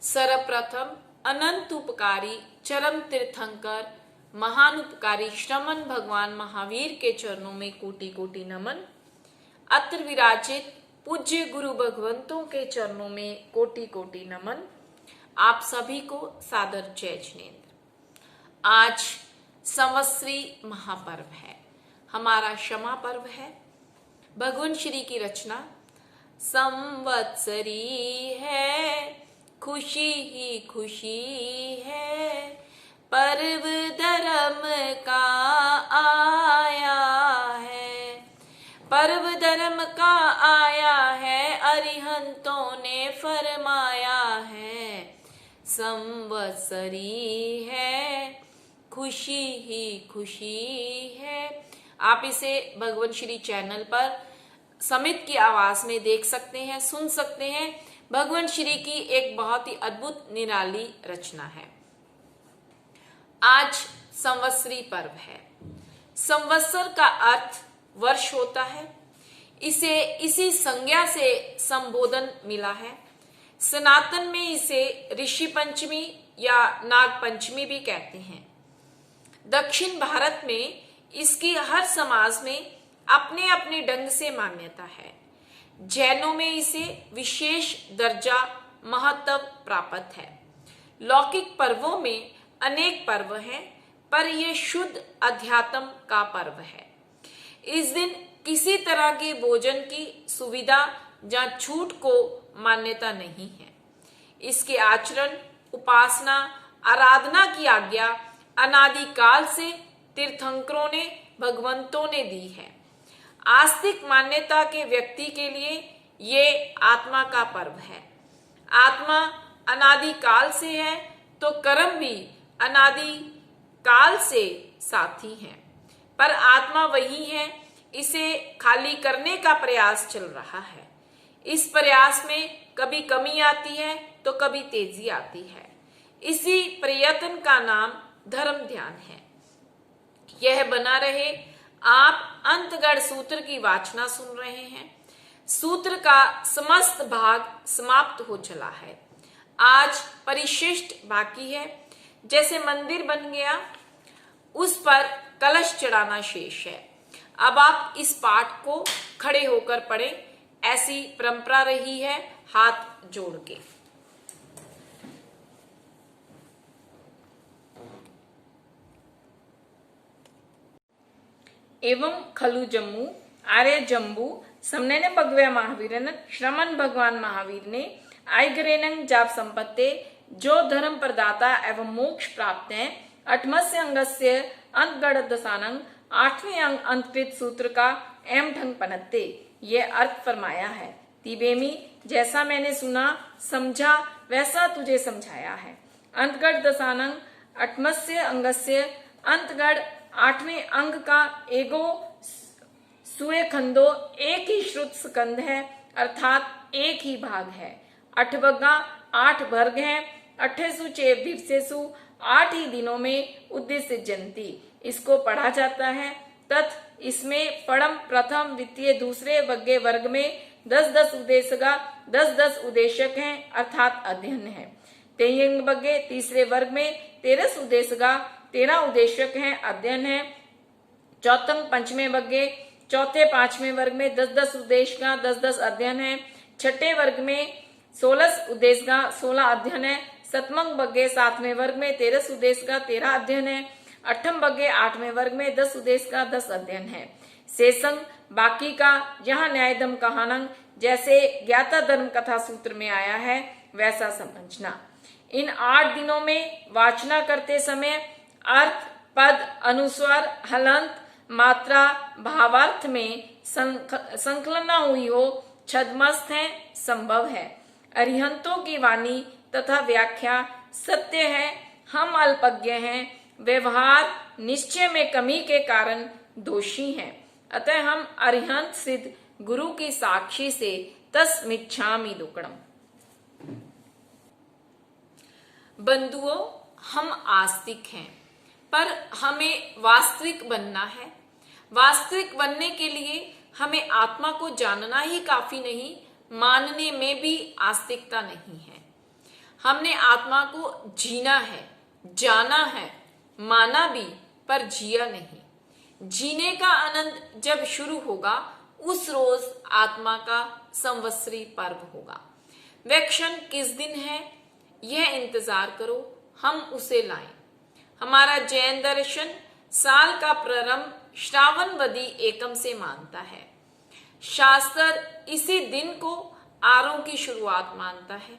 सर्वप्रथम अनंत उपकारी चरम तीर्थंकर महानुपकारी श्रमण भगवान महावीर के चरणों में कोटि कोटि नमन। अत्र विराजित पूज्य गुरु भगवंतों के चरणों में कोटि कोटि नमन। आप सभी को सादर जय जिनेन्द्र। आज संवत्सरी महापर्व है, हमारा क्षमा पर्व है। भगवान श्री की रचना संवत्सरी है, खुशी ही खुशी है, पर्व धर्म का आया है, पर्व धर्म का आया है, अरिहंतों ने फरमाया है। संवत्सरी है, खुशी ही खुशी है। आप इसे भगवान श्री चैनल पर समित की आवाज में देख सकते हैं, सुन सकते हैं। भगवान श्री की एक बहुत ही अद्भुत निराली रचना है। आज संवत्सरी पर्व है। संवत्सर का अर्थ वर्ष होता है। इसे इसी संज्ञा से संबोधन मिला है। सनातन में इसे ऋषि पंचमी या नाग पंचमी भी कहते हैं। दक्षिण भारत में इसकी हर समाज में अपने अपने ढंग से मान्यता है। जैनों में इसे विशेष दर्जा महत्व प्राप्त है। लौकिक पर्वों में अनेक पर्व हैं, पर यह शुद्ध अध्यात्म का पर्व है। इस दिन किसी तरह के भोजन की सुविधा या छूट को मान्यता नहीं है। इसके आचरण, उपासना, आराधना की आज्ञा अनादिकाल से तीर्थंकरों ने, भगवंतों ने दी है। आस्तिक मान्यता के व्यक्ति के लिए ये आत्मा का पर्व है। आत्मा अनादिकाल से है तो कर्म भी अनादिकाल से साथी है, पर आत्मा वही है, इसे खाली करने का प्रयास चल रहा है। इस प्रयास में कभी कमी आती है तो कभी तेजी आती है। इसी प्रयत्न का नाम धर्म ध्यान है। यह बना रहे। आप अंतगढ़ सूत्र की वाचना सुन रहे हैं। सूत्र का समस्त भाग समाप्त हो चला है। आज परिशिष्ट बाकी है। जैसे मंदिर बन गया, उस पर कलश चढ़ाना शेष है। अब आप इस पाठ को खड़े होकर पढ़ें। ऐसी परंपरा रही है, हाथ जोड़ के। एवं खलु जम्मू आर्य जम्बू समने भगव्या महावीरन श्रमण भगवान महावीर ने आयगरेनं जाप संपत्ते जो धर्म प्रदाता एवं मोक्ष प्राप्त है। 8मस्य अंगस्य अंतगढ़ दसानंग 8वें अंग अंतकृत सूत्र का एम ढंग पनत्ते ये अर्थ फरमाया है। तिबेमी जैसा मैंने सुना समझा वैसा तुझे समझाया है। अंतगढ़ दसानंग 8मस्य अंगस्य अंतगढ़ 8वें अंग का एगो सुए खंडो एक ही श्रुत स्कंद है, अर्थात एक ही भाग है। 8 बग्गा 8 वर्ग है। 8 दिवसेसु 8 ही दिनों में उद्देश्य जयंती इसको पढ़ा जाता है। तथ इसमें पड़म प्रथम द्वितीय दूसरे बग्गे वर्ग में 10-10 उद्देश्यगा 10-10 उद्देशक हैं, अर्थात अध्ययन है। तेयंग बग्गे तीसरे वर्ग में 13 उद्देश्यगा 13 उद्देशक हैं, अध्ययन है। चौथंग पंचमें बग्गे चौथे पांचवें वर्ग में 10-10 उद्देश्य का 10-10 अध्ययन है। छठे वर्ग में 16 उद्देश्य का 16 अध्ययन है। सतमंग बग्गे 7वें वर्ग में 13 उद्देश्य का 13 अध्ययन है। अठम बग्गे 8वें वर्ग में 10 उद्देश्य का 10 अध्ययन है। शेषंग बाकी का यहाँ न्यायधम कहानंग जैसे ज्ञाता धर्म कथा सूत्र में आया है वैसा समझना। इन 8 दिनों में वाचना करते समय अर्थ, पद, अनुस्वार, हलंत, मात्रा, भावार्थ में संकलन न हुई हो, छद्मस्त है, संभव है। अरिहंतों की वाणी तथा व्याख्या सत्य है। हम अल्पज्ञ हैं, व्यवहार निश्चय में कमी के कारण दोषी हैं। अतः हम अरिहंत सिद्ध गुरु की साक्षी से तस्मिच्छामि दुक्कडम। बंधुओं, हम आस्तिक हैं, पर हमें वास्तविक बनना है। वास्तविक बनने के लिए हमें आत्मा को जानना ही काफी नहीं, मानने में भी आस्तिकता नहीं है। हमने आत्मा को जीना है, जाना है, माना भी, पर जिया नहीं। जीने का आनंद जब शुरू होगा उस रोज आत्मा का संवत्सरी पर्व होगा। वह क्षण किस दिन है यह इंतजार करो, हम उसे लाएं। हमारा जैन दर्शन साल का प्रारंभ श्रावणवदी एकम से मानता है। शास्त्र इसी दिन को आरों की शुरुआत मानता है।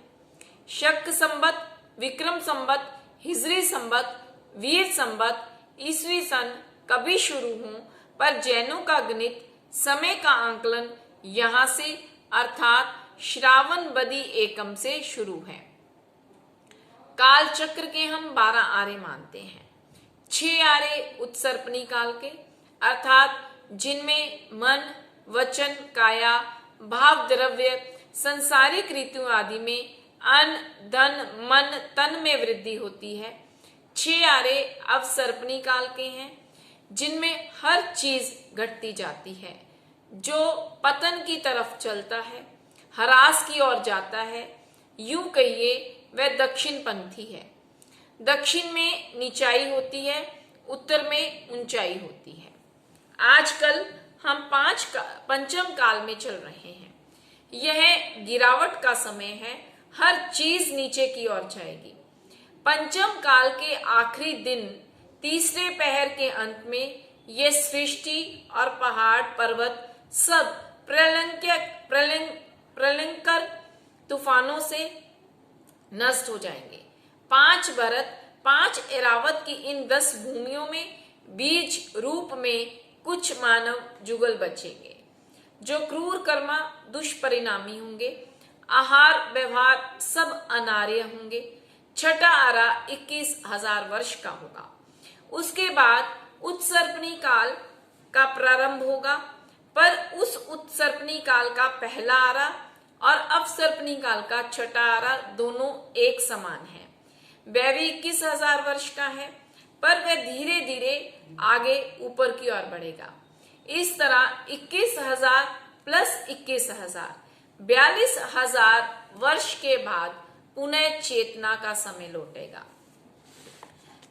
शक संवत, विक्रम संवत, हिजरी संवत, वीर संवत, ईसवी सन कभी शुरू हो, पर जैनों का गणित समय का आंकलन यहां से अर्थात श्रावणवदी एकम से शुरू है। काल चक्र के हम 12 आरे मानते हैं। 6 आरे उत्सर्पणी काल के अर्थात जिनमें मन, वचन, काया, भाव, द्रव्य, संसारिक ऋतु आदि में अन्न, धन, मन, तन में वृद्धि होती है। 6 आरे अवसर्पणी काल के हैं जिनमें हर चीज घटती जाती है। जो पतन की तरफ चलता है, ह्रास की ओर जाता है, यूं कहिए वह दक्षिण पंथी है। दक्षिण में नीचाई होती है, उत्तर में ऊंचाई होती है। आजकल हम पंचम काल में चल रहे हैं। यह गिरावट का समय है, हर चीज नीचे की ओर जाएगी। पंचम काल के आखिरी दिन तीसरे पहर के अंत में ये सृष्टि और पहाड़ पर्वत सब प्रलयंकर तूफानों से नष्ट हो जाएंगे। 5 भरत 5 एरावत की इन 10 भूमियों में बीज रूप में कुछ मानव जुगल बचेंगे जो क्रूर कर्मा दुष्परिणामी होंगे। आहार व्यवहार सब अनार्य होंगे। छठा आरा 21,000 वर्ष का होगा। उसके बाद उत्सर्पणी काल का प्रारंभ होगा, पर उस उत्सर्पणी काल का पहला आरा और अवसर्पणी काल का छठा आरा दोनों एक समान है। वह भी 21,000 वर्ष का है, पर वह धीरे धीरे आगे ऊपर की ओर बढ़ेगा। इस तरह 21,000 प्लस 21,000 42,000 वर्ष के बाद पुनः चेतना का समय लौटेगा।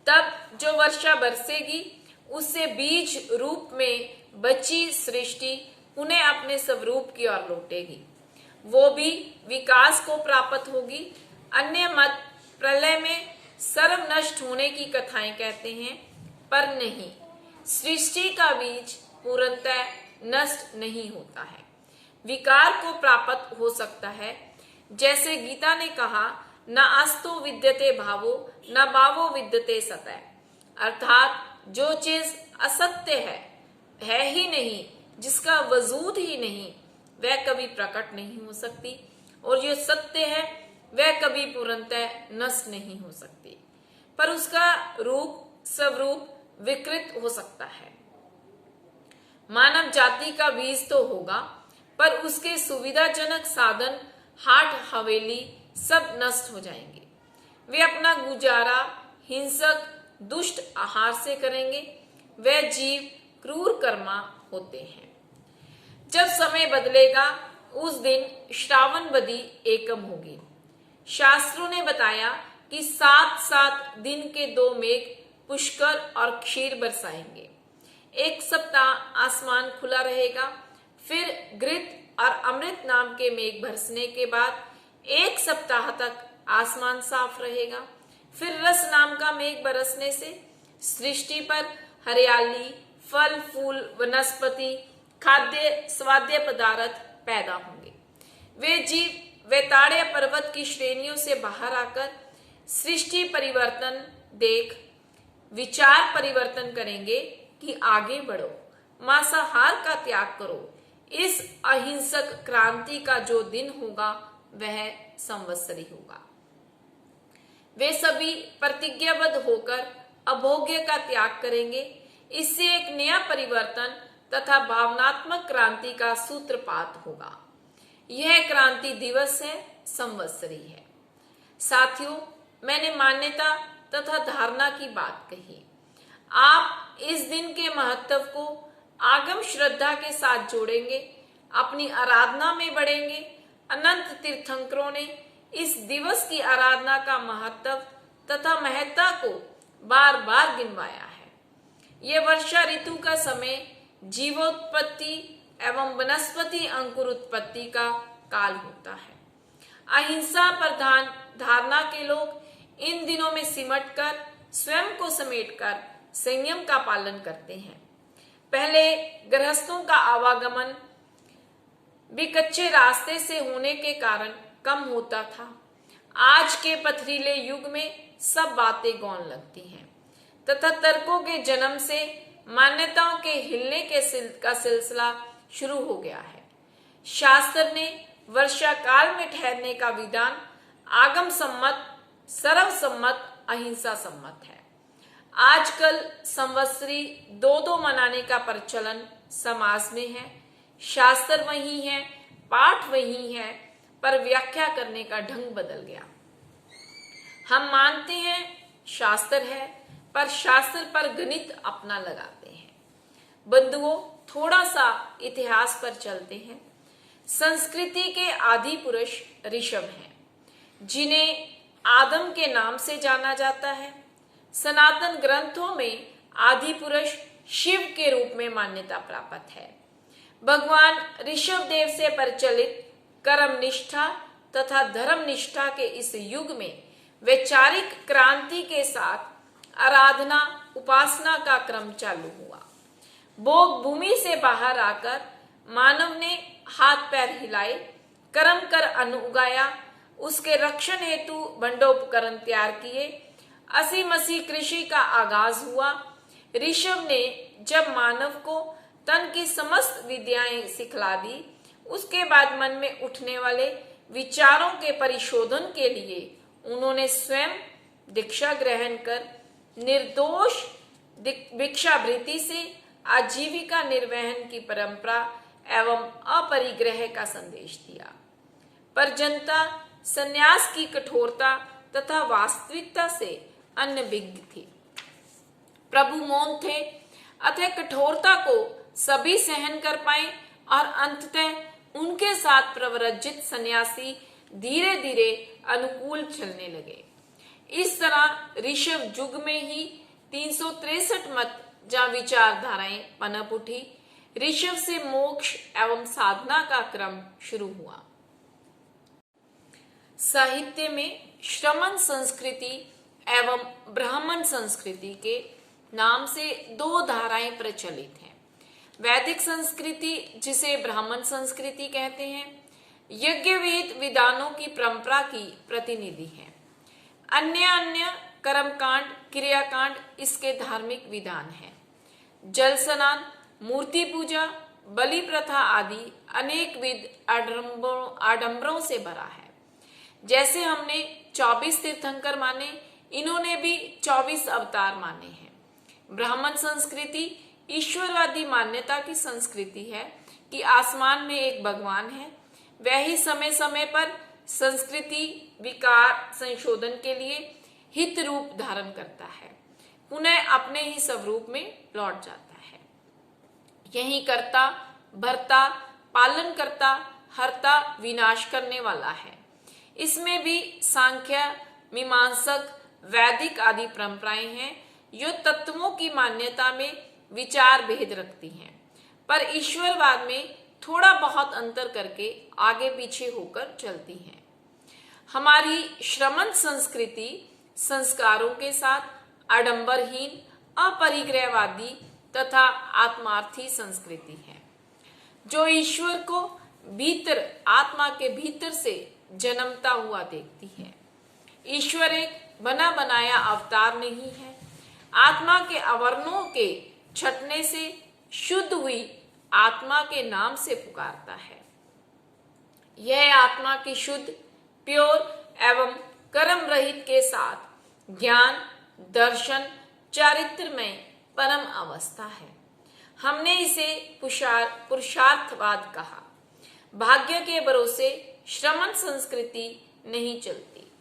तब जो वर्षा बरसेगी उससे बीज रूप में बची सृष्टि पुनः अपने स्वरूप की ओर लौटेगी। वो भी विकास को प्राप्त होगी। अन्य मत प्रलय में सर्व नष्ट होने की कथाएं कहते हैं, पर नहीं, सृष्टि का बीज पूर्णतः नष्ट नहीं होता है, विकार को प्राप्त हो सकता है। जैसे गीता ने कहा, न अस्तो विद्यते भावो न भावो विद्यते सतः, अर्थात जो चीज असत्य है ही नहीं, जिसका वजूद ही नहीं, वह कभी प्रकट नहीं हो सकती, और जो सत्य है वह कभी पूर्णतः नष्ट नहीं हो सकती, पर उसका रूप स्वरूप विकृत हो सकता है। मानव जाति का बीज तो होगा, पर उसके सुविधाजनक साधन हाट हवेली सब नष्ट हो जाएंगे। वे अपना गुजारा हिंसक दुष्ट आहार से करेंगे। वे जीव क्रूर कर्मा होते हैं। जब समय बदलेगा उस दिन श्रावणवदी एकम होगी। शास्त्रों ने बताया कि 7 दिन के 2 मेघ पुष्कर और क्षीर बरसाएंगे। 1 सप्ताह आसमान खुला रहेगा, फिर घृत और अमृत नाम के मेघ बरसने के बाद 1 सप्ताह तक आसमान साफ रहेगा। फिर रस नाम का मेघ बरसने से सृष्टि पर हरियाली, फल फूल, वनस्पति, खाद्य स्वाद्य पदार्थ पैदा होंगे। वे जीव वेताड़िया पर्वत की श्रेणियों से बाहर आकर सृष्टि परिवर्तन देख विचार परिवर्तन करेंगे कि आगे बढ़ो, मांसाहार का त्याग करो। इस अहिंसक क्रांति का जो दिन होगा वह संवत्सरी होगा। वे सभी प्रतिज्ञाबद्ध होकर अभोग्य का त्याग करेंगे। इससे एक नया परिवर्तन तथा भावनात्मक क्रांति का सूत्रपात होगा। यह क्रांति दिवस है, संवत्सरी है। साथियों, मैंने मान्यता तथा धारणा की बात कही। आप इस दिन के महत्व को आगम श्रद्धा के साथ जोड़ेंगे, अपनी आराधना में बढ़ेंगे। अनंत तीर्थंकरों ने इस दिवस की आराधना का महत्व तथा महत्ता को बार बार गिनवाया है। यह वर्षा ऋतु का समय जीवोत्पत्ति एवं वनस्पति अंकुर उत्पत्ति का काल होता है। अहिंसा प्रधान धारणा के लोग इन दिनों में सिमट कर स्वयं को समेटकर संयम का पालन करते हैं। पहले गृहस्थों का आवागमन भी कच्चे रास्ते से होने के कारण कम होता था। आज के पथरीले युग में सब बातें गौण लगती हैं तथा तर्कों के जन्म से मान्यताओं के हिलने का सिलसिला शुरू हो गया है। शास्त्र ने वर्षा काल में ठहरने का विधान आगम सम्मत, सर्वसम्मत, अहिंसा सम्मत है। आजकल संवत्सरी 2-2 मनाने का प्रचलन समाज में है। शास्त्र वही है, पाठ वही है, पर व्याख्या करने का ढंग बदल गया। हम मानते हैं शास्त्र है, पर शास्त्र पर गणित अपना लगाते हैं। बंधुओं, थोड़ा सा इतिहास पर चलते हैं। संस्कृति के आदि पुरुष ऋषभ हैं, जिन्हें आदम के नाम से जाना जाता है। सनातन ग्रंथों में आदि पुरुष शिव के रूप में मान्यता प्राप्त है। भगवान ऋषभ देव से प्रचलित कर्म निष्ठा तथा धर्म निष्ठा के इस युग में वैचारिक क्रांति के साथ आराधना उपासना का क्रम चालू हुआ। भोग भूमि से बाहर आकर मानव ने हाथ पैर हिलाए, कर्म कर अन्न उगाया, उसके रक्षण हेतु बंडोपकरण तैयार किए। असी मसी कृषि का आगाज हुआ। ऋषभ ने जब मानव को तन की समस्त विद्याएं सिखला दी, उसके बाद मन में उठने वाले विचारों के परिशोधन के लिए उन्होंने स्वयं दीक्षा ग्रहण कर निर्दोष भिक्षावृत्ति से आजीविका निर्वहन की परंपरा एवं अपरिग्रह का संदेश दिया। पर जनता संन्यास की कठोरता तथा वास्तविकता से अनभिज्ञ थी। प्रभु मौन थे, अतः कठोरता को सभी सहन कर पाए और अंततः उनके साथ प्रव्रजित सन्यासी धीरे धीरे अनुकूल चलने लगे। इस तरह ऋषभ युग में ही 363 मत जहाँ विचारधाराएं पनप उठी। ऋषभ से मोक्ष एवं साधना का क्रम शुरू हुआ। साहित्य में श्रमण संस्कृति एवं ब्राह्मण संस्कृति के नाम से 2 धाराएं प्रचलित हैं। वैदिक संस्कृति, जिसे ब्राह्मण संस्कृति कहते हैं, यज्ञ वेद विधानों की परंपरा की प्रतिनिधि है। अन्य कर्मकांड क्रियाकांड इसके धार्मिक विधान है। जल स्नान, मूर्ति पूजा, बलि प्रथा आदि अनेक विध आडंबरों से भरा है। जैसे हमने 24 तीर्थंकर माने, इन्होंने भी 24 अवतार माने हैं। ब्राह्मण संस्कृति ईश्वरवादी मान्यता की संस्कृति है कि आसमान में एक भगवान है। वह ही समय समय पर संस्कृति विकार संशोधन के लिए हित रूप धारण करता है, पुनः अपने ही स्वरूप में लौट जाता है। यही कर्ता भर्ता पालन करता हरता विनाश करने वाला है। इसमें भी सांख्य मीमांसक वैदिक आदि परंपराएं हैं जो तत्वों की मान्यता में विचार भेद रखती हैं, पर ईश्वरवाद में थोड़ा बहुत अंतर करके आगे पीछे होकर चलती हैं। हमारी श्रमण संस्कृति संस्कारों के साथ आडंबरहीन अपरिग्रहवादी तथा आत्मार्थी संस्कृति है, जो ईश्वर को भीतर आत्मा के भीतर से जन्मता हुआ देखती है। ईश्वर एक बना बनाया अवतार नहीं है। आत्मा के आवरणों के छटने से शुद्ध हुई आत्मा के नाम से पुकारता है। यह आत्मा की शुद्ध प्योर एवं कर्म रहित के साथ ज्ञान दर्शन चारित्र में परम अवस्था है। हमने इसे पुरुषार्थवाद कहा। भाग्य के भरोसे श्रमण संस्कृति नहीं चलती।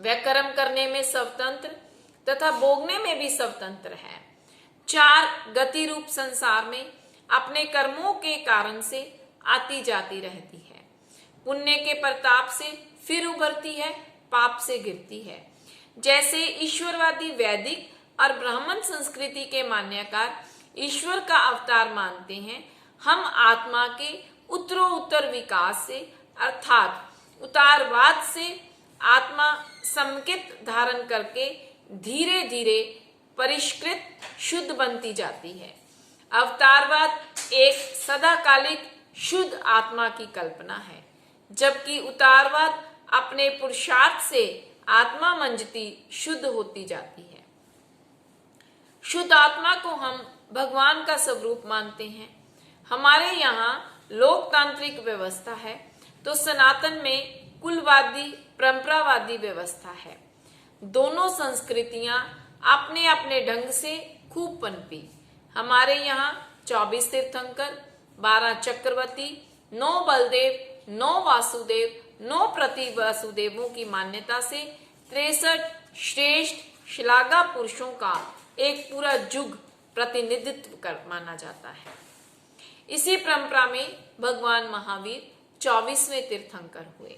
वह कर्म करने में स्वतंत्र तथा भोगने में भी स्वतंत्र है। 4 गति रूप संसार में अपने कर्मों के कारण से आती जाती रहती है। पुण्य के प्रताप से फिर उभरती है, पाप से गिरती है। जैसे ईश्वरवादी वैदिक और ब्राह्मण संस्कृति के मान्यकार ईश्वर का अवतार मानते हैं, हम आत्मा के उत्तरोत्तर विकास से अर्थात उतारवाद से आत्मा संकेत धारण करके धीरे धीरे परिष्कृत शुद्ध बनती जाती है। अवतारवाद एक सदाकालिक शुद्ध आत्मा की कल्पना है, जबकि उतारवाद अपने पुरुषार्थ से आत्मा मंजती शुद्ध होती जाती है। शुद्ध आत्मा को हम भगवान का स्वरूप मानते हैं। हमारे यहाँ लोकतांत्रिक व्यवस्था है तो सनातन में कुलवादी परंपरावादी व्यवस्था है। दोनों संस्कृतियां अपने अपने ढंग से खूब पनपी। हमारे यहाँ 24 तीर्थंकर, 12 चक्रवर्ती, 9 बलदेव, 9 वासुदेव, 9 प्रति वासुदेवों की मान्यता से 63 श्रेष्ठ श्लाघा पुरुषों का एक पूरा युग प्रतिनिधित्व कर माना जाता है। इसी परंपरा में भगवान महावीर 24वें तीर्थंकर हुए,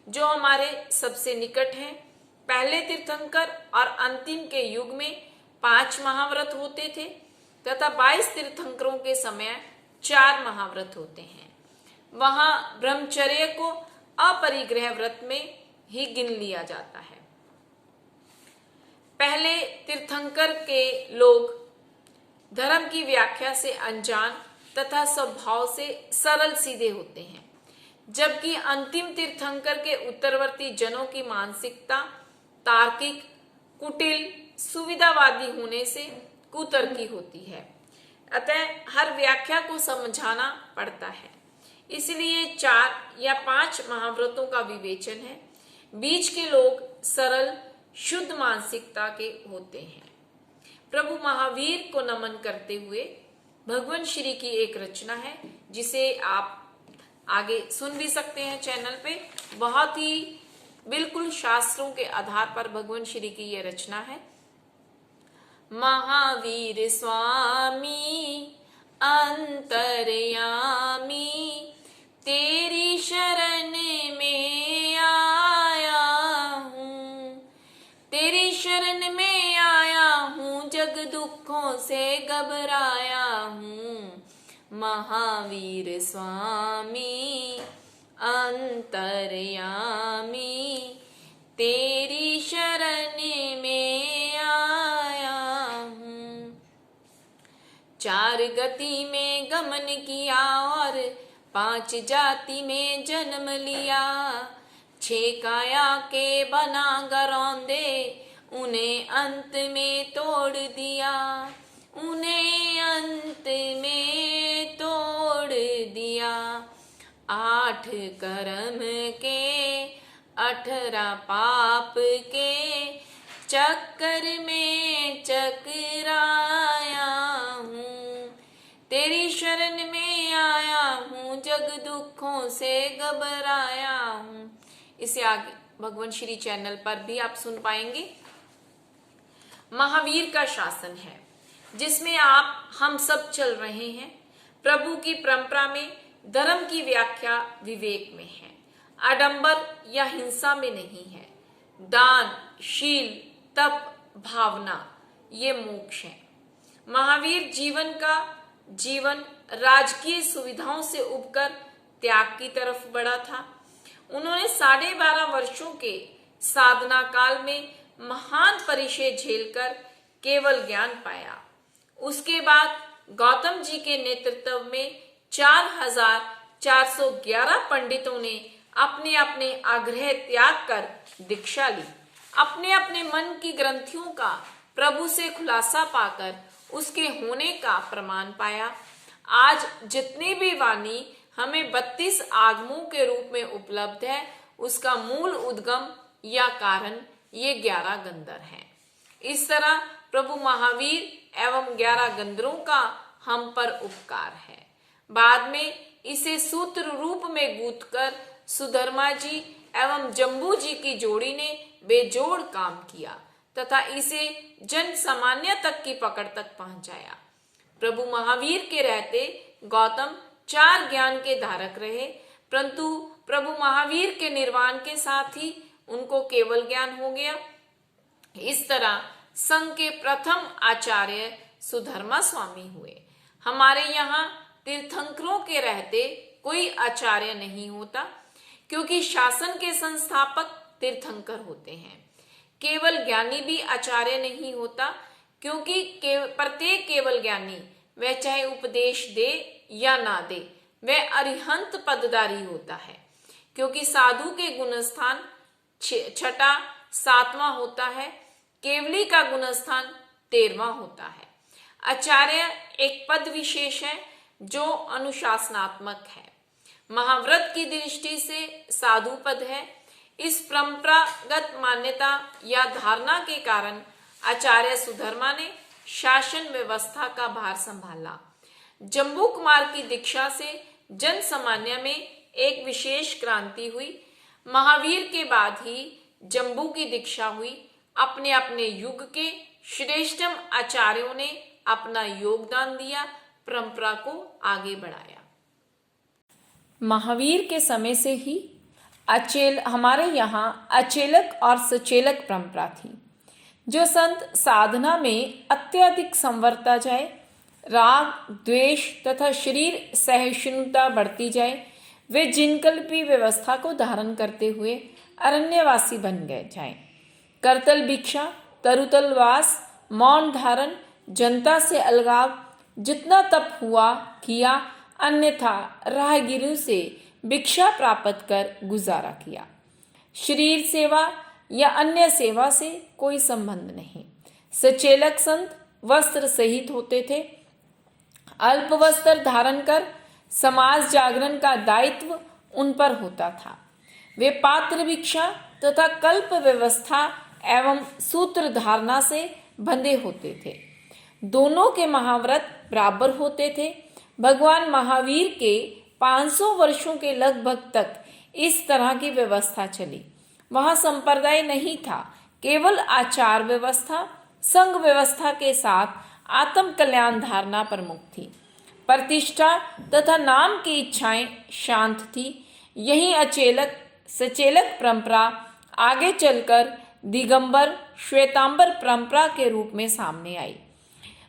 जो हमारे सबसे निकट हैं। पहले तीर्थंकर और अंतिम के युग में 5 महाव्रत होते थे तथा 22 तीर्थंकरों के समय 4 महाव्रत होते हैं। वहां ब्रह्मचर्य को अपरिग्रह व्रत में ही गिन लिया जाता है। पहले तीर्थंकर के लोग धर्म की व्याख्या से अनजान तथा स्वभाव से सरल सीधे होते हैं, जबकि अंतिम तीर्थंकर के उत्तरवर्ती जनों की मानसिकता तार्किक, कुटिल, सुविधावादी होने से कुतर्की होती है। अतः हर व्याख्या को समझाना पड़ता है। इसलिए 4 या 5 महाव्रतों का विवेचन है। बीच के लोग सरल शुद्ध मानसिकता के होते हैं। प्रभु महावीर को नमन करते हुए भगवान श्री की एक रचना है, जिसे आप आगे सुन भी सकते हैं चैनल पे। बहुत ही बिल्कुल शास्त्रों के आधार पर भगवान श्री की यह रचना है। महावीर स्वामी अंतर्यामी, तेरी शरण में आया हूँ, तेरी शरण में आया हूँ, जग दुखों से घबराया हूँ। महावीर स्वामी अंतर्यामी, तेरी शरण में आया हूँ। 4 गति में गमन किया और 5 जाति में जन्म लिया, 6 काया के बना गरौंदे, उन्हें अंत में तोड़ दिया, उन्हें अंत में तोड़ दिया। 8 कर्म के 18 पाप के चक्कर में चकराया हूँ, तेरी शरण में आया हूँ, जग दुखों से घबराया हूँ। इसे आगे भगवान श्री चैनल पर भी आप सुन पाएंगे। महावीर का शासन है, जिसमें हम सब चल रहे हैं। प्रभु की परंपरा में धर्म की व्याख्या विवेक में है, आडंबर या हिंसा में नहीं है। दान, शील, तप, भावना ये मोक्ष है। महावीर जीवन राजकीय सुविधाओं से उबकर त्याग की तरफ बढ़ा था। उन्होंने 12.5 वर्षों के साधना काल में महान परिचय झेलकर केवल ज्ञान पाया। उसके बाद गौतम जी के नेतृत्व में 4411 पंडितों ने अपने अपने आग्रह त्याग कर दीक्षा ली। अपने अपने मन की ग्रंथियों का प्रभु से खुलासा पाकर उसके होने का प्रमाण पाया। आज जितनी भी वाणी हमें 32 आगमों के रूप में उपलब्ध है, उसका मूल उद्गम या कारण ये 11 गंधर हैं। इस तरह प्रभु महावीर एवं 11 गंधरों का हम पर उपकार है। बाद में इसे सूत्र रूप में गूंथकर सुधर्मा जी एवं जम्बू जी की जोड़ी ने बेजोड़ काम किया तथा इसे जन सामान्य तक की पकड़ तक पहुंचाया। प्रभु महावीर के रहते गौतम 4 ज्ञान के धारक रहे, परंतु प्रभु महावीर के निर्वाण के साथ ही उनको केवल ज्ञान हो गया। इस तरह संघ के प्रथम आचार्य सुधर्मा स्वामी हुए। हमारे यहाँ तीर्थंकरों के रहते कोई आचार्य नहीं होता, क्योंकि शासन के संस्थापक तीर्थंकर होते हैं। केवल ज्ञानी भी आचार्य नहीं होता, क्योंकि प्रत्येक केवल ज्ञानी, वह चाहे उपदेश दे या ना दे, वह अरिहंत पदधारी होता है। क्योंकि साधु के गुणस्थान छठा 7वां होता है, केवली का गुणस्थान 13वां होता है। आचार्य एक पद विशेष है जो अनुशासनात्मक है। महाव्रत की दृष्टि से साधु पद है। इस परंपरागत मान्यता या धारणा के कारण आचार्य सुधर्मा ने शासन व्यवस्था का भार संभाला। जम्बू कुमार की दीक्षा से जन सामान्य में एक विशेष क्रांति हुई। महावीर के बाद ही जम्बू की दीक्षा हुई। अपने अपने युग के श्रेष्ठतम आचार्यों ने अपना योगदान दिया, परंपरा को आगे बढ़ाया। महावीर के समय से ही हमारे यहाँ अचेलक और सचेलक परंपरा थी। जो संत साधना में अत्यधिक संवरता जाए, राग द्वेष तथा शरीर सहिष्णुता बढ़ती जाए, वे जिनकल्पी व्यवस्था को धारण करते हुए अरण्यवासी बन गए जाएं। करतल भिक्षा, तरुतल वास, मौन धारण, जनता से अलगाव, जितना तप हुआ किया, अन्यथा राहगीरों से भिक्षा प्राप्त कर गुजारा किया। शरीर सेवा या अन्य सेवा से कोई संबंध नहीं। सचेलक संत वस्त्र सहित होते थे। अल्प वस्त्र धारण कर समाज जागरण का दायित्व उन पर होता था। वे पात्र भिक्षा तथा कल्प व्यवस्था एवं सूत्र धारणा से बंधे होते थे। दोनों के महाव्रत बराबर होते थे। भगवान महावीर के 500 वर्षों के लगभग तक इस तरह की व्यवस्था चली। वहां संप्रदाय नहीं था, केवल आचार व्यवस्था, संघ व्यवस्था के साथ आत्म कल्याण धारणा प्रमुख थी। प्रतिष्ठा तथा नाम की इच्छाएं शांत थी। यही अचेलक सचेलक परंपरा आगे चलकर दिगंबर श्वेतांबर परंपरा के रूप में सामने आई।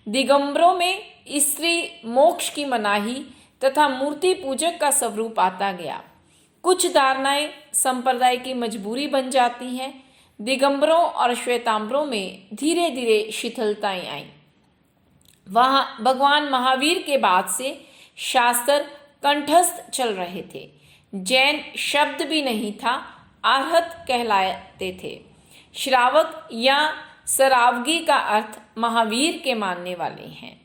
दिगंबरों में स्त्री मोक्ष की मनाही तथा मूर्ति पूजक का स्वरूप आता गया। कुछ धारणाएं संप्रदाय की मजबूरी बन जाती हैं। दिगंबरों और श्वेतांबरों में धीरे धीरे शिथिलताएं आईं। वहां भगवान महावीर के बाद से शास्त्र कंठस्थ चल रहे थे। जैन शब्द भी नहीं था, आहत कहलाते थे। श्रावक या सरावगी का अर्थ महावीर के मानने वाले हैं।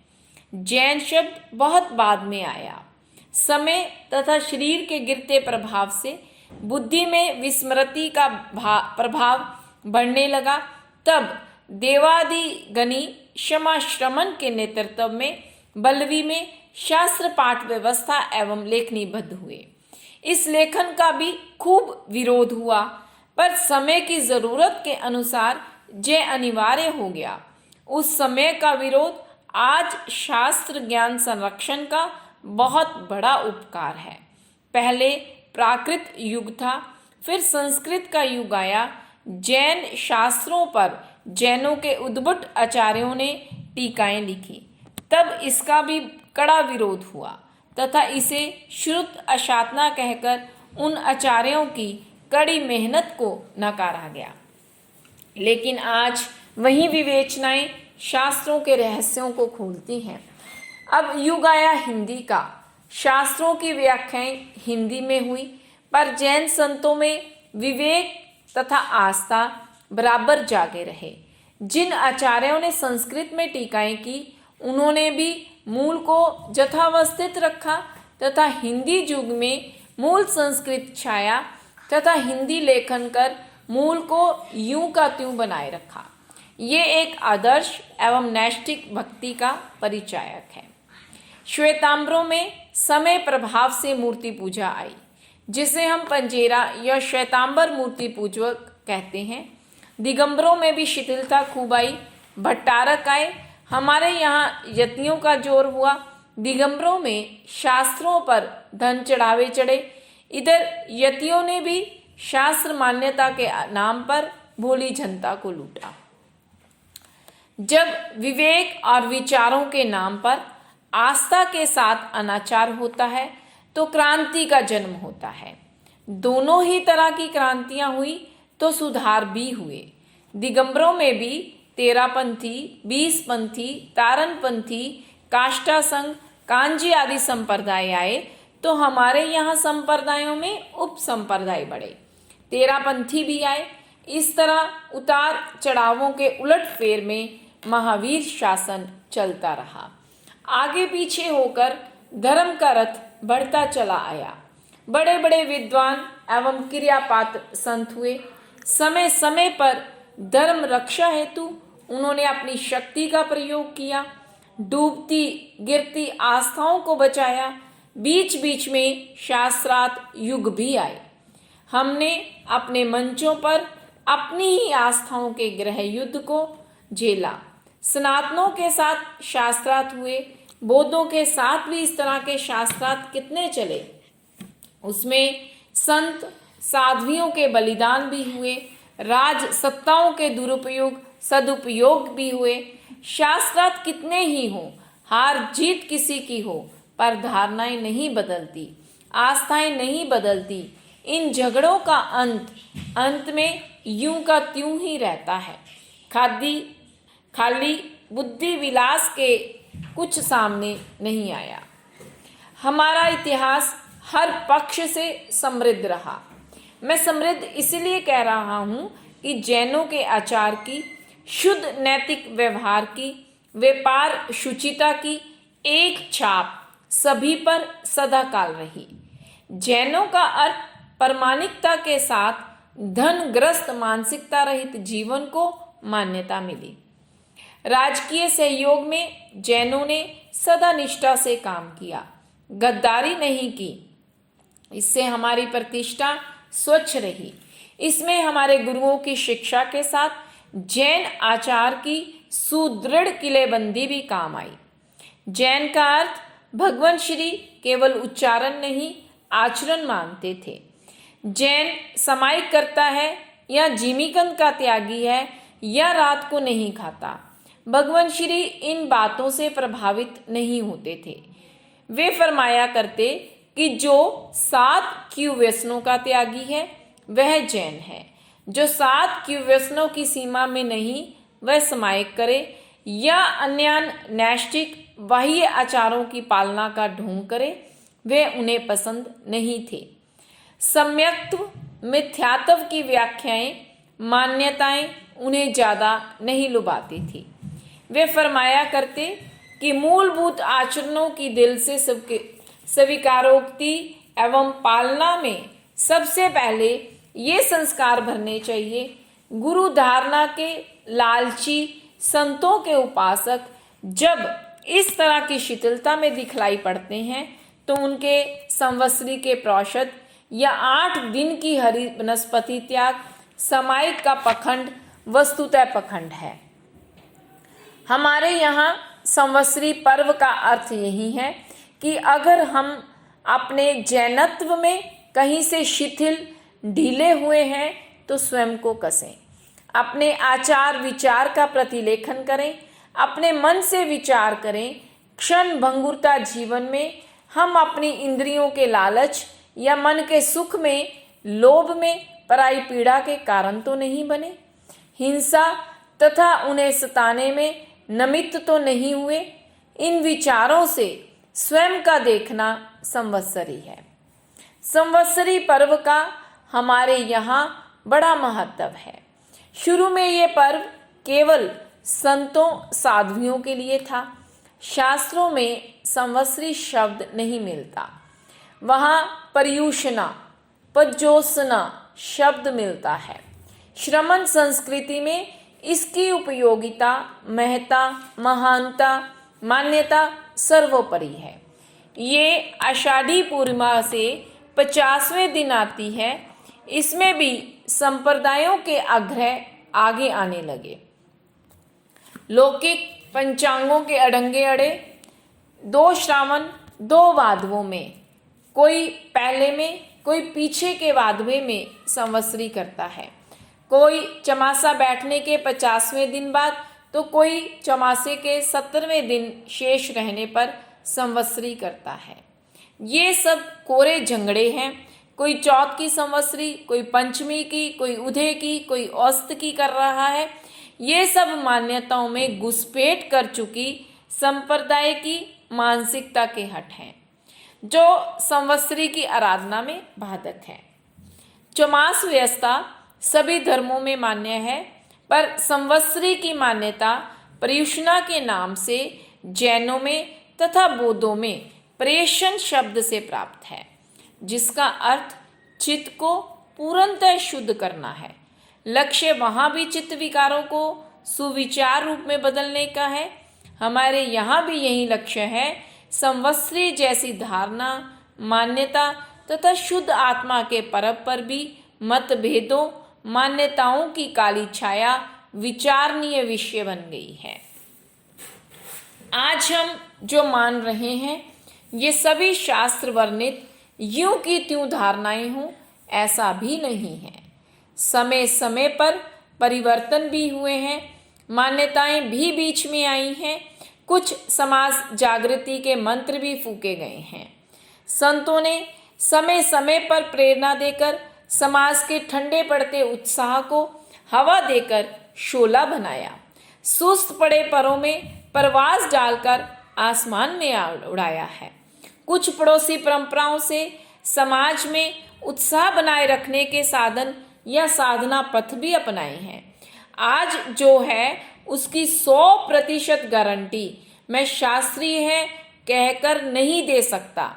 जैन शब्द बहुत बाद में आया। समय तथा शरीर के गिरते प्रभाव से बुद्धि में विस्मृति का प्रभाव बढ़ने लगा। तब देवादिगणी क्षमाश्रमण के नेतृत्व में बल्लवी में शास्त्र पाठ व्यवस्था एवं लेखनीबद्ध हुए। इस लेखन का भी खूब विरोध हुआ, पर समय की जरूरत के अनुसार यह अनिवार्य हो गया। उस समय का विरोध आज शास्त्र ज्ञान संरक्षण का बहुत बड़ा उपकार है। पहले प्राकृत युग था, फिर संस्कृत का युग आया। जैन शास्त्रों पर जैनों के उद्भट आचार्यों ने टीकाएं लिखी। तब इसका भी कड़ा विरोध हुआ तथा इसे श्रुत अशातना कहकर उन आचार्यों की कड़ी मेहनत को नकारा गया। लेकिन आज वही विवेचनाएं शास्त्रों के रहस्यों को खोलती हैं। अब युग आया हिंदी का। शास्त्रों की व्याख्याएं हिंदी में हुई, पर जैन संतों में विवेक तथा आस्था बराबर जागे रहे। जिन आचार्यों ने संस्कृत में टीकाएं की, उन्होंने भी मूल को यथावस्थित रखा तथा हिंदी युग में मूल संस्कृत छाया तथा हिंदी लेखन कर मूल को यूं का त्यों बनाए रखा। ये एक आदर्श एवं नैष्ठिक भक्ति का परिचायक है। श्वेतांबरों में समय प्रभाव से मूर्ति पूजा आई, जिसे हम पंजेरा या श्वेतांबर मूर्ति पूजक कहते हैं। दिगंबरों में भी शिथिलता खूब आई, भट्टारक आए। हमारे यहाँ यतियों का जोर हुआ। दिगंबरों में शास्त्रों पर धन चढ़ावे चढ़े। इधर यतियों ने भी शास्त्र मान्यता के नाम पर भोली जनता को लूटा। जब विवेक और विचारों के नाम पर आस्था के साथ अनाचार होता है तो क्रांति का जन्म होता है। दोनों ही तरह की क्रांतियां हुई तो सुधार भी हुए। दिगंबरों में भी तेरापंथी, बीसपंथी, तारनपंथी, काष्टा संघ, कांजी आदि संप्रदाय आए तो हमारे यहाँ संप्रदायों में उप संप्रदाय बढ़े। तेरापंथी भी आए। इस तरह उतार चढ़ावों के उलट फेर में महावीर शासन चलता रहा। आगे पीछे होकर धर्म का रथ बढ़ता चला आया। बड़े बड़े विद्वान एवं क्रियापात्र संत हुए। समय समय पर धर्म रक्षा हेतु उन्होंने अपनी शक्ति का प्रयोग किया। डूबती गिरती आस्थाओं को बचाया। बीच बीच में शास्त्रार्थ युग भी आए। हमने अपने मंचों पर अपनी ही आस्थाओं के गृह युद्ध को झेला। सनातनों के साथ शास्त्रार्थ हुए। बौद्धों के साथ भी इस तरह के शास्त्रार्थ कितने चले। उसमें संत साध्वियों के बलिदान भी हुए। राज सत्ताओं के दुरुपयोग सदुपयोग भी हुए। शास्त्रार्थ कितने ही हो, हार जीत किसी की हो, पर धारणाएं नहीं बदलती, आस्थाएं नहीं बदलती। इन झगड़ों का अंत में यूं का त्यों ही रहता है। खाली बुद्धि विलास के कुछ सामने नहीं आया। हमारा इतिहास हर पक्ष से समृद्ध रहा। मैं समृद्ध इसलिए कह रहा हूं कि जैनों के आचार की, शुद्ध नैतिक व्यवहार की, व्यापार शुचिता की एक छाप सभी पर सदाकाल रही। जैनों का अर्थ प्रामाणिकता के साथ धनग्रस्त मानसिकता रहित जीवन को मान्यता मिली। राजकीय सहयोग में जैनों ने सदा निष्ठा से काम किया, गद्दारी नहीं की। इससे हमारी प्रतिष्ठा स्वच्छ रही। इसमें हमारे गुरुओं की शिक्षा के साथ जैन आचार की सुदृढ़ किलेबंदी भी काम आई। जैन का अर्थ भगवान श्री केवल उच्चारण नहीं आचरण मानते थे। जैन समाई करता है या जिमीकंद का त्यागी है या रात को नहीं खाता। भगवान श्री इन बातों से प्रभावित नहीं होते थे। वे फरमाया करते कि जो 7 कुव्यसनों का त्यागी है वह जैन है। जो 7 कुव्यसनों की सीमा में नहीं वह समायक करे या अन्य नैष्टिक बाह्य आचारों की पालना का ढोंग करे, वे उन्हें पसंद नहीं थे। सम्यक्त्व मिथ्यात्व की व्याख्याएं मान्यताएं उन्हें ज्यादा नहीं लुभाती थी। वे फरमाया करते कि मूलभूत आचरणों की दिल से स्वीकारोक्ति एवं पालना में सबसे पहले ये संस्कार भरने चाहिए। गुरु धारणा के लालची संतों के उपासक जब इस तरह की शिथिलता में दिखलाई पड़ते हैं तो उनके संवत्सरी के प्रोषद या 8 दिन की हरि वनस्पति त्याग समायिक का पखंड वस्तुतः पखंड है। हमारे यहाँ संवत्सरी पर्व का अर्थ यही है कि अगर हम अपने जैनत्व में कहीं से शिथिल ढीले हुए हैं तो स्वयं को कसें। अपने आचार विचार का प्रतिलेखन करें। अपने मन से विचार करें। क्षण भंगुरता जीवन में हम अपनी इंद्रियों के लालच या मन के सुख में, लोभ में पराई पीड़ा के कारण तो नहीं बने। हिंसा तथा उन्हें सताने में नमित्त तो नहीं हुए। इन विचारों से स्वयं का देखना संवत्सरी है। संवत्सरी पर्व का हमारे यहाँ बड़ा महत्व है। शुरू में ये पर्व केवल संतों साध्वियों के लिए था। शास्त्रों में संवत्सरी शब्द नहीं मिलता। वहाँ पर्युषना, पज्योत्सना शब्द मिलता है। श्रमण संस्कृति में इसकी उपयोगिता, महत्ता, महानता, मान्यता सर्वोपरि है। ये आषाढ़ी पूर्णिमा से 50वें दिन आती है। इसमें भी संप्रदायों के आग्रह आगे आने लगे। लौकिक पंचांगों के अड़ंगे अड़े। 2 श्रावण 2 भादवों में, कोई पहले में कोई पीछे के वादवे में संवत्सरी करता है, कोई चमासा बैठने के 50वें दिन बाद तो कोई चमासे के 70वें दिन शेष रहने पर संवत्सरी करता है। ये सब कोरे झंगड़े हैं। कोई चौथ की संवत्सरी, कोई पंचमी की, कोई उदय की, कोई औस्त की कर रहा है। ये सब मान्यताओं में घुसपैठ कर चुकी संप्रदाय की मानसिकता के हट हैं, जो संवत्सरी की आराधना में बाधक है। चौमास व्यवस्था सभी धर्मों में मान्य है, पर संवत्सरी की मान्यता पर्युषणा के नाम से जैनों में तथा बौद्धों में प्रेषण शब्द से प्राप्त है, जिसका अर्थ चित्त को पूर्णतः शुद्ध करना है। लक्ष्य वहाँ भी चित्त विकारों को सुविचार रूप में बदलने का है। हमारे यहाँ भी यही लक्ष्य है। संवत्सरी जैसी धारणा, मान्यता तथा शुद्ध आत्मा के परब पर भी मतभेदों, मान्यताओं की काली छाया विचारणीय विषय बन गई है। आज हम जो मान रहे हैं, ये सभी शास्त्र वर्णित यूं की त्यों धारणाएं हों, ऐसा भी नहीं है। समय समय पर परिवर्तन भी हुए हैं, मान्यताएं भी बीच में आई हैं, कुछ समाज जागृति के मंत्र भी फूके गए हैं। संतों ने समय समय पर प्रेरणा देकर समाज के ठंडे पड़ते उत्साह को हवा देकर शोला बनाया। सुस्त पड़े परों में परवाज डालकर आसमान में उड़ाया है। कुछ पड़ोसी परंपराओं से समाज में उत्साह बनाए रखने के साधन या साधना पथ भी अपनाए हैं। आज जो है उसकी 100% गारंटी मैं शास्त्रीय है कहकर नहीं दे सकता।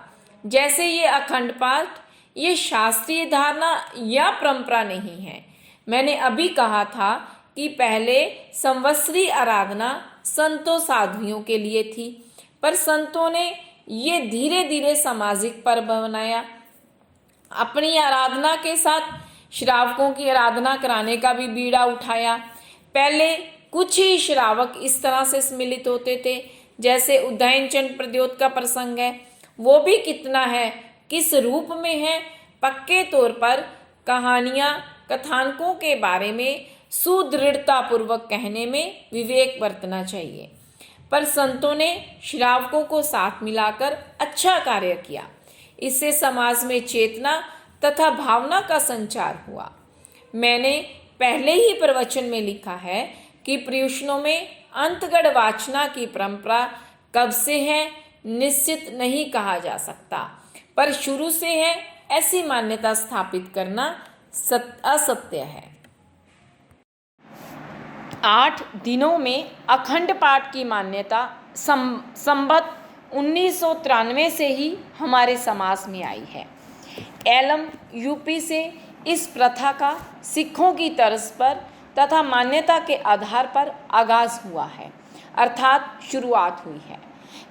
जैसे ये अखंड पाठ, ये शास्त्रीय धारणा या परंपरा नहीं है। मैंने अभी कहा था कि पहले संवत्सरी आराधना संतों साधुओं के लिए थी, पर संतों ने ये धीरे धीरे सामाजिक पर्व बनाया। अपनी आराधना के साथ श्रावकों की आराधना कराने का भी बीड़ा उठाया। पहले कुछ ही श्रावक इस तरह से सम्मिलित होते थे, जैसे उदयन चंद प्रद्योत का प्रसंग है, वो भी कितना है, किस रूप में है। पक्के तौर पर कहानियां कथानकों के बारे में सुदृढ़ता पूर्वक कहने में विवेक बरतना चाहिए, पर संतों ने श्रावकों को साथ मिलाकर अच्छा कार्य किया। इससे समाज में चेतना तथा भावना का संचार हुआ। मैंने पहले ही प्रवचन में लिखा है कि पर्युषणों में अंतगढ़ वाचना की परंपरा कब से है निश्चित नहीं कहा जा सकता, पर शुरू से है ऐसी मान्यता स्थापित करना असत्य है। 8 दिनों में अखंड पाठ की मान्यता संवत 1993 से ही हमारे समाज में आई है। एलम यूपी से इस प्रथा का सिखों की तर्ज पर तथा मान्यता के आधार पर आगाज हुआ है, अर्थात शुरुआत हुई है।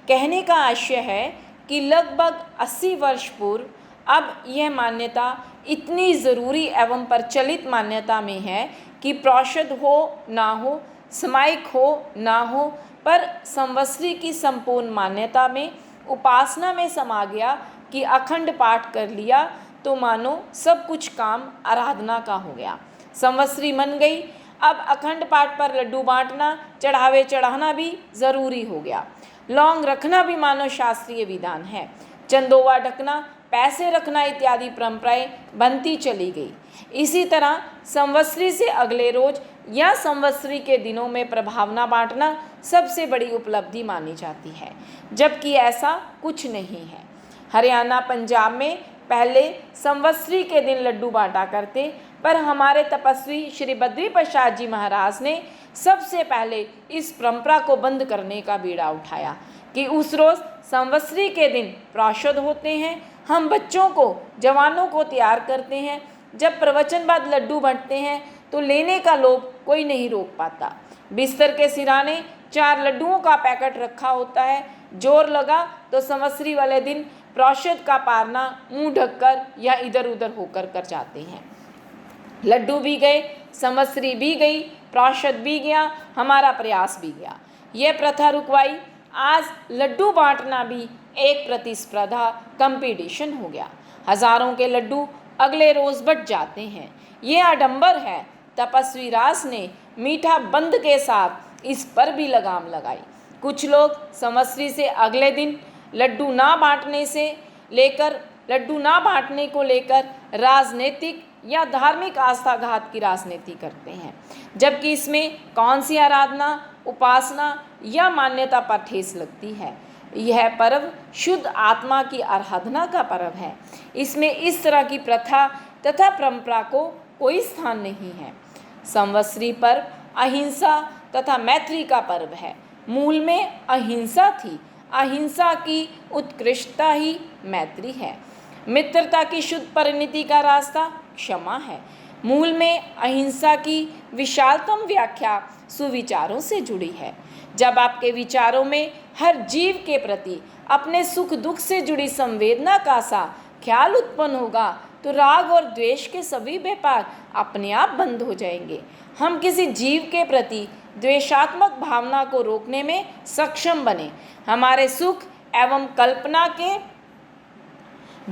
कहने का आशय है कि लगभग 80 वर्ष पूर्व अब यह मान्यता इतनी ज़रूरी एवं प्रचलित मान्यता में है कि प्रौषध हो ना हो, समायिक हो ना हो, पर संवत्सरी की संपूर्ण मान्यता में उपासना में समा गया कि अखंड पाठ कर लिया तो मानो सब कुछ काम आराधना का हो गया। संवत्सरी मन गई, अब अखंड पाठ पर लड्डू बांटना, चढ़ावे चढ़ाना भी ज़रूरी हो गया। लौंग रखना भी मानो शास्त्रीय विधान है। चंदोवा ढकना, पैसे रखना इत्यादि परंपराएं बनती चली गई। इसी तरह संवत्सरी से अगले रोज या संवत्सरी के दिनों में प्रभावना बांटना सबसे बड़ी उपलब्धि मानी जाती है, जबकि ऐसा कुछ नहीं है। हरियाणा पंजाब में पहले संवत्सरी के दिन लड्डू बांटा करते, पर हमारे तपस्वी श्री बद्री प्रसाद जी महाराज ने सबसे पहले इस परंपरा को बंद करने का बीड़ा उठाया कि उस रोज संवत्सरी के दिन प्रौषध होते हैं। हम बच्चों को, जवानों को तैयार करते हैं। जब प्रवचन बाद लड्डू बांटते हैं तो लेने का लोभ कोई नहीं रोक पाता। बिस्तर के सिराने 4 लड्डुओं का पैकेट रखा होता है। जोर लगा तो संवत्सरी वाले दिन प्रौषध का पारना मुंह ढककर या इधर उधर होकर कर जाते हैं। लड्डू भी गए, संवत्सरी भी गई, प्रौषध भी गया, हमारा प्रयास भी गया। यह प्रथा रुकवाई। आज लड्डू बांटना भी एक प्रतिस्पर्धा, कंपटीशन हो गया। हजारों के लड्डू अगले रोज बट जाते हैं। ये आडंबर है। तपस्वी रास ने मीठा बंद के साथ इस पर भी लगाम लगाई। कुछ लोग संवत्सरी से अगले दिन लड्डू ना बांटने को लेकर राजनीतिक या धार्मिक आस्थाघात की राजनीति करते हैं, जबकि इसमें कौन सी आराधना, उपासना या मान्यता पर ठेस लगती है। यह पर्व शुद्ध आत्मा की आराधना का पर्व है। इसमें इस तरह की प्रथा तथा परंपरा को कोई स्थान नहीं है। संवत्सरी पर्व अहिंसा तथा मैत्री का पर्व है। मूल में अहिंसा थी। अहिंसा की उत्कृष्टता ही मैत्री है। मित्रता की शुद्ध परिणति का रास्ता क्षमा है। मूल में अहिंसा की विशालतम व्याख्या सुविचारों से जुड़ी है। जब आपके विचारों में हर जीव के प्रति अपने सुख दुख से जुड़ी संवेदना का सा ख्याल उत्पन्न होगा तो राग और द्वेष के सभी व्यापार अपने आप बंद हो जाएंगे। हम किसी जीव के प्रति द्वेषात्मक भावना को रोकने में सक्षम बने। हमारे सुख एवं कल्पना के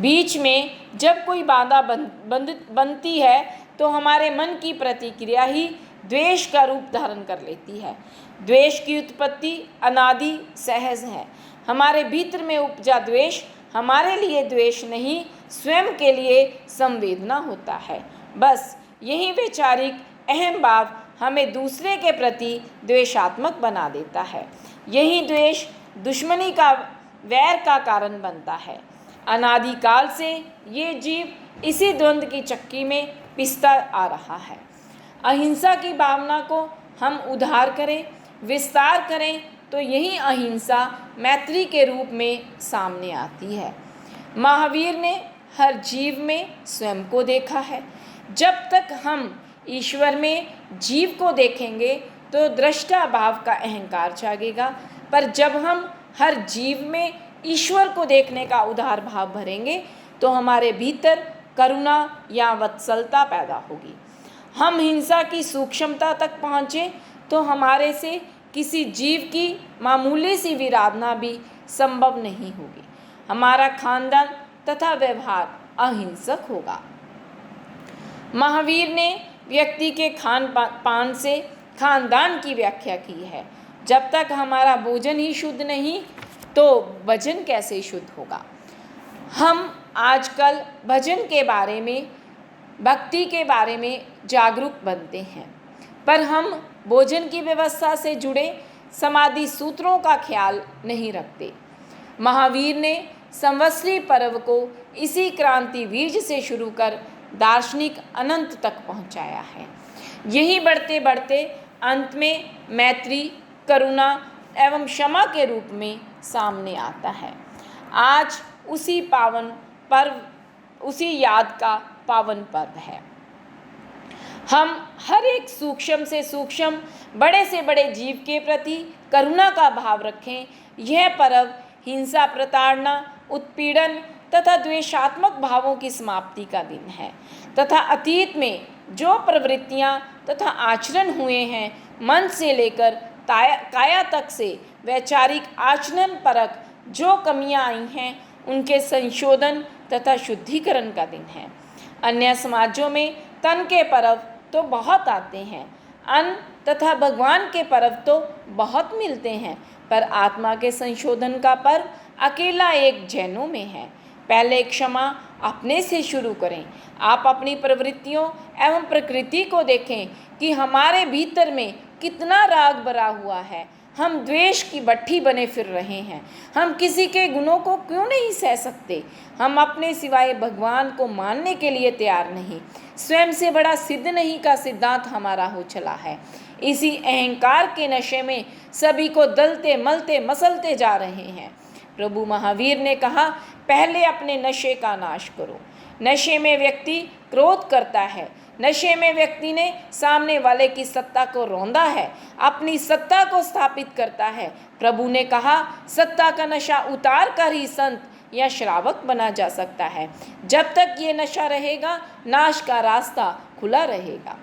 बीच में जब कोई बाधा बनती है तो हमारे मन की प्रतिक्रिया ही द्वेष का रूप धारण कर लेती है। द्वेष की उत्पत्ति अनादि सहज है। हमारे भीतर में उपजा द्वेष हमारे लिए द्वेष नहीं, स्वयं के लिए संवेदना होता है। बस यही वैचारिक अहम भाव हमें दूसरे के प्रति द्वेषात्मक बना देता है। यही द्वेष दुश्मनी का, वैर का कारण बनता है। अनादिकाल से ये जीव इसी द्वंद्व की चक्की में पिसता आ रहा है। अहिंसा की भावना को हम उधार करें, विस्तार करें तो यही अहिंसा मैत्री के रूप में सामने आती है। महावीर ने हर जीव में स्वयं को देखा है। जब तक हम ईश्वर में जीव को देखेंगे तो दृष्टा भाव का अहंकार जागेगा, पर जब हम हर जीव में ईश्वर को देखने का उदार भाव भरेंगे तो हमारे भीतर करुणा या वत्सलता पैदा होगी। हम हिंसा की सूक्ष्मता तक पहुँचे तो हमारे से किसी जीव की मामूली सी विराधना भी संभव नहीं होगी। हमारा खानदान तथा व्यवहार अहिंसक होगा। महावीर ने व्यक्ति के खान पान से खानदान की व्याख्या की है। जब तक हमारा भोजन ही शुद्ध नहीं तो भजन कैसे शुद्ध होगा। हम आजकल भजन के बारे में, भक्ति के बारे में जागरूक बनते हैं, पर हम भोजन की व्यवस्था से जुड़े समाधि सूत्रों का ख्याल नहीं रखते। महावीर ने संवत्सरी पर्व को इसी क्रांति बीज से शुरू कर दार्शनिक अनंत तक पहुंचाया है। यही बढ़ते बढ़ते अंत में मैत्री, करुणा एवं क्षमा के रूप में सामने आता है। आज उसी याद का पावन पर्व है। हम हर एक सूक्ष्म से सूक्ष्म, बड़े से बड़े जीव के प्रति करुणा का भाव रखें। यह पर्व हिंसा, प्रताड़ना, उत्पीड़न तथा द्वेषात्मक भावों की समाप्ति का दिन है तथा अतीत में जो प्रवृत्तियां तथा आचरण हुए हैं, मन से लेकर काया तक से वैचारिक आचरण परक जो कमियां आई हैं, उनके संशोधन तथा शुद्धिकरण का दिन है। अन्य समाजों में तन के पर्व तो बहुत आते हैं, अन्न तथा भगवान के पर्व तो बहुत मिलते हैं, पर आत्मा के संशोधन का पर्व अकेला एक जैनों में है। पहले क्षमा अपने से शुरू करें। आप अपनी प्रवृत्तियों एवं प्रकृति को देखें कि हमारे भीतर में कितना राग भरा हुआ है। हम द्वेष की भट्ठी बने फिर रहे हैं। हम किसी के गुणों को क्यों नहीं सह सकते। हम अपने सिवाय भगवान को मानने के लिए तैयार नहीं। स्वयं से बड़ा सिद्ध नहीं का सिद्धांत हमारा हो चला है। इसी अहंकार के नशे में सभी को दलते मलते मसलते जा रहे हैं। प्रभु महावीर ने कहा, पहले अपने नशे का नाश करो। नशे में व्यक्ति क्रोध करता है। नशे में व्यक्ति ने सामने वाले की सत्ता को रौंदा है, अपनी सत्ता को स्थापित करता है। प्रभु ने कहा, सत्ता का नशा उतार कर ही संत या श्रावक बना जा सकता है। जब तक ये नशा रहेगा, नाश का रास्ता खुला रहेगा।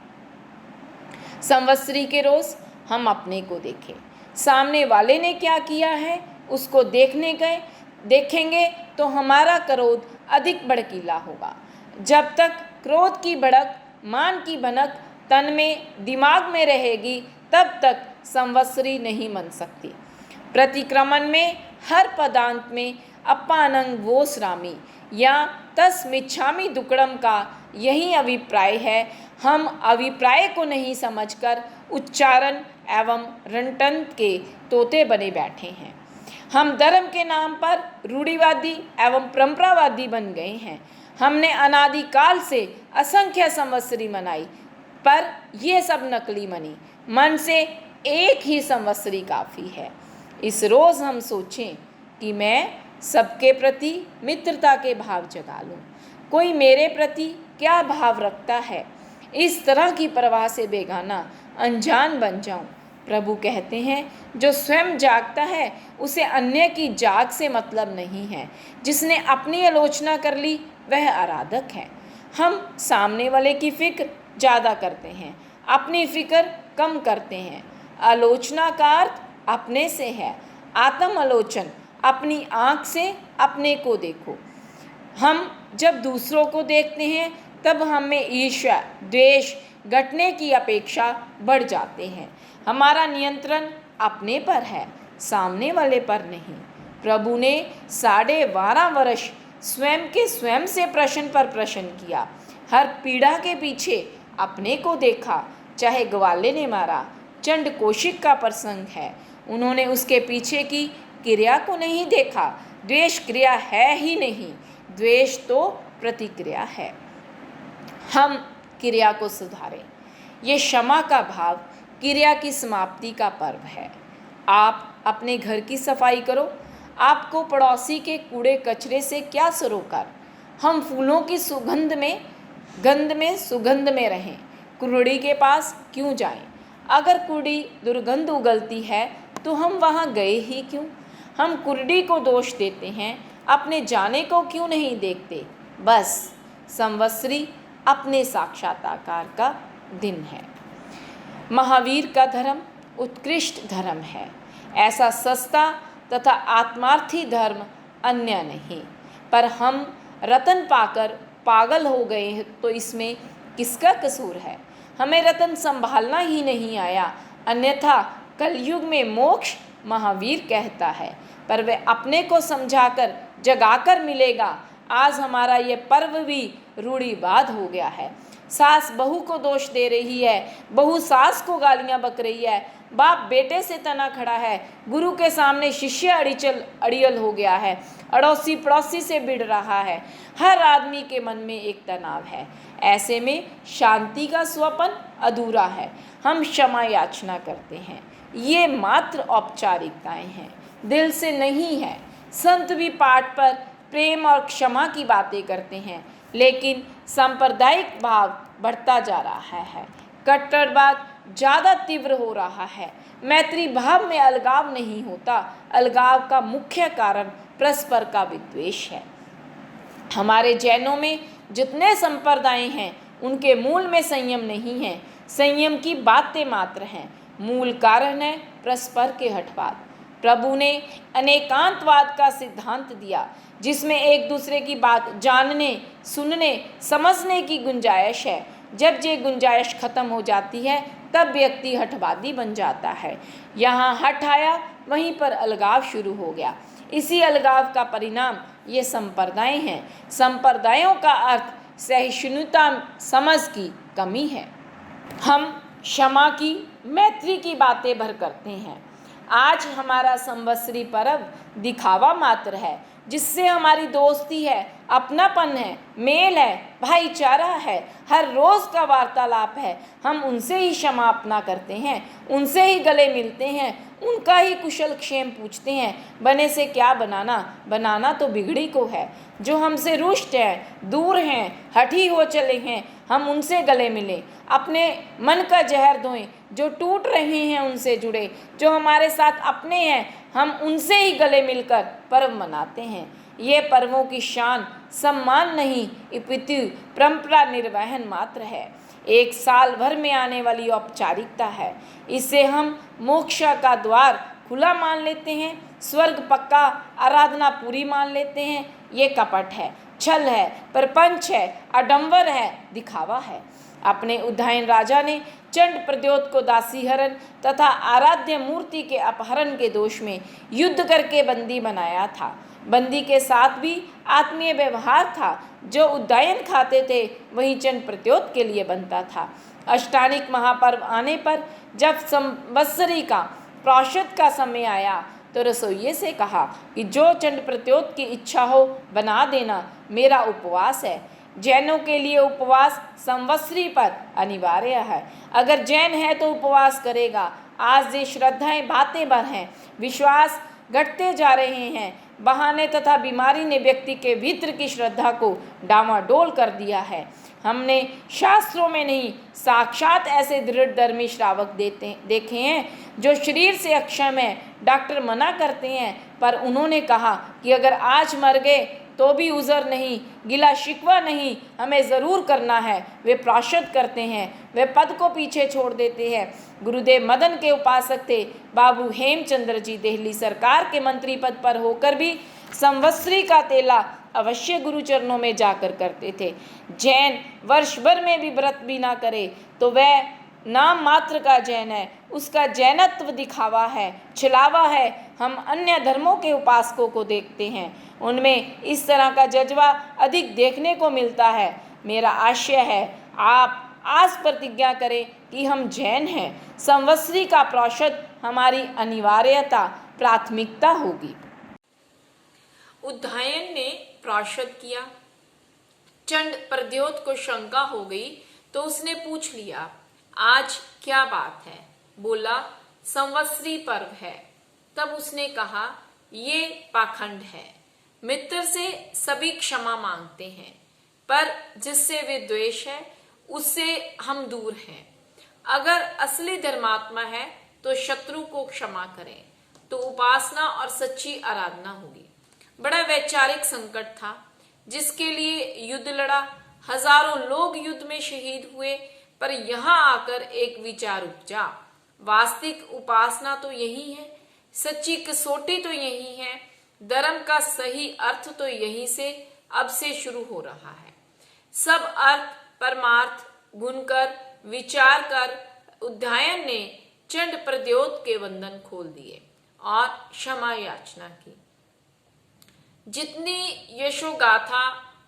संवत्सरी के रोज हम अपने को देखें। सामने वाले ने क्या किया है उसको देखेंगे तो हमारा क्रोध अधिक भड़कीला होगा। जब तक क्रोध की भड़क, मान की भनक तन में, दिमाग में रहेगी, तब तक संवत्सरी नहीं बन सकती। प्रतिक्रमण में हर पदांत में अपानंग वो श्रामी या तस्मिच्छामि दुक्कड़म का यही अभिप्राय है। हम अभिप्राय को नहीं समझकर उच्चारण एवं रंटंत के तोते बने बैठे हैं। हम धर्म के नाम पर रूढ़िवादी एवं परंपरावादी बन गए हैं। हमने अनादिकाल से असंख्य संवत्सरी मनाई, पर ये सब नकली मनी। मन से एक ही संवत्सरी काफ़ी है। इस रोज़ हम सोचें कि मैं सबके प्रति मित्रता के भाव जगा लूँ। कोई मेरे प्रति क्या भाव रखता है, इस तरह की परवाह से बेगाना, अनजान बन जाऊं। प्रभु कहते हैं, जो स्वयं जागता है उसे अन्य की जाग से मतलब नहीं है। जिसने अपनी आलोचना कर ली वह आराधक है। हम सामने वाले की फिक्र ज़्यादा करते हैं, अपनी फिक्र कम करते हैं। आलोचना का अर्थ अपने से है। आत्म आलोचन, अपनी आँख से अपने को देखो। हम जब दूसरों को देखते हैं तब हमें ईर्ष्या, द्वेष घटने की अपेक्षा बढ़ जाते हैं। हमारा नियंत्रण अपने पर है, सामने वाले पर नहीं। प्रभु ने 12.5 वर्ष स्वयं के स्वयं से प्रश्न पर प्रश्न किया। हर पीड़ा के पीछे अपने को देखा। चाहे ग्वाले ने मारा, चंड कौशिक का प्रसंग है, उन्होंने उसके पीछे की क्रिया को नहीं देखा। द्वेष क्रिया है ही नहीं, द्वेष तो प्रतिक्रिया है। हम क्रिया को सुधारें। ये क्षमा का भाव क्रिया की समाप्ति का पर्व है। आप अपने घर की सफाई करो। आपको पड़ोसी के कूड़े कचरे से क्या सरोकार। हम फूलों की गंध में सुगंध में रहें। कुर्ड़ी के पास क्यों जाएं? अगर कुर्ड़ी दुर्गंध उगलती है तो हम वहाँ गए ही क्यों? हम कुर्ड़ी को दोष देते हैं, अपने जाने को क्यों नहीं देखते? बस संवत्सरी अपने साक्षात्कार का दिन है। महावीर का धर्म उत्कृष्ट धर्म है। ऐसा सस्ता तथा आत्मार्थी धर्म अन्य नहीं। पर हम रतन पाकर पागल हो गए हैं, तो इसमें किसका कसूर है? हमें रतन संभालना ही नहीं आया, अन्यथा कलयुग में मोक्ष महावीर कहता है, पर वह अपने को समझाकर जगाकर मिलेगा। आज हमारा ये पर्व भी रूढ़िवाद हो गया है। सास बहू को दोष दे रही है, बहू सास को गालियां बक रही है, बाप बेटे से तना खड़ा है, गुरु के सामने शिष्य अड़ियल हो गया है, अड़ोसी पड़ोसी से भिड़ रहा है। हर आदमी के मन में एक तनाव है। ऐसे में शांति का स्वपन अधूरा है। हम क्षमा याचना करते हैं, ये मात्र औपचारिकताएं हैं, दिल से नहीं है। संत भी पाठ पर प्रेम और क्षमा की बातें करते हैं, लेकिन सांप्रदायिक भाव बढ़ता जा रहा है। कट्टरवाद ज़्यादा तीव्र हो रहा है। मैत्री भाव में अलगाव नहीं होता। अलगाव का मुख्य कारण परस्पर का विद्वेष है। हमारे जैनों में जितने संप्रदाय हैं, उनके मूल में संयम नहीं है। संयम की बातें मात्र हैं, मूल कारण है परस्पर के हठवाद। प्रभु ने अनेकांतवाद का सिद्धांत दिया, जिसमें एक दूसरे की बात जानने, सुनने, समझने की गुंजाइश है। जब ये गुंजाइश खत्म हो जाती है, तब व्यक्ति हठवादी बन जाता है। यहाँ हठ आया, वहीं पर अलगाव शुरू हो गया। इसी अलगाव का परिणाम ये संप्रदाय हैं। संप्रदायों का अर्थ सहिष्णुता, समझ की कमी है। हम क्षमा की, मैत्री की बातें भर करते हैं। आज हमारा संवत्सरी पर्व दिखावा मात्र है, जिससे हमारी दोस्ती है, अपनापन है, मेल है, भाईचारा है, हर रोज़ का वार्तालाप है। हम उनसे ही क्षमा अपना करते हैं, उनसे ही गले मिलते हैं, उनका ही कुशल क्षेम पूछते हैं। बने से क्या बनाना, बनाना तो बिगड़ी को है। जो हमसे रुष्ट हैं, दूर हैं, हठी हो चले हैं, हम उनसे गले मिलें, अपने मन का जहर धोएं। जो टूट रहे हैं उनसे जुड़े, जो हमारे साथ अपने हैं, हम उनसे ही गले मिलकर पर्व मनाते हैं। ये पर्वों की शान सम्मान नहीं, अपितु परंपरा निर्वहन मात्र है। एक साल भर में आने वाली औपचारिकता है। इससे हम मोक्ष का द्वार खुला मान लेते हैं, स्वर्ग पक्का, आराधना पूरी मान लेते हैं। ये कपट है। छल है, प्रपंच है, आडंबर है, दिखावा है। अपने उद्यान राजा ने चंड प्रद्योत को दासीहरण तथा आराध्य मूर्ति के अपहरण के दोष में युद्ध करके बंदी बनाया था। बंदी के साथ भी आत्मीय व्यवहार था। जो उद्यान खाते थे वही चंड प्रद्योत के लिए बनता था। अष्टानिक महापर्व आने पर जब संवत्सरी का प्रायश्चित का समय आया तो रसोइये से कहा कि जो चंड प्रद्योत की इच्छा हो बना देना, मेरा उपवास है। जैनों के लिए उपवास संवत्सरी पर अनिवार्य है। अगर जैन है तो उपवास करेगा। आज ये श्रद्धाएं बातें भर हैं, विश्वास घटते जा रहे हैं। बहाने तथा बीमारी ने व्यक्ति के भीतर की श्रद्धा को डामाडोल कर दिया है। हमने शास्त्रों में नहीं, साक्षात ऐसे दृढ़ धर्मी श्रावक देखे हैं जो शरीर से अक्षम है। डॉक्टर मना करते हैं, पर उन्होंने कहा कि अगर आज मर गए तो भी उज़र नहीं, गिला शिकवा नहीं, हमें ज़रूर करना है। वे प्रायश्चित करते हैं, वे पद को पीछे छोड़ देते हैं। गुरुदेव मदन के उपासक थे। बाबू हेमचंद्र जी दिल्ली सरकार के मंत्री पद पर होकर भी संवत्सरी का तेला अवश्य गुरु चरणों में जाकर करते थे। जैन वर्ष भर में भी व्रत भी ना करे तो वह नाम मात्र का जैन है। उसका जैनत्व दिखावा है, छलावा है। हम अन्य धर्मों के उपासकों को देखते हैं, उनमें इस तरह का जज्बा अधिक देखने को मिलता है। मेरा आशय है आप आज प्रतिज्ञा करें कि हम जैन हैं। संवत्सरी का प्रायश्चित हमारी अनिवार्यता, प्राथमिकता होगी। उद्यान ने प्रायश्चित किया। चंड प्रद्योत को शंका हो गई तो उसने पूछ लिया, आज क्या बात है? बोला, संवत्सरी पर्व है। तब उसने कहा, ये पाखंड है। मित्र से सभी क्षमा मांगते हैं, पर जिससे वे द्वेष है उससे हम दूर हैं। अगर असली धर्मात्मा है तो शत्रु को क्षमा करें तो उपासना और सच्ची आराधना होगी। बड़ा वैचारिक संकट था जिसके लिए युद्ध लड़ा। हजारों लोग युद्ध में शहीद हुए, पर यहाँ आकर एक विचार उपजा, वास्तविक उपासना तो यही है, सच्ची कसौटी तो यही है, धर्म का सही अर्थ तो यही से अब से शुरू हो रहा है। सब अर्थ परमार्थ गुनकर विचार कर उद्यान ने चंड प्रद्योत के बंधन खोल दिए और क्षमा याचना की। जितनी यशोगाथा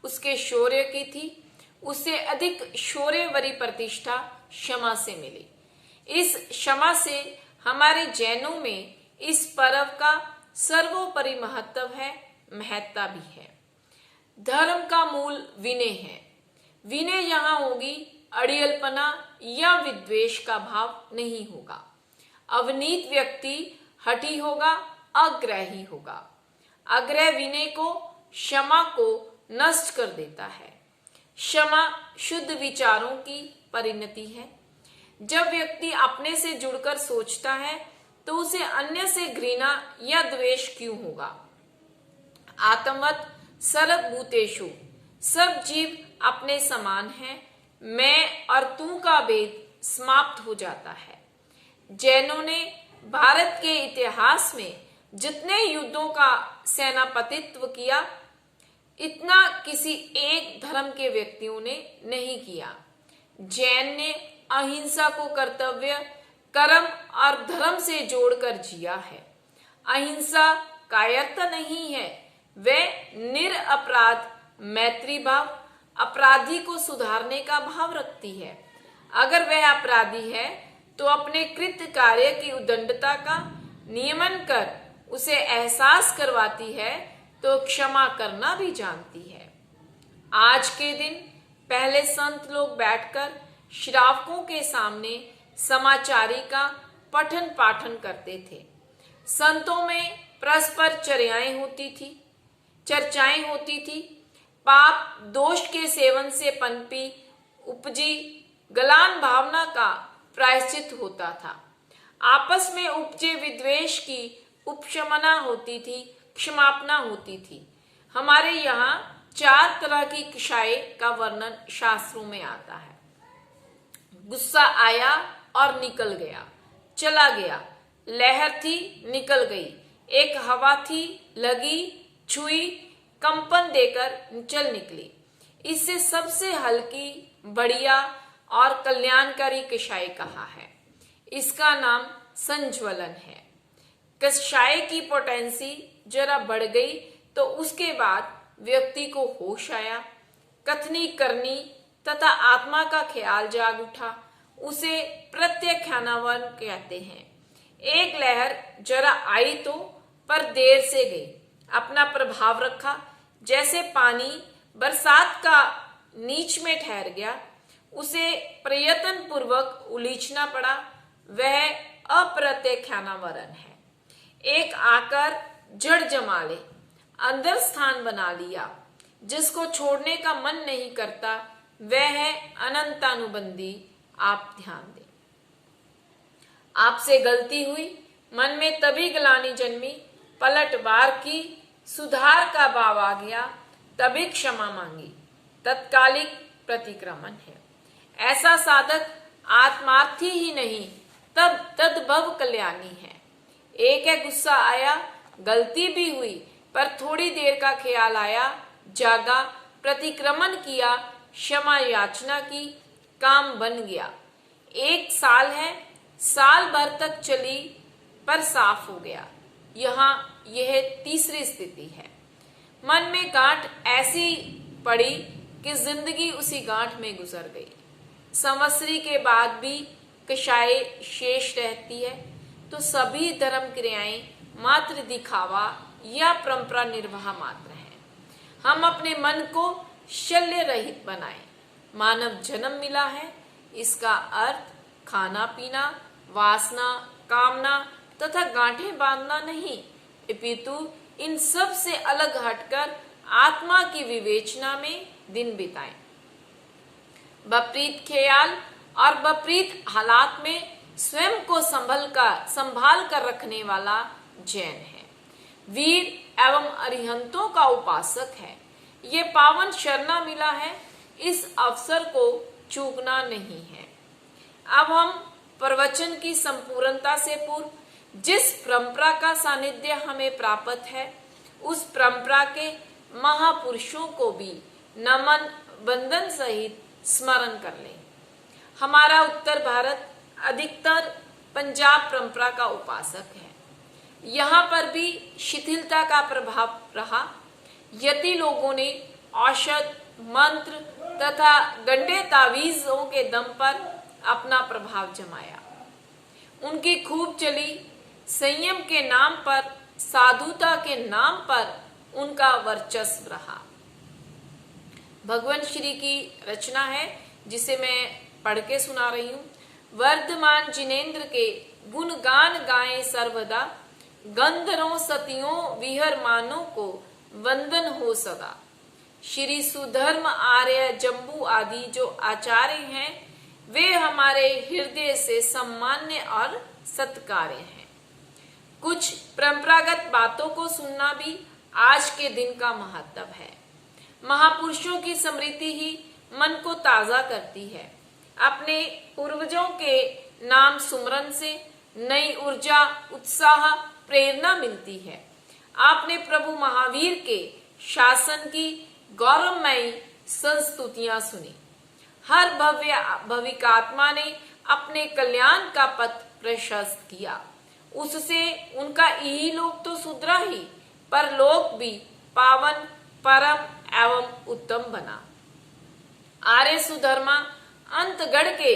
उसके शौर्य की थी, उससे अधिक शौर्यवरी प्रतिष्ठा क्षमा से मिली। इस क्षमा से हमारे जैनों में इस पर्व का सर्वोपरि महत्व है, महत्ता भी है। धर्म का मूल विनय है। विनय यहाँ होगी, अड़ियलपना या विद्वेष का भाव नहीं होगा। अवनीत व्यक्ति हठी होगा, अग्रही होगा। अग्रह विनय को, क्षमा को नष्ट कर देता है। क्षमा शुद्ध विचारों की परिणति है। जब व्यक्ति अपने से जुड़कर सोचता है तो उसे अन्य से घृणा या द्वेष क्यों होगा? आत्मवत सर्वभूतेषु, सब जीव अपने समान हैं। मैं और तू का भेद समाप्त हो जाता है। जैनों ने भारत के इतिहास में जितने युद्धों का सेनापतित्व किया, इतना किसी एक धर्म के व्यक्तियों ने नहीं किया। जैन ने अहिंसा को कर्तव्य, कर्म और धर्म से जोड़कर जिया है। अहिंसा कायरता नहीं है, वह निरअपराध मैत्री भाव, अपराधी को सुधारने का भाव रखती है। अगर वह अपराधी है तो अपने कृत्य कार्य की उदंडता का नियमन कर उसे एहसास करवाती है तो क्षमा करना भी जानती है। आज के दिन पहले संत लोग बैठकर श्रावकों के सामने समाचारी का पठन पाठन करते थे। संतों में परस्पर चर्चाएं होती थी। पाप दोष के सेवन से पनपी उपजी गलान भावना का प्रायश्चित होता था। आपस में उपजे विद्वेष की उपशमना होती थी, क्षमापना होती थी। हमारे यहाँ 4 तरह की कषाय का वर्णन शास्त्रों में आता है। गुस्सा आया और निकल गया, चला गया। लहर थी, निकल गई। एक हवा थी, लगी, छुई, कंपन देकर चल निकली। इसे सबसे हल्की, बढ़िया और कल्याणकारी कषाय कहा है। इसका नाम संज्वलन है। कषाय की पोटेंसी जरा बढ़ गई तो उसके बाद व्यक्ति को होश आया, कथनी करनी तथा आत्मा का ख्याल जाग उठा। उसे प्रत्याख्यानावन कहते हैं। एक लहर जरा आई तो पर देर से गई, अपना प्रभाव रखा। जैसे पानी बरसात का नीच में ठहर गया, उसे प्रयत्न पूर्वक उलीचना पड़ा, वह अप्रत्याख्यानावरण है। एक आकर जड़ जमा ले, अंदर स्थान बना लिया, जिसको छोड़ने का मन नहीं करता, वह है अनंतानुबंधी। आप ध्यान दें। आपसे गलती हुई, मन में तभी ग्लानि जन्मी, पलटवार की, सुधार का भाव आ गया, तभी क्षमा मांगी, तत्कालिक प्रतिक्रमण है। ऐसा साधक आत्मार्थी ही नहीं, तब तद्भव कल्याणी है। एक है गुस्सा आया, गलती भी हुई, पर थोड़ी देर का ख्याल आया, जागा, प्रतिक्रमण किया, क्षमा याचना की, काम बन गया। एक साल है, साल भर तक चली पर साफ हो गया। यहाँ यह तीसरी स्थिति है। मन में गांठ ऐसी पड़ी कि जिंदगी उसी गांठ में गुजर गई। संवत्सरी के बाद भी कषाय शेष रहती है तो सभी धर्म क्रियाएं मात्र दिखावा या परंपरा निर्वाह मात्र है। हम अपने मन को शल्य रहित बनाएं। मानव जन्म मिला है, इसका अर्थ खाना पीना, वासना, कामना तथा गांठें बांधना नहीं, अपितु इन सब से अलग हटकर आत्मा की विवेचना में दिन बिताएं। विपरीत ख्याल और विपरीत हालात में स्वयं को संभाल कर रखने वाला जैन है। वीर एवं अरिहंतों का उपासक है। ये पावन शरणा मिला है, इस अवसर को चूकना नहीं है। अब हम प्रवचन की संपूर्णता से पूर्व जिस परंपरा का सानिध्य हमें प्राप्त है, उस परंपरा के महापुरुषों को भी नमन वंदन सहित स्मरण कर लें। हमारा उत्तर भारत अधिकतर पंजाब परंपरा का उपासक है। यहाँ पर भी शिथिलता का प्रभाव रहा। यति लोगों ने औषध, मंत्र तथा गंडे तावीजों के दम पर अपना प्रभाव जमाया। उनकी खूब चली। संयम के नाम पर, साधुता के नाम पर उनका वर्चस्व रहा। भगवान श्री की रचना है जिसे मैं पढ़ के सुना रही हूँ। वर्धमान जिनेन्द्र के गुणगान गाएं सर्वदा, गंधर्वों सतियों विहर मानों को वंदन हो सदा। श्री सुधर्म आर्य जम्बू आदि जो आचार्य हैं, वे हमारे हृदय से सम्मान्य और सत्कार्य हैं। कुछ परंपरागत बातों को सुनना भी आज के दिन का महत्व है। महापुरुषों की स्मृति ही मन को ताजा करती है। अपने पूर्वजों के नाम सुमरन से नई ऊर्जा, उत्साह, प्रेरणा मिलती है। आपने प्रभु महावीर के शासन की गौरवमयी संस्तुतियां सुनी। हर भविकात्मा ने अपने कल्याण का पथ प्रशस्त किया। उससे उनका यही लोक तो सुधरा ही, पर लोक भी पावन, परम एवं उत्तम बना। आर्य सुधर्मा अंतगढ़ के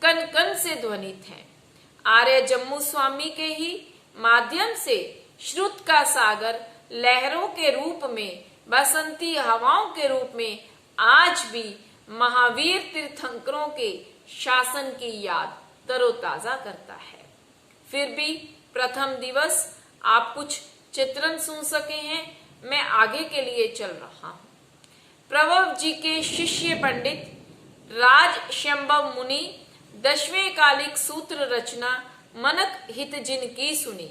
कन कन से ध्वनित है। आर्य जम्मू स्वामी के ही माध्यम से श्रुत का सागर लहरों के रूप में, बसंती हवाओं के रूप में आज भी महावीर तीर्थंकरों के शासन की याद तरोताजा करता है। फिर भी प्रथम दिवस आप कुछ चित्रण सुन सके हैं, मैं आगे के लिए चल रहा हूँ। प्रभव जी के शिष्य पंडित राज शंभव मुनि 10वें कालिक सूत्र रचना मनक हित जिन की सुनी।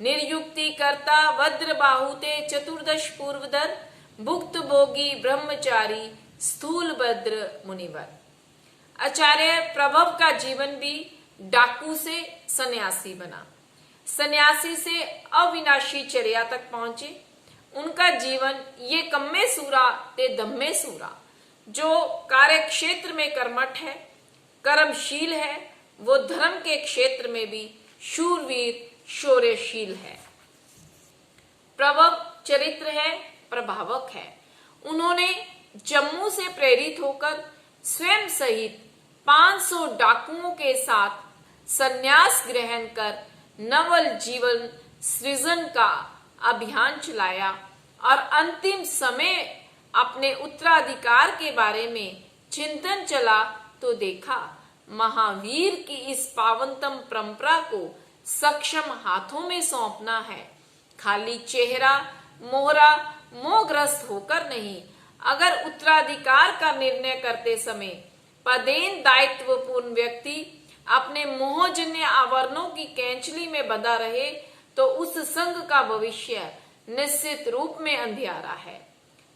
निर्युक्ति करता वज्र बाहुते चतुर्दश पूर्वधर, भुक्त भोगी ब्रह्मचारी स्थूल भद्र मुनिवर। आचार्य प्रभव का जीवन भी डाकू से सन्यासी बना। सन्यासी से अविनाशी चर्या तक पहुंचे। उनका जीवन ये कम्मे सूरा ते दम्मे सूरा। जो कार्य क्षेत्र में कर्मठ है, कर्मशील है, वो धर्म के क्षेत्र में भी शूरवीर शौर्यशील है। प्रभव चरित्र है, प्रभावक है। उन्होंने जम्मू से प्रेरित होकर स्वयं सहित 500 डाकुओं के साथ संन्यास ग्रहण कर नवल जीवन सृजन का अभियान चलाया और अंतिम समय अपने उत्तराधिकार के बारे में चिंतन चला तो देखा महावीर की इस पावनतम परंपरा को सक्षम हाथों में सौंपना है। खाली चेहरा मोहरा मोहग्रस्त होकर नहीं, अगर उत्तराधिकार का निर्णय करते समय पदेन दायित्वपूर्ण व्यक्ति अपने मोहजन्य आवरणों की कैंचली में बंधा रहे तो उस संघ का भविष्य निश्चित रूप में अंधियारा है।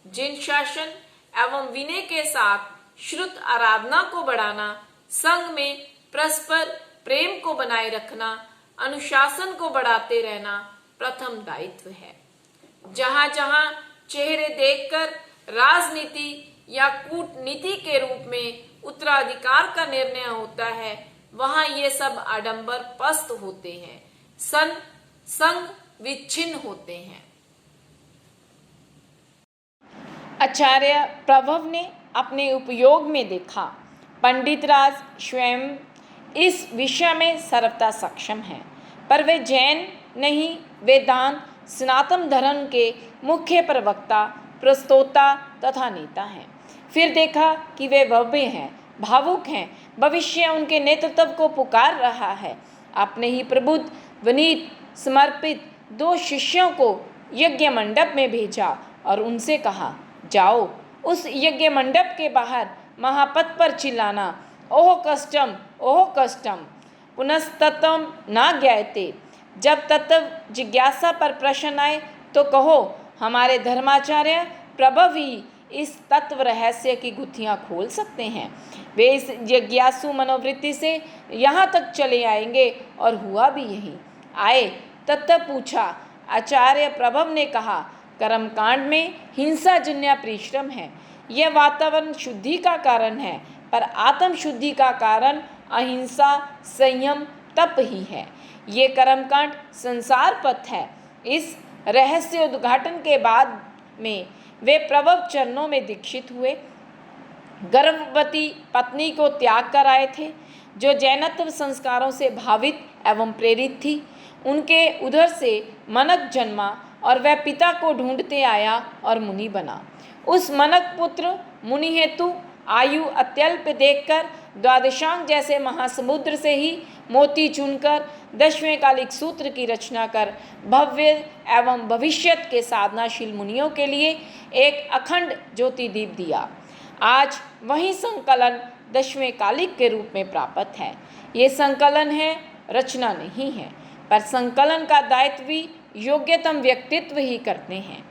जिन शासन एवं विनय के साथ श्रुत आराधना को बढ़ाना, संघ में परस्पर प्रेम को बनाए रखना, अनुशासन को बढ़ाते रहना प्रथम दायित्व है। जहां जहां चेहरे देखकर राजनीति या कूटनीति के रूप में उत्तराधिकार का निर्णय होता है, वहां ये सब आडंबर पस्त होते हैं, संग विच्छिन्न होते हैं। आचार्य प्रभव ने अपने उपयोग में देखा पंडित राज स्वयं इस विषय में सर्वथा सक्षम है, पर वे जैन नहीं, वेदांत सनातन धर्म के मुख्य प्रवक्ता, प्रस्तोता तथा नेता हैं। फिर देखा कि वे भव्य हैं, भावुक हैं, भविष्य उनके नेतृत्व को पुकार रहा है। अपने ही प्रबुद्ध विनीत समर्पित 2 शिष्यों को यज्ञ मंडप में भेजा और उनसे कहा, जाओ उस यज्ञ मंडप के बाहर महापथ पर चिल्लाना, ओह कष्टम ओह कष्टम पुनस्तत्वम ना ज्ञायते। जब तत्व जिज्ञासा पर प्रश्न आए तो कहो, हमारे धर्माचार्य प्रभव ही इस तत्व रहस्य की गुत्थियां खोल सकते हैं। वे इस जिज्ञासु मनोवृत्ति से यहाँ तक चले आएंगे और हुआ भी यही। आए तत्व पूछा। आचार्य प्रभव ने कहा, कर्मकांड में हिंसा जन्य परिश्रम है। यह वातावरण शुद्धि का कारण है, पर आत्म शुद्धि का कारण अहिंसा संयम तप ही है। ये कर्मकांड संसार पथ है। इस रहस्य उद्घाटन के बाद में वे प्रभव चरणों में दीक्षित हुए। गर्भवती पत्नी को त्याग कर आए थे, जो जैनत्व संस्कारों से भावित एवं प्रेरित थी। उनके उधर से मनक जन्मा और वह पिता को ढूंढते आया और मुनि बना। उस मनक पुत्र मुनि हेतु आयु अत्यल्प देखकर द्वादशांग जैसे महासमुद्र से ही मोती चुनकर 10वें कालिक सूत्र की रचना कर भव्य एवं भविष्यत के साधनाशील मुनियों के लिए एक अखंड ज्योति दीप दिया। आज वही संकलन 10वें कालिक के रूप में प्राप्त है। ये संकलन है, रचना नहीं है, पर संकलन का दायित्व भी योग्यतम व्यक्तित्व ही करते हैं।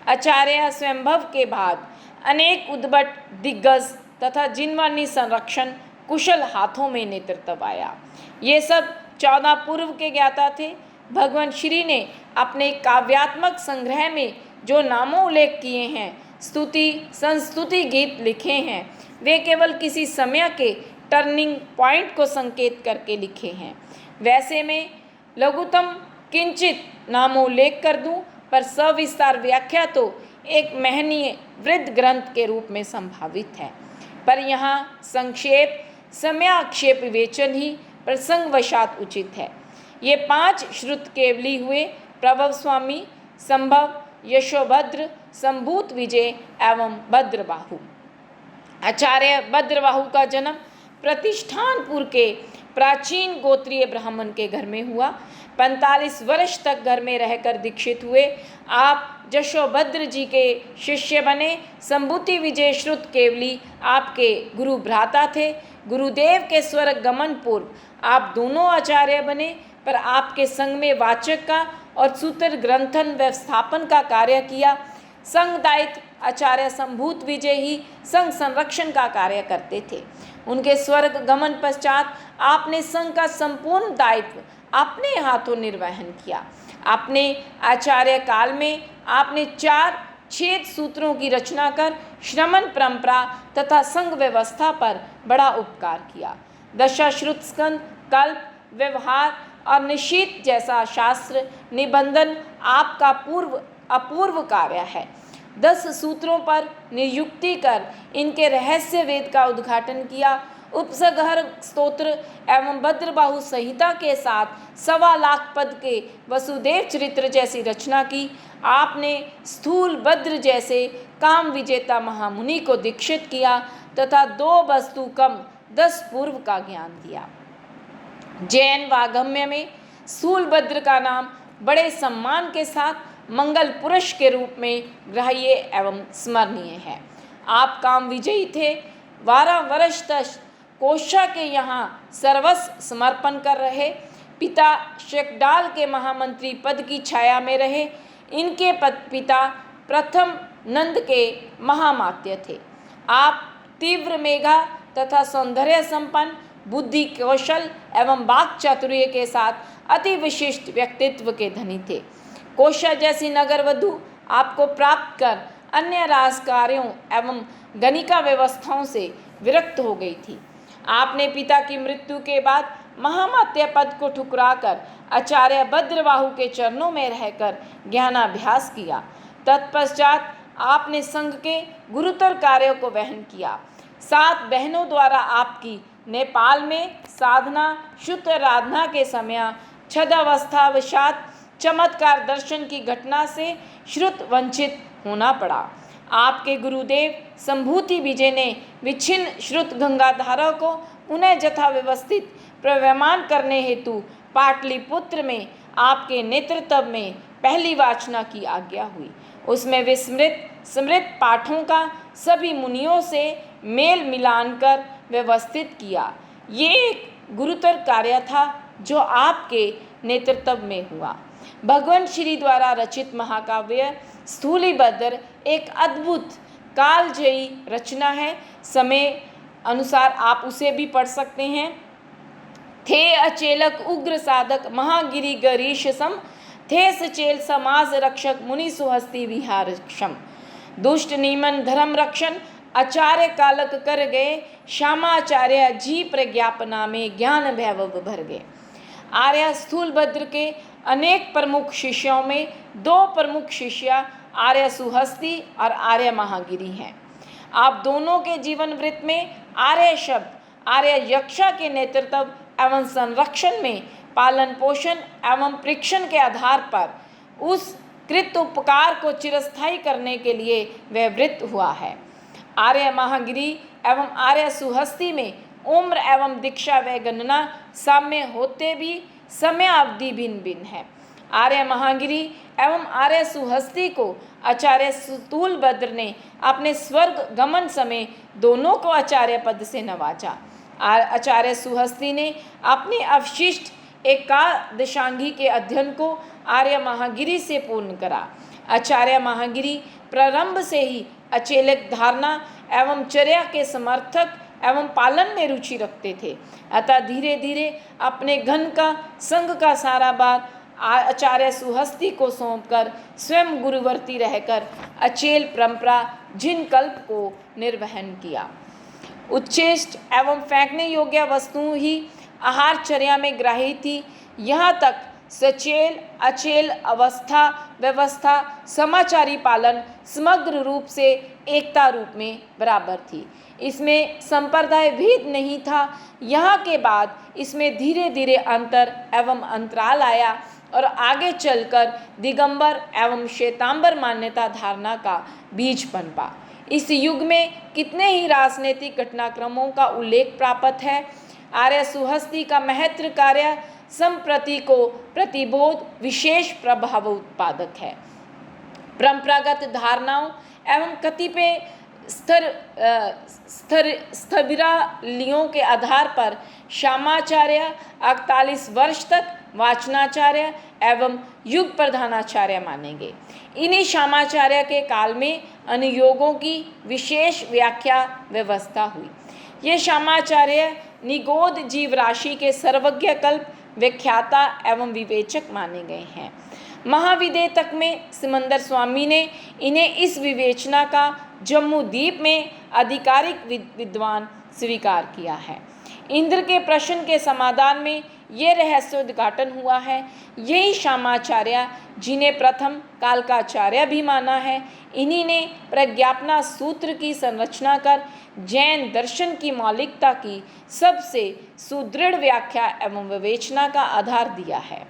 आचार्य स्वयंभव के बाद अनेक उद्भट दिग्गज तथा जिनवानी संरक्षण कुशल हाथों में नेतृत्व आया। ये सब 14 पूर्व के ज्ञाता थे। भगवान श्री ने अपने काव्यात्मक संग्रह में जो नामों उल्लेख किए हैं, स्तुति संस्तुति गीत लिखे हैं, वे केवल किसी समय के टर्निंग पॉइंट को संकेत करके लिखे हैं। वैसे में लघुतम किंचित नामोल्लेख कर दूं, पर सविस्तार व्याख्या तो एक महनीय वृद्ध ग्रंथ के रूप में संभावित है। पर यहाँ संक्षेप समयाक्षेप विवेचन ही प्रसंगवशात उचित है। ये 5 श्रुत केवली हुए प्रभव स्वामी, संभव, यशोभद्र, संभूत विजय एवं भद्रबाहु। आचार्य भद्रबाहु का जन्म प्रतिष्ठानपुर के प्राचीन गोत्रीय ब्राह्मण के घर में हुआ। 45 वर्ष तक घर में रहकर दीक्षित हुए। आप यशोभद्र जी के शिष्य बने। संभूति विजय श्रुत केवली आपके गुरु भ्राता थे। गुरुदेव के स्वर्ग गमन पूर्व आप दोनों आचार्य बने, पर आपके संग में वाचक का और सूत्र ग्रंथन व्यवस्थापन का कार्य किया। संघ दायित्व आचार्य संभूत विजय ही संघ संरक्षण का कार्य करते थे। उनके स्वर्ग गमन पश्चात आपने संघ का संपूर्ण दायित्व अपने हाथों निर्वहन किया। अपने आचार्य काल में आपने 4 छेद सूत्रों की रचना कर श्रमण परंपरा तथा संघ व्यवस्था पर बड़ा उपकार किया। दशाश्रुत स्कंद, कल्प, व्यवहार और निशीथ जैसा शास्त्र निबंधन आपका अपूर्व कार्य है। 10 सूत्रों पर नियुक्ति कर इनके रहस्य वेद का उद्घाटन किया। उपसगहर स्तोत्र एवं भद्रबाहु संहिता के साथ 1.25 लाख पद के वसुदेव चरित्र जैसी रचना की। आपने स्थूल भद्र जैसे काम विजेता महामुनि को दीक्षित किया तथा 2 वस्तु कम 10 पूर्व का ज्ञान दिया। जैन वागम्य में स्थूलभद्र का नाम बड़े सम्मान के साथ मंगल पुरुष के रूप में ग्राह्य एवं स्मरणीय है। आप काम विजयी थे। 12 वर्ष तक कोशा के यहाँ सर्वस्व समर्पण कर रहे। पिता शेकडाल के महामंत्री पद की छाया में रहे। इनके पिता प्रथम नंद के महामात्य थे। आप तीव्र मेघा तथा सौंदर्य संपन्न, बुद्धि कौशल एवं वाक चातुर्य के साथ अति विशिष्ट व्यक्तित्व के धनी थे। कोशा जैसी नगर वधु आपको प्राप्त कर अन्य राजकार्यों एवं गणिका व्यवस्थाओं से विरक्त हो गई थी। आपने पिता की मृत्यु के बाद महामात्य पद को ठुकराकर आचार्य भद्रबाहु के चरणों में रहकर ज्ञानाभ्यास किया। तत्पश्चात आपने संघ के गुरुतर कार्यों को वहन किया। 7 बहनों द्वारा आपकी नेपाल में साधना शुद्ध आराधना के समय छदावस्थावशात चमत्कार दर्शन की घटना से श्रुत वंचित होना पड़ा। आपके गुरुदेव संभूति विजय ने विच्छिन्न श्रुत गंगाधारा को पुनः यथा व्यवस्थित प्रवहमान करने हेतु पाटलिपुत्र में आपके नेतृत्व में पहली वाचना की आज्ञा हुई। उसमें विस्मृत स्मृत पाठों का सभी मुनियों से मेल मिलान कर व्यवस्थित किया। ये एक गुरुतर कार्य था जो आपके नेतृत्व में हुआ। भगवान श्री द्वारा रचित महाकाव्य स्थूलीभद्र एक अद्भुत कालजयी रचना है। समय अनुसार आप उसे भी पढ़ सकते हैं। थे अचेलक उग्र साधक महागिरी गरीश सम, थे सचेल समाज रक्षक मुनि सुहस्ती विहार क्षम। दुष्ट नीमन धर्म रक्षण आचार्य कालक कर गए, श्यामाचार्य जी प्रज्ञापना में ज्ञान वैभव भर गए। आर्य स्थूलभद्र के अनेक प्रमुख शिष्यों में 2 प्रमुख शिष्य आर्य सुहस्ती और आर्य महागिरी हैं। आप दोनों के जीवन वृत्त में आर्य शब्द आर्य यक्षा के नेतृत्व एवं संरक्षण में पालन पोषण एवं परीक्षण के आधार पर उस कृत उपकार को चिरस्थायी करने के लिए व्यवृत्त हुआ है। आर्य महागिरी एवं आर्य सुहस्ती में उम्र एवं दीक्षा व गणना साम्य होते भी समय अवधि भिन्न भिन्न है। आर्य महागिरी एवं आर्य सुहस्ती को आचार्य स्थूलभद्र ने अपने स्वर्ग गमन समय दोनों को आचार्य पद से नवाजा। आचार्य सुहस्ती ने अपने अवशिष्ट एकादशांगी के अध्ययन को आर्य महागिरी से पूर्ण करा। आचार्य महागिरी प्रारंभ से ही अचेलक धारणा एवं चर्या के समर्थक एवं पालन में रुचि रखते थे। अतः धीरे धीरे अपने घन का संघ का सारा भार आचार्य सुहस्ती को सौंपकर स्वयं गुरुवर्ती रहकर अचेल परंपरा जिन कल्प को निर्वहन किया। उच्छेष्ट एवं फेंकने योग्य वस्तु ही आहारचर्या में ग्राही थी। यहाँ तक सचेल अचेल अवस्था व्यवस्था समाचारी पालन समग्र रूप से एकता रूप में बराबर थी। इसमें संप्रदाय भेद नहीं था। यहाँ के बाद इसमें धीरे धीरे अंतर एवं अंतराल आया और आगे चलकर दिगंबर एवं श्वेतांबर मान्यता धारणा का बीज पनपा। इस युग में कितने ही राजनीतिक घटनाक्रमों का उल्लेख प्राप्त है। आर्य सुहस्ती का महत्व कार्य संप्रति को प्रतिबोध विशेष प्रभाव उत्पादक है। परंपरागत धारणाओं एवं कतिपय स्थविरालियों के आधार पर श्यामाचार्य 48 वर्ष तक वाचनाचार्य एवं युग प्रधानाचार्य मानेंगे। इन्हीं श्यामाचार्य के काल में अनुयोगों की विशेष व्याख्या व्यवस्था हुई। ये श्यामाचार्य निगोद जीव राशि के सर्वज्ञ कल्प व्याख्याता एवं विवेचक माने गए हैं। महाविदेतक में सिमंदर स्वामी ने इन्हें इस विवेचना का जम्मू द्वीप में आधिकारिक विद्वान स्वीकार किया है। इंद्र के प्रश्न के समाधान में ये रहस्योद्घाटन हुआ है। यही श्यामाचार्य, जिन्हें प्रथम कालकाचार्य भी माना है, इन्हीं ने प्रज्ञापना सूत्र की संरचना कर जैन दर्शन की मौलिकता की सबसे सुदृढ़ व्याख्या एवं विवेचना का आधार दिया है।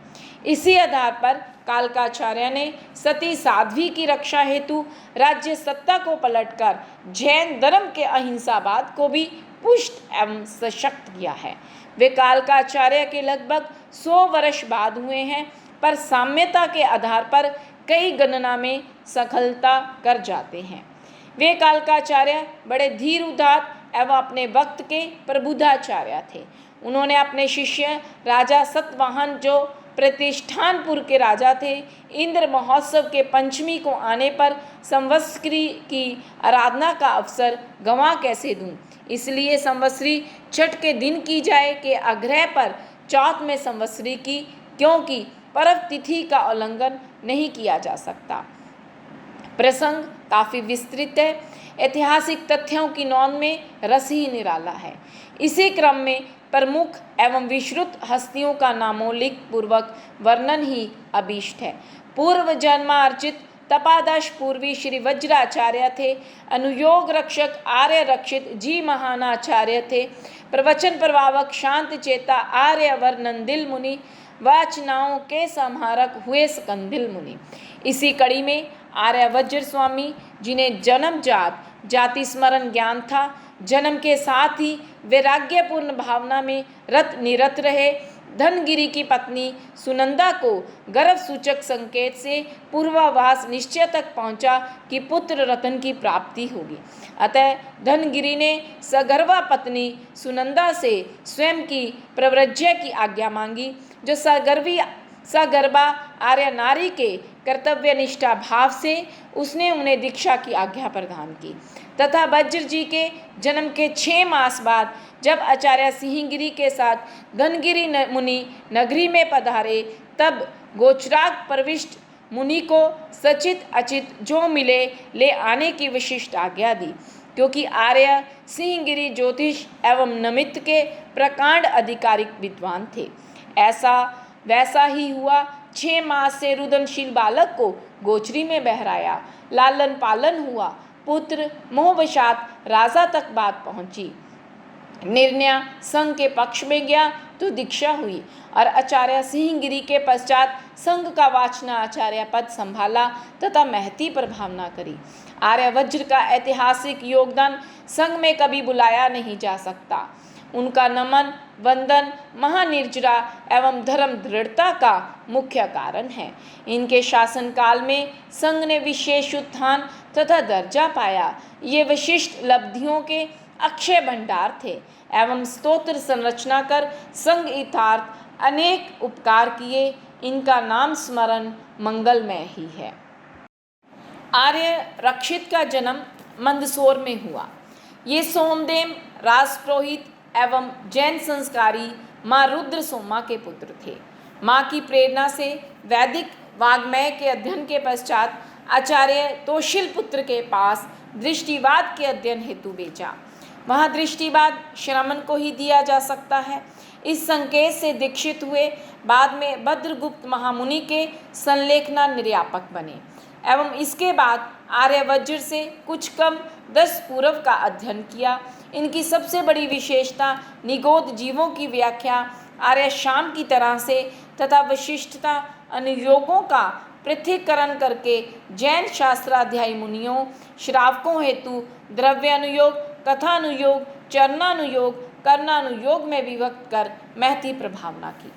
इसी आधार पर कालकाचार्य ने सती साध्वी की रक्षा हेतु राज्य सत्ता को पलटकर जैन धर्म के अहिंसावाद को भी पुष्ट एवं सशक्त किया है। वे कालकाचार्य के लगभग 100 वर्ष बाद हुए हैं, पर साम्यता के आधार पर कई गणना में सफलता कर जाते हैं। वे कालकाचार्य बड़े धीर उदात्त एवं अपने वक्त के प्रबुद्धाचार्य थे। उन्होंने अपने शिष्य राजा सतवाहन, जो प्रतिष्ठानपुर के राजा थे, इंद्र महोत्सव के पंचमी को आने पर संवत्सरी की आराधना का अवसर गंवा कैसे दूं, इसलिए संवत्सरी छठ के दिन की जाए के आग्रह पर चौथ में संवत्सरी की, क्योंकि पर्व तिथि का उल्लंघन नहीं किया जा सकता। प्रसंग काफ़ी विस्तृत है। ऐतिहासिक तथ्यों की नोंद में रस ही निराला है। इसी क्रम में प्रमुख एवं विश्रुत हस्तियों का नामोल्लेख पूर्वक वर्णन ही अभीष्ट है। पूर्व जन्मार्जित तपादश पूर्वी श्री वज्राचार्य थे। अनुयोग रक्षक आर्य रक्षित जी महानाचार्य थे। प्रवचन प्रभावक शांत चेता आर्यवर नंदिल मुनि, वाचनाओं के संहारक हुए स्कंदिल मुनि। इसी कड़ी में आर्य वज्र स्वामी, जिन्हें जन्मजात जाति स्मरण ज्ञान था, जन्म के साथ ही वैराग्यपूर्ण भावना में रत निरत रहे, धनगिरी की पत्नी सुनंदा को गर्भ सूचक संकेत से पूर्वाभास निश्चय तक पहुंचा कि पुत्र रतन की प्राप्ति होगी। अतः धनगिरी ने सगर्भा पत्नी सुनंदा से स्वयं की प्रव्रज्य की आज्ञा मांगी, जो सगर्भा आर्य नारी के कर्तव्यनिष्ठा भाव से उसने उन्हें दीक्षा की आज्ञा प्रदान की। तथा वज्र जी के जन्म के 6 मास बाद जब आचार्य सिंहगिरी के साथ धनगिरी मुनि नगरी में पधारे, तब गोचराग प्रविष्ट मुनि को सचित अचित जो मिले ले आने की विशिष्ट आज्ञा दी, क्योंकि आर्य सिंहगिरी ज्योतिष एवं नमित्त के प्रकांड आधिकारिक विद्वान थे। ऐसा वैसा ही हुआ। 6 मास से रुदनशील बालक को गोचरी में बहराया, लालन पालन हुआ। पुत्र मोहवशात राजा तक बात पहुंची। निर्णय संघ के पक्ष में गया तो दीक्षा हुई और आचार्य सिंहगिरी के पश्चात संघ का वाचना आचार्य पद संभाला तथा महती प्रभावना करी। आर्य वज्र का ऐतिहासिक योगदान संघ में कभी बुलाया नहीं जा सकता। उनका नमन वंदन महानिर्जरा एवं धर्म दृढ़ता का मुख्य कारण है। इनके शासनकाल में संघ ने विशेष उत्थान तथा दर्जा पाया। ये विशिष्ट लब्धियों के अक्षय भंडार थे एवं स्तोत्र संरचना कर संघ हितार्थ अनेक उपकार किए। इनका नाम स्मरण मंगलमय ही है। आर्य रक्षित का जन्म मंदसौर में हुआ। ये सोमदेव राजपुरोहित एवं जैन संस्कारी माँ रुद्र सोमा के पुत्र थे। माँ की प्रेरणा से वैदिक वाग्मय के अध्ययन के पश्चात आचार्य तोशिल पुत्र के पास दृष्टिवाद के अध्ययन हेतु भेजा। वहाँ दृष्टिवाद श्रमण को ही दिया जा सकता है। इस संकेत से दीक्षित हुए। बाद में भद्रगुप्त महामुनि के संलेखना निर्यापक बने एवं इसके बाद आर्यवज्र से कुछ कम 10 पूर्व का अध्ययन किया। इनकी सबसे बड़ी विशेषता निगोद जीवों की व्याख्या आर्य शाम की तरह से तथा विशिष्टता अनुयोगों का पृथक्करण करके जैन शास्त्राध्यायी मुनियों श्रावकों हेतु द्रव्यानुयोग, कथानुयोग, चरणानुयोग, कर्णानुयोग में विभक्त कर महती प्रभावना की।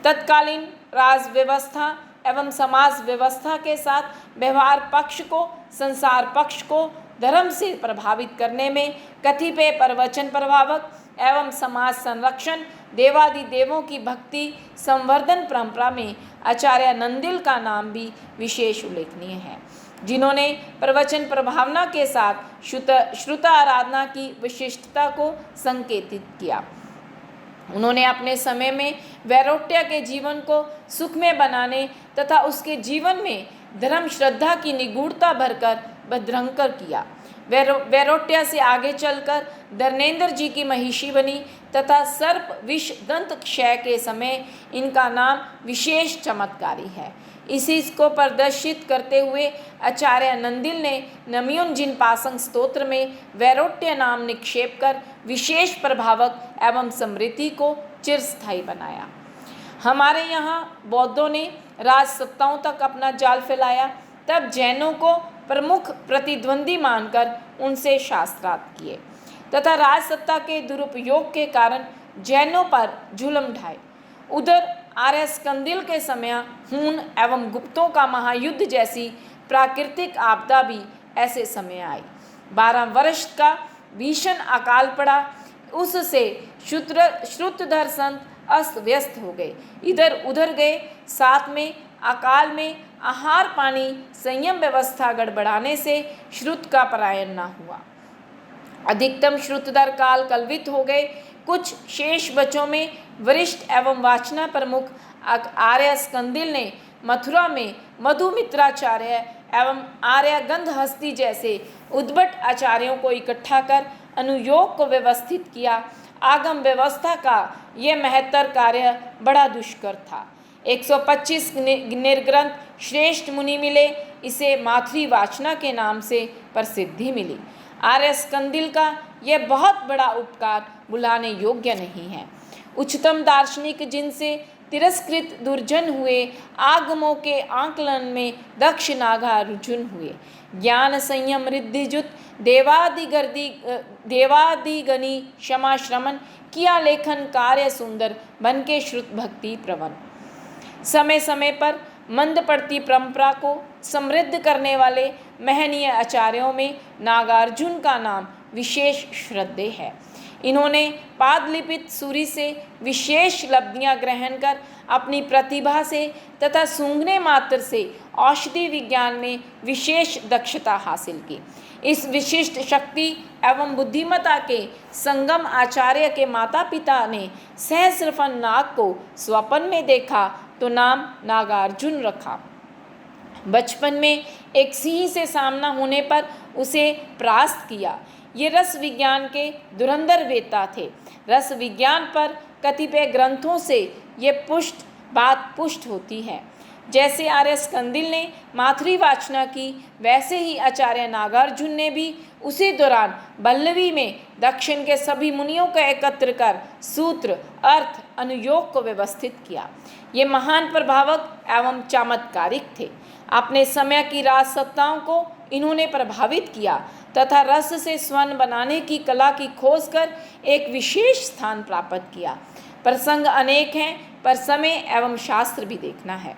तत्कालीन राज व्यवस्था एवं समाज व्यवस्था के साथ व्यवहार पक्ष को, संसार पक्ष को धर्म से प्रभावित करने में कतिपय प्रवचन प्रभावक एवं समाज संरक्षण देवादि देवों की भक्ति संवर्धन परंपरा में आचार्य नंदिल का नाम भी विशेष उल्लेखनीय है, जिन्होंने प्रवचन प्रभावना के साथ श्रुता आराधना की विशिष्टता को संकेतित किया। उन्होंने अपने समय में वैरोट्य के जीवन को सुखमय बनाने तथा उसके जीवन में धर्म श्रद्धा की निगूढ़ता भरकर भद्रंकर किया। वैरोट्य से आगे चलकर धर्मेंद्र जी की महिषी बनी तथा सर्प विष दंत क्षय के समय इनका नाम विशेष चमत्कारी है। इसी को प्रदर्शित करते हुए आचार्य नंदिल ने नमयून जिन पासंग स्तोत्र में वैरोट्य नाम निक्षेप कर विशेष प्रभावक एवं समृद्धि को चिरस्थायी बनाया। हमारे यहाँ बौद्धों ने राजसत्ताओं तक अपना जाल फैलाया, तब जैनों को प्रमुख प्रतिद्वंदी मानकर उनसे शास्त्रार्थ किए तथा राजसत्ता के दुरुपयोग के कारण जैनों पर जुल्म ढाए। उधर आर्य स्कंदिल के समय हून एवं गुप्तों का महायुद्ध जैसी प्राकृतिक आपदा भी ऐसे समय आई। 12 वर्ष का भीषण अकाल पड़ा, उससे श्रुतधर संत अस्त व्यस्त हो गए, इधर उधर गए। साथ में अकाल में आहार पानी संयम व्यवस्था गड़बड़ाने से श्रुत का पलायन न हुआ। अधिकतम श्रुतधर काल कल्वित हो गए। कुछ शेष बच्चों में वरिष्ठ एवं वाचना प्रमुख आर्य स्कंदिल ने मथुरा में मधुमित्राचार्य एवं आर्य गंधहस्ती जैसे उद्भट आचार्यों को इकट्ठा कर अनुयोग को व्यवस्थित किया। आगम व्यवस्था का यह महत्तर कार्य बड़ा दुष्कर था। 125 निर्ग्रंथ श्रेष्ठ मुनि मिले, इसे माथुरी वाचना के नाम से प्रसिद्धि मिली। आर्य स्कंदिल का यह बहुत बड़ा उपकार बुलाने योग्य नहीं है। उच्चतम दार्शनिक जिनसे तिरस्कृत दुर्जन हुए, आगमों के आकलन में दक्ष नागार्जुन हुए। ज्ञान संयम रिद्धिजुत देवादिगणी क्षमा श्रमण किया लेखन कार्य सुंदर बन के श्रुत भक्ति प्रवन। समय समय पर मंद पड़ती परंपरा को समृद्ध करने वाले महनीय आचार्यों में नागार्जुन का नाम विशेष श्रद्धेय है। इन्होंने पादलिपित सूरी से विशेष लब्धियां ग्रहण कर अपनी प्रतिभा से तथा सूंघने मात्र से औषधि विज्ञान में विशेष दक्षता हासिल की। इस विशिष्ट शक्ति एवं बुद्धिमता के संगम आचार्य के माता पिता ने सहस्रफन नाग को स्वप्न में देखा तो नाम नागार्जुन रखा। बचपन में एक सिंह से सामना होने पर उसे परास्त किया। ये रस विज्ञान के धुरंधर वेता थे। रस विज्ञान पर कतिपय ग्रंथों से ये बात पुष्ट होती है। जैसे आर्य स्कंदिल ने माथुरी वाचना की, वैसे ही आचार्य नागार्जुन ने भी उसी दौरान बल्लवी में दक्षिण के सभी मुनियों को एकत्र कर सूत्र अर्थ अनुयोग को व्यवस्थित किया। ये महान प्रभावक एवं चमत्कारिक थे। अपने समय की राजसत्ताओं को इन्होंने प्रभावित किया तथा रस से स्वर्ण बनाने की कला की खोज कर एक विशेष स्थान प्राप्त किया। प्रसंग अनेक हैं, पर समय एवं शास्त्र भी देखना है।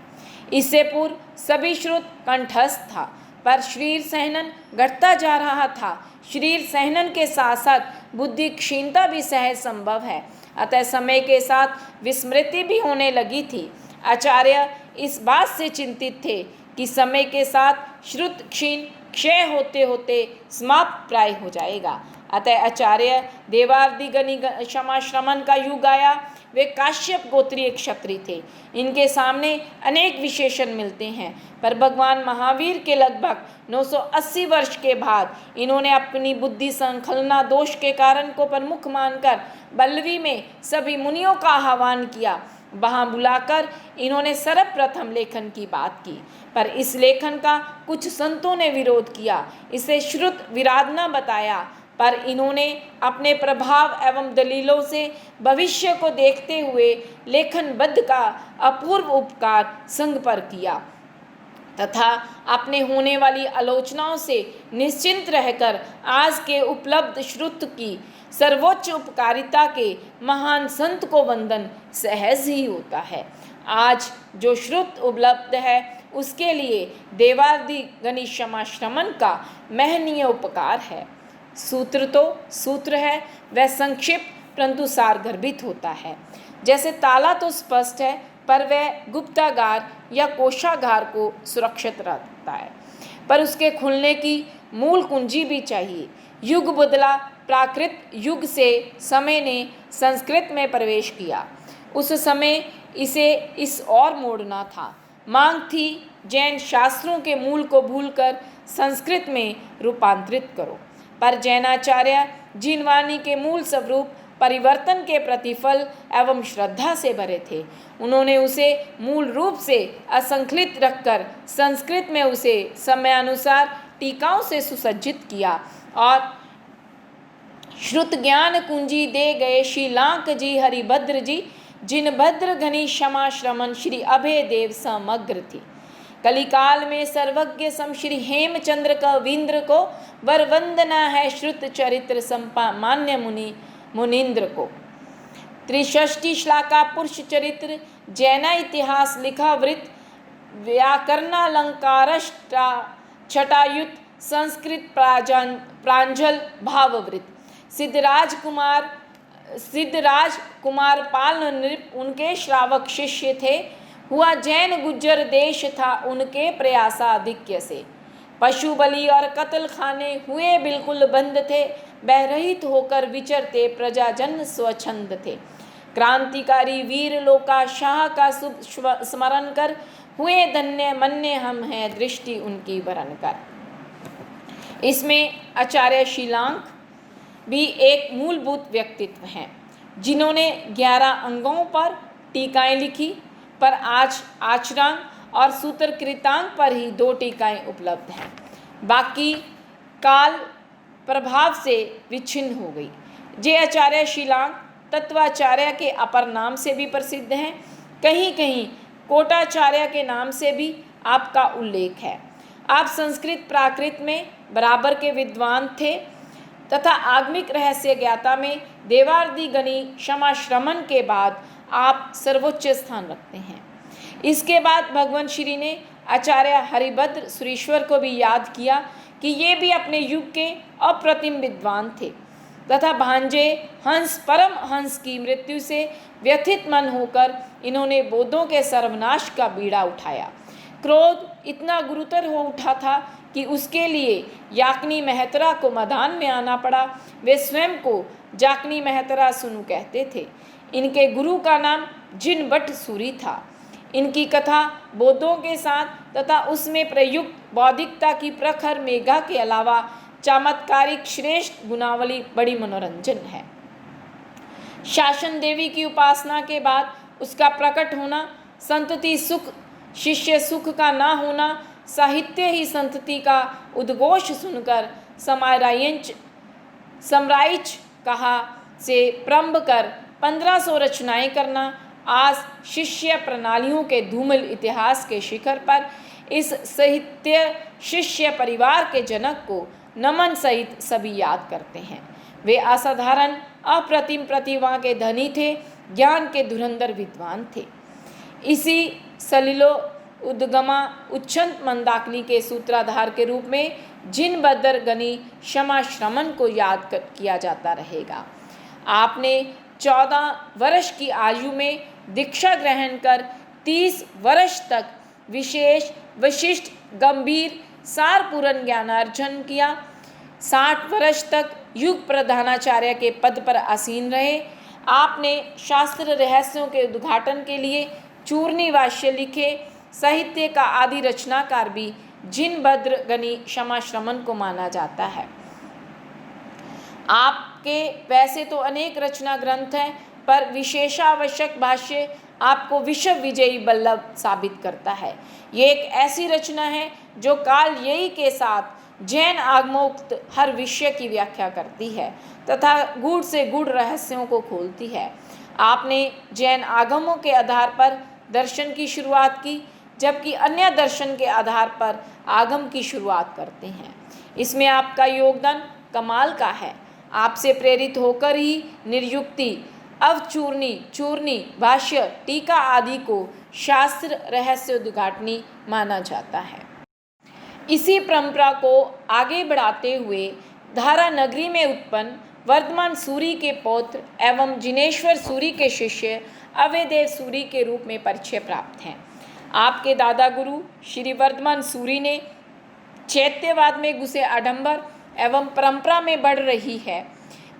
इससे पूर्व सभी श्रुत कंठस्थ था, पर शरीर सहनन घटता जा रहा था। शरीर सहनन के साथ साथ बुद्धि क्षीणता भी सहज संभव है, अतः समय के साथ विस्मृति भी होने लगी थी। आचार्य इस बात से चिंतित थे कि समय के साथ श्रुत क्षय होते होते समाप्त प्राय हो जाएगा। अतः आचार्य देवादिगणी क्षमा श्रमण का युग आया। वे काश्यप गोत्रीय क्षत्रिय थे। इनके सामने अनेक विशेषण मिलते हैं, पर भगवान महावीर के लगभग 980 वर्ष के बाद इन्होंने अपनी बुद्धि संखलना दोष के कारण को प्रमुख मानकर बल्लवी में सभी मुनियों का आह्वान किया। वहाँ बुलाकर इन्होंने सर्वप्रथम लेखन की बात की, पर इस लेखन का कुछ संतों ने विरोध किया। इसे श्रुत विराधना बताया, पर इन्होंने अपने प्रभाव एवं दलीलों से भविष्य को देखते हुए लेखनबद्ध का अपूर्व उपकार संघ पर किया तथा अपने होने वाली आलोचनाओं से निश्चिंत रहकर आज के उपलब्ध श्रुत की सर्वोच्च उपकारिता के महान संत को वंदन सहज ही होता है। आज जो श्रुत उपलब्ध है उसके लिए देवादिगणी क्षमा श्रमण का महनीय उपकार है। सूत्र तो सूत्र है, वह संक्षिप्त परंतु सारगर्भित होता है। जैसे ताला तो स्पष्ट है, पर वह गुप्तागार या कोषागार को सुरक्षित रखता है, पर उसके खुलने की मूल कुंजी भी चाहिए। युग बदला, प्राकृत युग से समय ने संस्कृत में प्रवेश किया। उस समय इसे इस और मोड़ना था। मांग थी जैन शास्त्रों के मूल को भूलकर संस्कृत में रूपांतरित करो, पर जैनाचार्य जिनवाणी के मूल स्वरूप परिवर्तन के प्रतिफल एवं श्रद्धा से भरे थे। उन्होंने उसे मूल रूप से असंकलित रखकर संस्कृत में उसे समयानुसार टीकाओं से सुसज्जित किया और श्रुत ज्ञान कुंजी दे गए शीलांक जी हरिभद्र जी, जिन भद्र घनी क्षमा श्रमण श्री अभय देव समग्र थी। कलिकाल में सर्वज्ञ सम श्री हेमचंद्र कवींद्र को वर वंदना है श्रुत चरित्र संपामान्य मुनीन्द्र को। त्रिषष्टि श्लाका पुरुष चरित्र जैना इतिहास लिखा वृत, व्याकरणालंकारष्टा छटायुत संस्कृत प्रांजल भाववृत। सिद्धराज कुमार पाल नृप उनके श्रावक शिष्य थे। हुआ जैन गुज्जर देश था उनके प्रयासाधिक्य से। पशु बलि और कत्ल खाने हुए बिल्कुल बंद थे, बहरहित होकर विचरते प्रजाजन स्वच्छंद थे। क्रांतिकारी वीर लोका शाह का शुभ स्मरण कर, हुए धन्य मन्य हम हैं दृष्टि उनकी वरण कर। इसमें आचार्य शीलांक भी एक मूलभूत व्यक्तित्व हैं, जिन्होंने 11 अंगों पर टीकाएं लिखी, पर आज आचरांग और सूत्रकृतांग पर ही 2 टीकाएं उपलब्ध हैं। बाकी काल प्रभाव से विच्छिन्न हो गई। जे आचार्य शीलांक तत्वाचार्य के अपर नाम से भी प्रसिद्ध हैं। कहीं कहीं कोटाचार्य के नाम से भी आपका उल्लेख है। आप संस्कृत प्राकृत में बराबर के विद्वान थे तथा आगमिक रहस्य ज्ञाता में देवार्दी गणी क्षमा श्रमण के बाद आप सर्वोच्च स्थान रखते हैं। इसके बाद भगवान श्री ने आचार्य हरिभद्र सुरीश्वर को भी याद किया कि ये भी अपने युग के अप्रतिम विद्वान थे तथा भांजे हंस परम हंस की मृत्यु से व्यथित मन होकर इन्होंने बौद्धों के सर्वनाश का बीड़ा उठाया। क्रोध इतना गुरुतर हो उठा था कि उसके लिए याकनी मेहतरा को मैदान में आना पड़ा। वे स्वयं को जाकनी मेहतरा सुनु कहते थे। इनके गुरु का नाम जिन भट्ट सूरी था। इनकी कथा बौद्धों के साथ तथा उसमें प्रयुक्त बौद्धिकता की प्रखर मेघा के अलावा चमत्कारिक श्रेष्ठ गुणावली बड़ी मनोरंजन है। शासन देवी की उपासना के बाद उसका प्रकट होना, संतति सुख शिष्य सुख का ना होना, साहित्य ही संतति का उद्घोष सुनकर समराइच कहा से प्रारंभ कर 1500 रचनाएं करना, आज शिष्य प्रणालियों के धूमिल इतिहास के शिखर पर इस साहित्य शिष्य परिवार के जनक को नमन सहित सभी याद करते हैं। वे असाधारण अप्रतिम प्रतिभा के धनी थे, ज्ञान के धुरंधर विद्वान थे। इसी सलिलो उद्गमा उच्छ्वंत मंदाकिनी के सूत्राधार के रूप में जिन भद्र गणी क्षमा श्रमण को याद किया जाता रहेगा। आपने 14 वर्ष की आयु में दीक्षा ग्रहण कर 30 वर्ष तक विशेष विशिष्ट गंभीर सारपूर्ण ज्ञानार्जन किया। 60 वर्ष तक युग प्रधानाचार्य के पद पर आसीन रहे। आपने शास्त्र रहस्यों के उद्घाटन के लिए चूर्णी भाष्य लिखे। साहित्य का आदि रचनाकार भी जिन भद्र गणी क्षमा श्रमण को माना जाता है। आपके वैसे तो अनेक रचना ग्रंथ हैं, पर विशेषावश्यक भाष्य आपको विश्व विजयी बल्लभ साबित करता है। ये एक ऐसी रचना है जो काल यही के साथ जैन आगमोक्त हर विषय की व्याख्या करती है तथा गूढ़ से गूढ़ रहस्यों को खोलती है। आपने जैन आगमों के आधार पर दर्शन की शुरुआत की, जबकि अन्य दर्शन के आधार पर आगम की शुरुआत करते हैं। इसमें आपका योगदान कमाल का है। आपसे प्रेरित होकर ही निर्युक्ति, अवचूर्णी, चूर्णी, भाष्य, टीका आदि को शास्त्र रहस्य उद्घाटनी माना जाता है। इसी परंपरा को आगे बढ़ाते हुए धारा नगरी में उत्पन्न वर्धमान सूरी के पौत्र एवं जिनेश्वर सूरी के शिष्य अभयदेव सूरी के रूप में परिचय प्राप्त हैं। आपके दादा गुरु श्री वर्धमान सूरी ने चैत्यवाद में घुसे आडंबर एवं परंपरा में बढ़ रही है।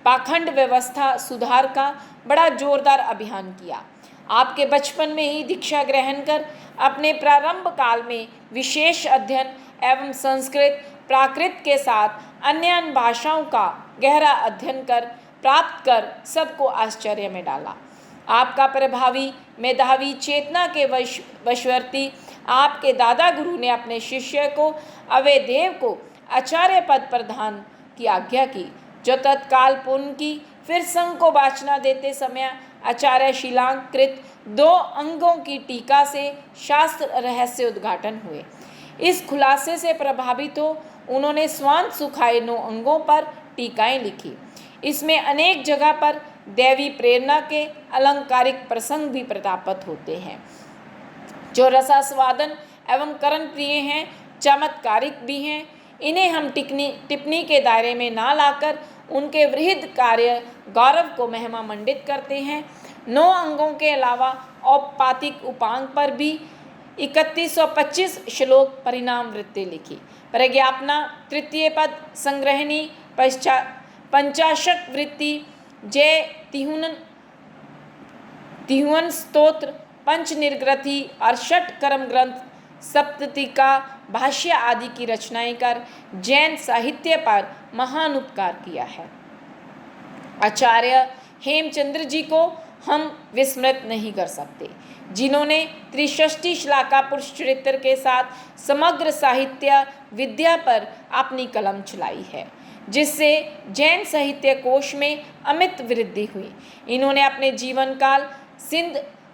पाखंड व्यवस्था सुधार का बड़ा जोरदार अभियान किया। आपके बचपन में ही दीक्षा ग्रहण कर अपने प्रारंभ काल में विशेष अध्ययन एवं संस्कृत प्राकृत के साथ अन्य भाषाओं का गहरा अध्ययन कर प्राप्त कर सबको आश्चर्य में डाला। आपका प्रभावी मेधावी चेतना के वशवर्ती आपके दादा गुरु ने अपने शिष्य को अवैदेव को आचार्य पद प्रदान की आज्ञा की, जो तत्काल पूर्ण की। फिर संघ को वाचना देते समय आचार्य शिलांकृत 2 अंगों की टीका से शास्त्र रहस्य उद्घाटन हुए। इस खुलासे से प्रभावित हो उन्होंने स्वांत सुखाए 9 अंगों पर टीकाएं लिखी। इसमें अनेक जगह पर दैवी प्रेरणा के अलंकारिक प्रसंग भी प्रतापित होते हैं, जो रसास्वादन एवं करण प्रिय हैं, चमत्कारिक भी हैं। इन्हें हम टिप्पणी के दायरे में ना लाकर उनके वृहद कार्य गौरव को महिमा मंडित करते हैं। 9 अंगों के अलावा औपपातिक उपांग पर भी 3125 श्लोक परिणाम वृत्ति लिखी। प्रज्ञापना तृतीय पद संग्रहणी पंचाशक वृत्ति जय तिहुवन स्तोत्र पंच निर्ग्रथी और षट कर्म ग्रंथ सप्ततिका भाष्य आदि की रचनाएं कर जैन साहित्य पर महान उपकार किया है। आचार्य हेमचंद्र जी को हम विस्मृत नहीं कर सकते, जिन्होंने त्रिषष्टि श्लाका पुरुष चरित्र के साथ समग्र साहित्य विद्या पर अपनी कलम चलाई है, जिससे जैन साहित्य कोश में अमित वृद्धि हुई। इन्होंने अपने जीवन काल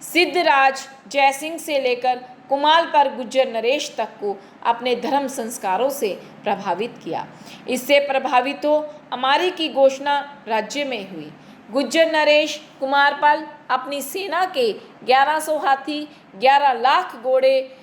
सिद्धराज जयसिंह से लेकर कुमाल पर गुज्जर नरेश तक को अपने धर्म संस्कारों से प्रभावित किया। इससे प्रभावित हो अमारी की घोषणा राज्य में हुई। गुज्जर नरेश कुमारपाल अपनी सेना के 1100 हाथी, 11 लाख घोड़े,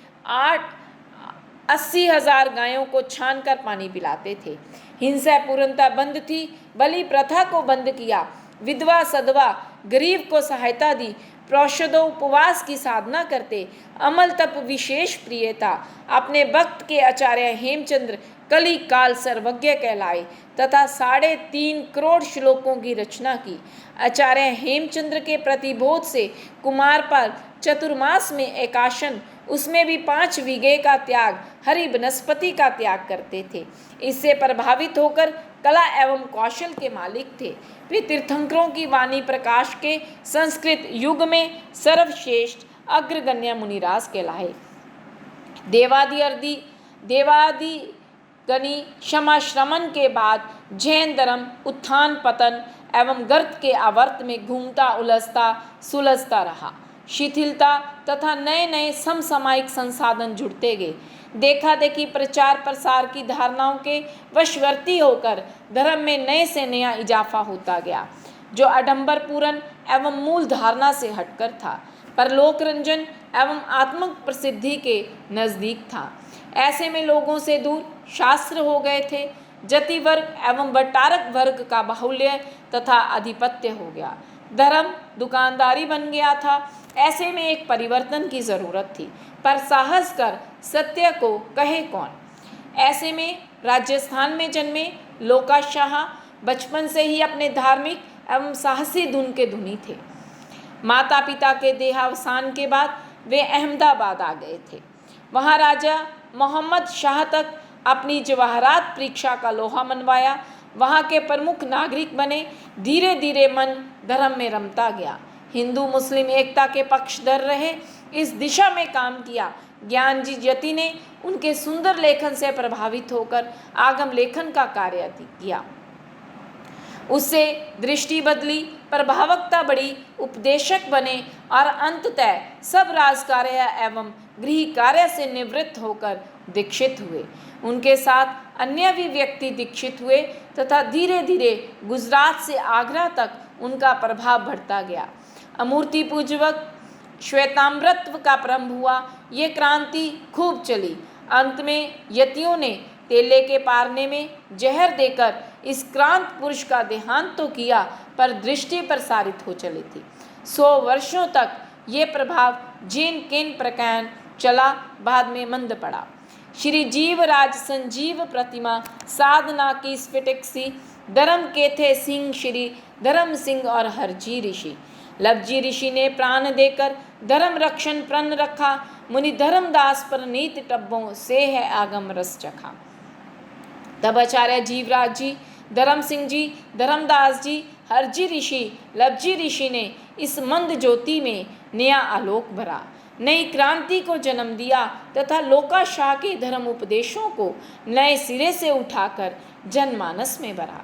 80,000 गायों को छान कर पानी पिलाते थे। हिंसा पूर्णतः बंद थी। बलि प्रथा को बंद किया। विधवा सदवा गरीब को सहायता दी। प्रोषदो उपवास की साधना करते। अमल तप विशेष प्रिय था। अपने भक्त के आचार्य हेमचंद्र कली काल सर्वज्ञ कहलाए तथा 3.5 करोड़ श्लोकों की रचना की। आचार्य हेमचंद्र के प्रतिबोध से कुमारपाल चतुर्मास में एकाशन, उसमें भी 5 विघे का त्याग, हरि बनस्पति का त्याग करते थे। इससे प्रभावित होकर कला एवं कौशल के मालिक थे। वे तीर्थंकरों की वाणी प्रकाश के संस्कृत युग में सर्वश्रेष्ठ अग्रगण्य मुनिराज कहलाए। देवादि गणी क्षमा श्रमण के बाद जैन धर्म उत्थान पतन एवं गर्त के आवर्त में घूमता उलझता सुलझता रहा। शिथिलता तथा नए नए समसामयिक संसाधन जुड़ते गए। देखा देखी प्रचार प्रसार की धारणाओं के वशवर्ती होकर धर्म में नए से नया इजाफा होता गया, जो आडंबर पूर्ण एवं मूल धारणा से हटकर था, पर लोकरंजन एवं आत्मक प्रसिद्धि के नजदीक था। ऐसे में लोगों से दूर शास्त्र हो गए थे। जति वर्ग एवं बटारक वर्ग का बाहुल्य तथा आधिपत्य हो गया। धर्म दुकानदारी बन गया था। ऐसे में एक परिवर्तन की जरूरत थी, पर साहस कर सत्य को कहे कौन। ऐसे में राजस्थान में जन्मे लोकाशाह बचपन से ही अपने धार्मिक एवं साहसी धुन के धुनी थे। माता पिता के देहावसान के बाद वे अहमदाबाद आ गए थे। वहाँ राजा मोहम्मद शाह तक अपनी जवाहरात परीक्षा का लोहा मनवाया। वहाँ के प्रमुख नागरिक बने। धीरे धीरे मन धर्म में रमता गया। हिंदू मुस्लिम एकता के पक्षधर रहे। इस दिशा में काम किया। ज्ञानजी जति ने उनके सुंदर लेखन से प्रभावित होकर आगम लेखन का कार्य किया। उससे दृष्टि बदली, प्रभावकता बढ़ी, उपदेशक बने और अंततः सब राजकार्य एवं गृह कार्य से निवृत्त होकर दीक्षित हुए। उनके साथ अन्य भी व्यक्ति दीक्षित हुए तथा धीरे धीरे गुजरात से आगरा तक उनका प्रभाव बढ़ता गया। अमूर्ति पूजवक श्वेतामृतत्व का प्रारंभ हुआ। ये क्रांति खूब चली। अंत में यतियों ने तेले के पारने में जहर देकर इस क्रांत पुरुष का देहांत तो किया, पर दृष्टि प्रसारित हो चली थी। 100 वर्षों तक ये प्रभाव जिन किन प्रकांड चला, बाद में मंद पड़ा। श्री जीवराज संजीव प्रतिमा साधना की स्फटिक सी, धर्म के थे सिंह श्री धर्म सिंह और हरजी ऋषि। लवजी ऋषि ने प्राण देकर धर्म रक्षण प्रण रखा, मुनि धर्मदास पर नीत टब्बों से है आगम रस चखा। तब आचार्य जीवराज जी, धर्म सिंह जी, धर्मदास जी, हरजी ऋषि, लवजी ऋषि ने इस मंद ज्योति में नया आलोक भरा, नई क्रांति को जन्म दिया तथा लोकाशाह के धर्म उपदेशों को नए सिरे से उठाकर जनमानस में भरा।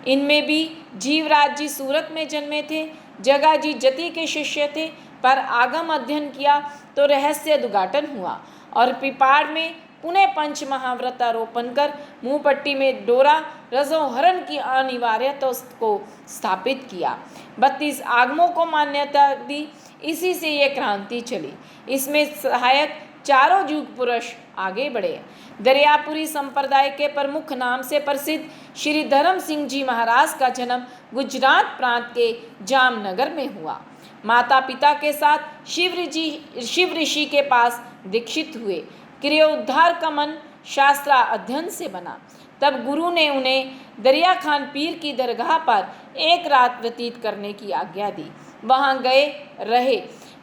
इनमें भी जीवराज जी सूरत में जन्मे थे, जगा जी जति के शिष्य थे, पर आगम अध्ययन किया तो रहस्य उद्घाटन हुआ और पिपाड़ में पुनः पंच महाव्रतारोपण कर मुंहपट्टी में डोरा रजोहरण की अनिवार्यता को स्थापित किया। 32 आगमों को मान्यता दी, इसी से ये क्रांति चली। इसमें सहायक चारों युग पुरुष आगे बढ़े। दरियापुरी संप्रदाय के प्रमुख नाम से प्रसिद्ध श्री धर्म सिंह जी महाराज का जन्म गुजरात प्रांत के जामनगर में हुआ। माता पिता के साथ शिव ऋषि के पास दीक्षित हुए। क्रियोद्धार का मन शास्त्रा अध्ययन से बना। तब गुरु ने उन्हें दरिया खान पीर की दरगाह पर एक रात व्यतीत करने की आज्ञा दी। वहां गए, रहे,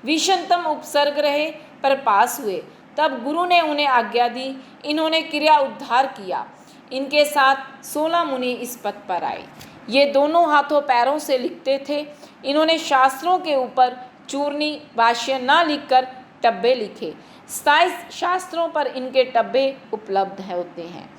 विषमतम उपसर्ग रहे, पर पास हुए। तब गुरु ने उन्हें आज्ञा दी। इन्होंने क्रिया उद्धार किया। इनके साथ 16 मुनि इस पद पर आए। ये दोनों हाथों पैरों से लिखते थे। इन्होंने शास्त्रों के ऊपर चूर्णी भाष्य न लिखकर टब्बे लिखे। 27 शास्त्रों पर इनके टब्बे उपलब्ध होते हैं।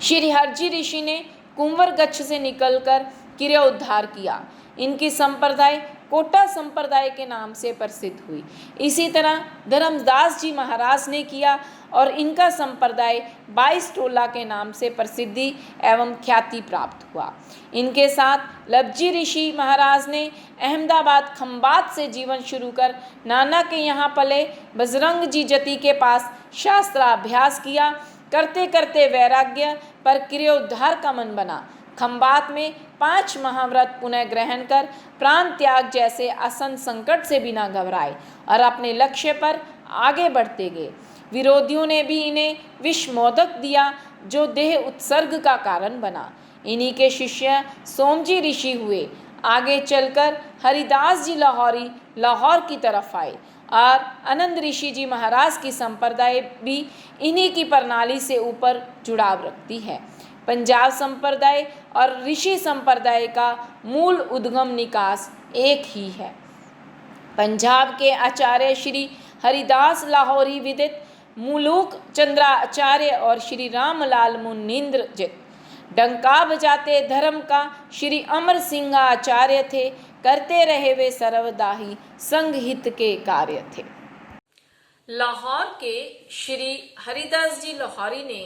श्री हरजी ऋषि ने कुंवर गच्छ से निकलकर क्रिया उद्धार किया। इनकी संप्रदाय कोटा संप्रदाय के नाम से प्रसिद्ध हुई। इसी तरह धर्मदास जी महाराज ने किया और इनका संप्रदाय 22 टोला के नाम से प्रसिद्धि एवं ख्याति प्राप्त हुआ। इनके साथ लवजी ऋषि महाराज ने अहमदाबाद खंबात से जीवन शुरू कर नाना के यहाँ पले बजरंग जी जति के पास शास्त्राभ्यास किया। करते करते वैराग्य पर क्रियोद्धार का मन बना। खंबात में 5 महाव्रत पुनः ग्रहण कर प्राण त्याग जैसे आसन संकट से बिना घबराए और अपने लक्ष्य पर आगे बढ़ते गए। विरोधियों ने भी इन्हें विषमोदक दिया जो देह उत्सर्ग का कारण बना। इन्हीं के शिष्य सोमजी ऋषि हुए। आगे चलकर हरिदास जी लाहौरी लाहौर की तरफ आए और आनंद ऋषि जी महाराज की संप्रदाय भी इन्हीं की प्रणाली से ऊपर जुड़ाव रखती है। पंजाब संप्रदाय और ऋषि संप्रदाय का मूल उद्गम निकास एक ही है। पंजाब के आचार्य श्री हरिदास लाहौरी विदित, मुलूक चंद्राचार्य और श्री रामलाल मुनींद्र जित। डंका बजाते धर्म का श्री अमर सिंह आचार्य थे। करते रहे वे सर्वदा ही संघ हित के कार्य थे। लाहौर के श्री हरिदास जी लाहौरी ने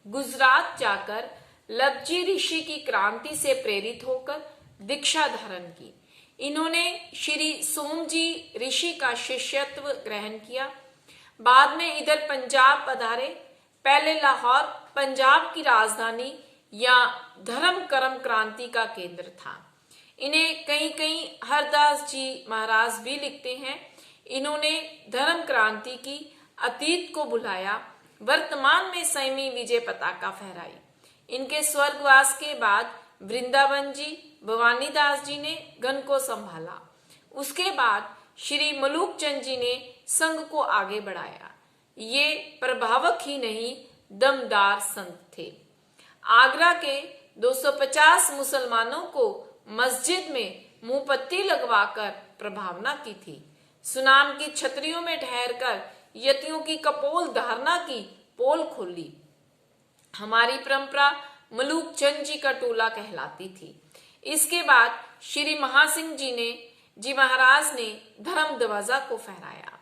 गुजरात जाकर लवजी ऋषि की क्रांति से प्रेरित होकर दीक्षा धारण की। इन्होंने श्री सोमजी ऋषि का शिष्यत्व ग्रहण किया। बाद में इधर पंजाब पधारे। पहले लाहौर पंजाब की राजधानी या धर्म कर्म क्रांति का केंद्र था। इन्हें कहीं कहीं हरदास जी महाराज भी लिखते हैं। इन्होंने धर्म क्रांति की, अतीत को बुलाया, वर्तमान में संयमी विजय पताका फहराई। इनके स्वर्गवास के बाद वृंदावन जी, भवानी दास जी ने गण को संभाला। उसके बाद श्री मलूक चंद जी ने संघ को आगे बढ़ाया। ये प्रभावक ही नहीं, दमदार संत थे। आगरा के 250 मुसलमानों को मस्जिद में मुंहपत्ती लगवाकर प्रभावना की थी। सुनाम की छतरियों में ठहरकर यतियों की कपोल धारणा की पोल खोली। हमारी परंपरा मलूक चंद जी का टोला कहलाती थी। इसके बाद श्री महासिंह जी महाराज ने धर्म ध्वजा को फहराया।